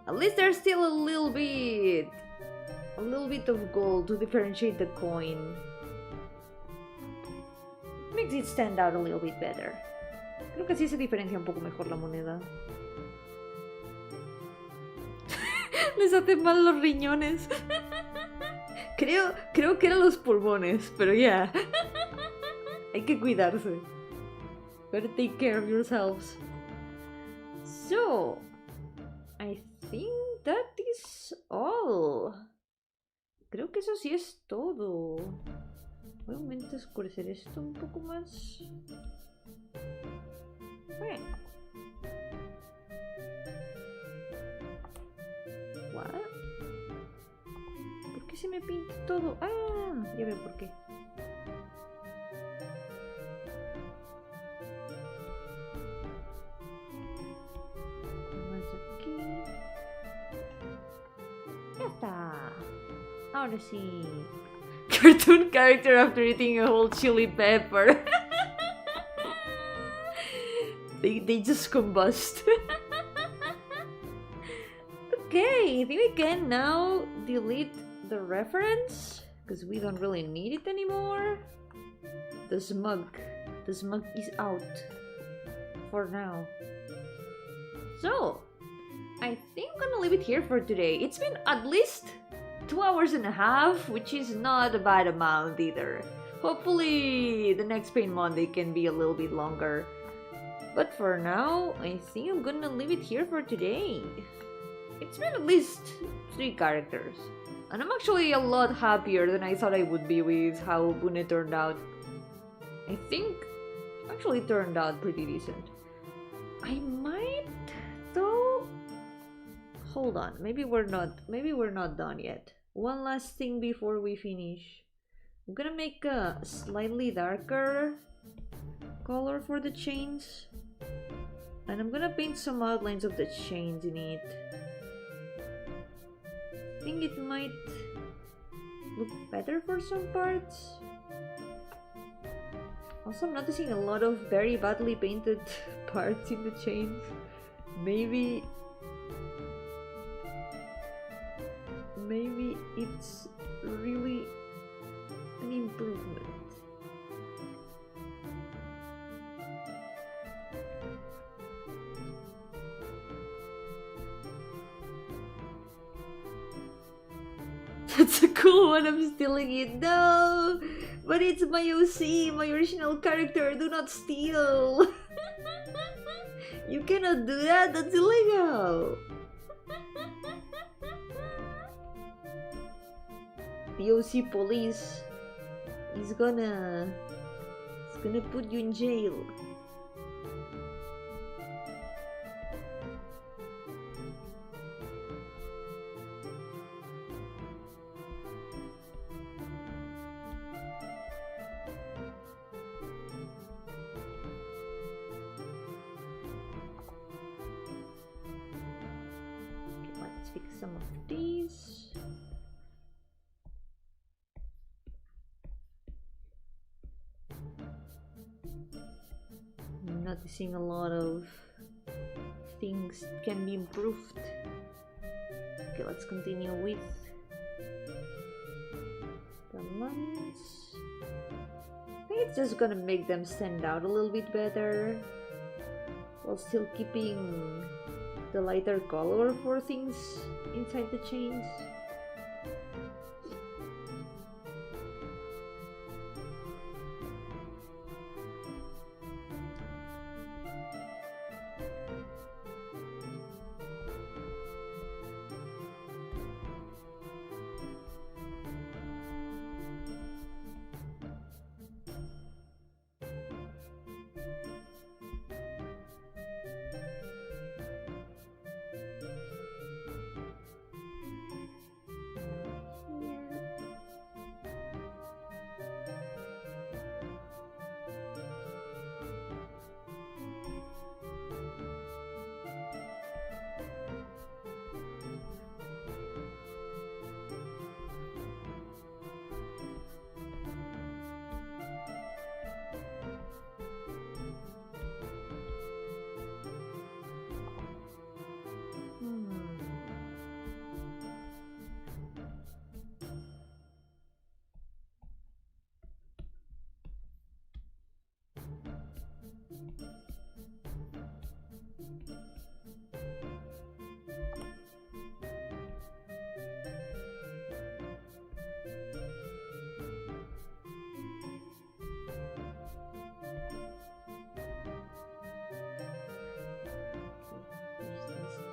Speaker 1: At least there's still a little bit of gold to differentiate the coin. Makes it stand out a little bit better. Creo que así se diferencia un poco mejor la moneda. Les hacen mal los riñones. Creo que eran los pulmones, pero ya. Hay que cuidarse. Better take care of yourselves. So, I think that is all. Creo que eso sí es todo. Voy a aumentar oscurecer esto un poco más. Bueno. What? ¿Por qué se me pinta todo? Ah, ya veo por qué. Ya está. Ahora sí. Cartoon character after eating a whole chili pepper. They just combust. Okay, I think we can now delete the reference because we don't really need it anymore. The smug is out for now. So, I think I'm gonna leave it here for today. It's been at least 2 hours and a half, which is not a bad amount either. Hopefully the next Pain Monday can be a little bit longer. But for now, I think I'm gonna leave it here for today. It's been at least 3 characters. And I'm actually a lot happier than I thought I would be with how Puede turned out. I think it actually turned out pretty decent. I might though... Hold on, maybe we're not done yet. One last thing before we finish. I'm gonna make a slightly darker color for the chains. And I'm gonna paint some outlines of the chains in it. I think it might look better for some parts. Also, I'm noticing a lot of very badly painted parts in the chains. Maybe it's really an improvement. That's a cool one, I'm stealing it. No! But it's my OC, my original character, do not steal! You cannot do that, that's illegal! The OC police is gonna put you in jail. Let's fix some of these. I'm noticing a lot of things can be improved. Okay, let's continue with the months. I think it's just gonna make them stand out a little bit better while still keeping the lighter color for things inside the chains.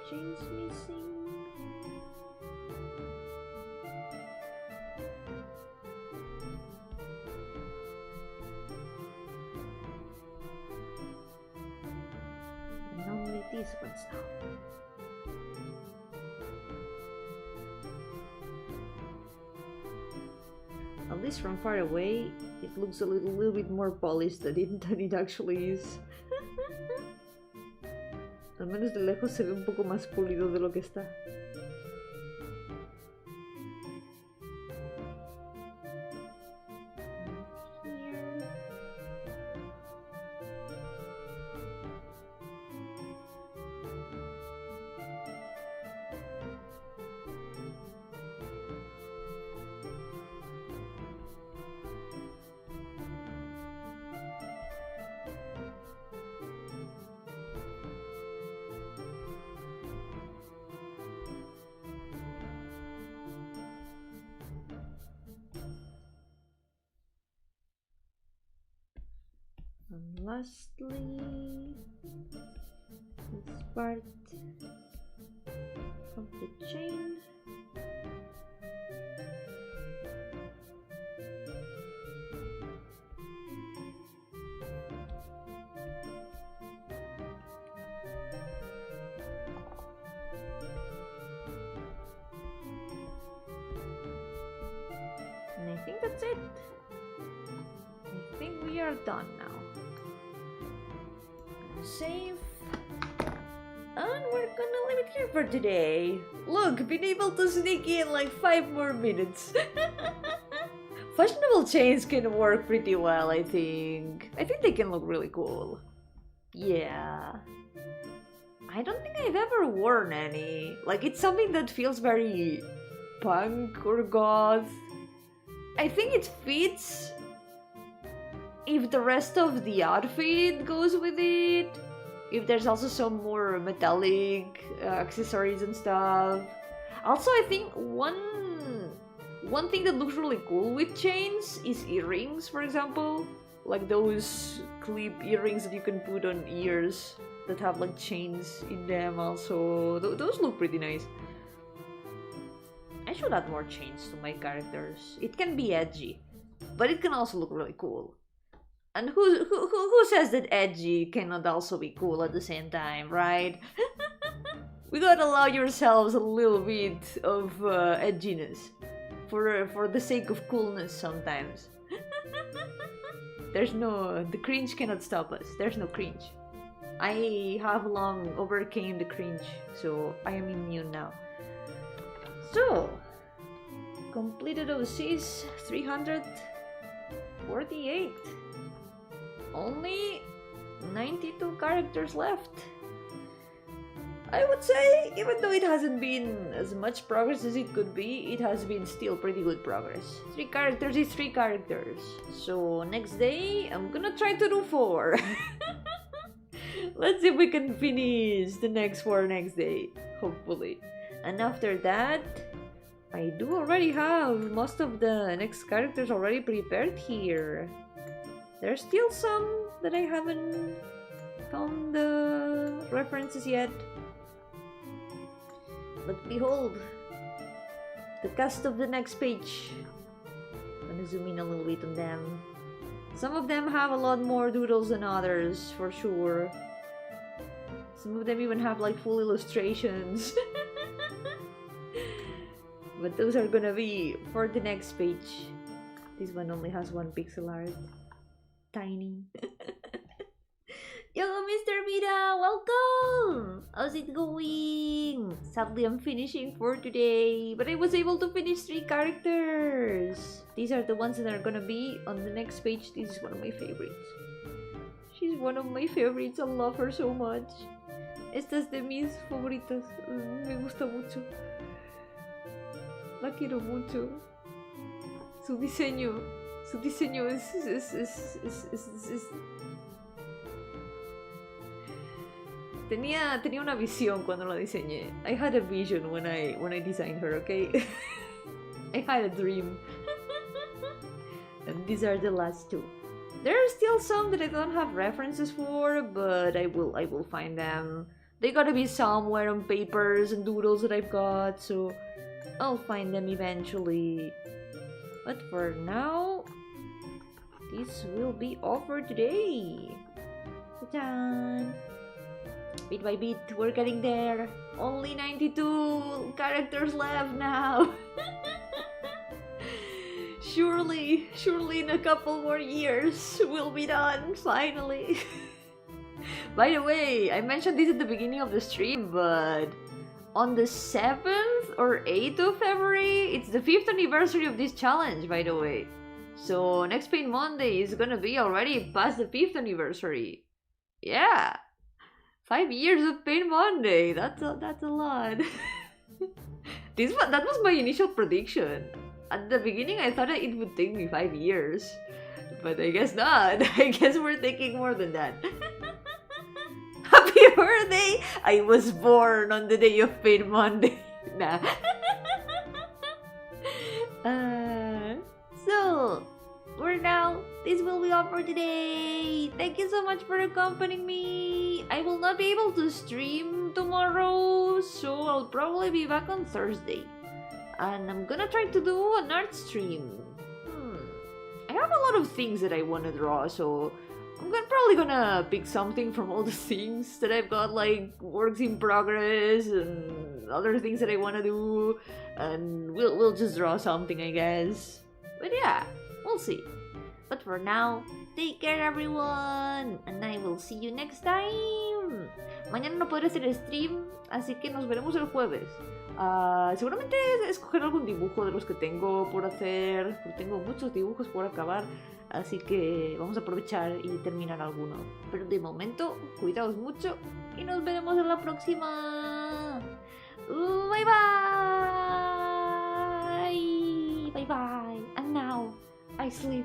Speaker 1: Chains missing. And only these ones now. At least from far away, it looks a little bit more polished than it actually is. Al menos de lejos se ve un poco más pulido de lo que está. And lastly, this part of the chain. And I think that's it. I think we are done now. Save, and we're gonna leave it here for today. Look, been able to sneak in like 5 more minutes. Fashionable chains can work pretty well, I think. I think they can look really cool. Yeah. I don't think I've ever worn any. Like, it's something that feels very punk or goth. I think it fits if the rest of the outfit goes with it, if there's also some more metallic accessories and stuff. Also, I think one thing that looks really cool with chains is earrings, for example. Like those clip earrings that you can put on ears that have like chains in them also. Those look pretty nice. I should add more chains to my characters. It can be edgy, but it can also look really cool. And who says that edgy cannot also be cool at the same time, right? We gotta allow yourselves a little bit of edginess for the sake of coolness sometimes. The cringe cannot stop us. There's no cringe. I have long overcame the cringe, so I am immune now. So, completed OCs 348. Only 92 characters left. I would say, even though it hasn't been as much progress as it could be, it has been still pretty good progress. 3 characters is 3 characters. So next day, I'm gonna try to do 4. Let's see if we can finish the next 4 next day, hopefully. And after that, I do already have most of the next characters already prepared here. There's still some that I haven't found the references yet. But behold, the cast of the next page. I'm gonna zoom in a little bit on them. Some of them have a lot more doodles than others, for sure. Some of them even have like full illustrations. But those are gonna be for the next page. This one only has 1 pixel art. Tiny. Yo, Mr. Mira, welcome! How's it going? Sadly, I'm finishing 4 today, but I was able to finish 3 characters. These are the ones that are gonna be on the next page. This is one of my favorites. She's one of my favorites. I love her so much. Esta es de mis favoritas. Me gusta mucho. La quiero mucho. Su diseño es... Tenía una visión cuando la diseñé. I had a vision when I designed her, okay? I had a dream. And these are the last 2. There are still some that I don't have references for, but I will find them. They gotta be somewhere on papers and doodles that I've got, so I'll find them eventually. But for now, this will be all for today. Ta-da! Bit by bit, we're getting there. Only 92 characters left now. Surely in a couple more years, we'll be done, finally. By the way, I mentioned this at the beginning of the stream, but on the 7th or 8th of February, it's the 5th anniversary of this challenge, by the way. So next Paint Monday is gonna be already past the 5th anniversary. Yeah! 5 years of Paint Monday! That's a lot. That was my initial prediction. At the beginning, I thought that it would take me 5 years. But I guess not. I guess we're taking more than that. Happy birthday! I was born on the day of Paint Monday. Nah. So, for now, this will be all for today. Thank you so much for accompanying me. I will not be able to stream tomorrow, so I'll probably be back on Thursday. And I'm gonna try to do an art stream. I have a lot of things that I want to draw, so I'm probably gonna pick something from all the things that I've got, like works in progress and other things that I want to do, and we'll just draw something, I guess. But yeah, we'll see. But for now, take care everyone, and I will see you next time. Mañana no podré hacer stream, así que nos veremos el jueves. Seguramente escoger algún dibujo de los que tengo por hacer. Tengo muchos dibujos por acabar, así que vamos a aprovechar y terminar alguno. Pero de momento, cuidaos mucho y nos veremos en la próxima. Bye bye. Bye bye. And now I sleep.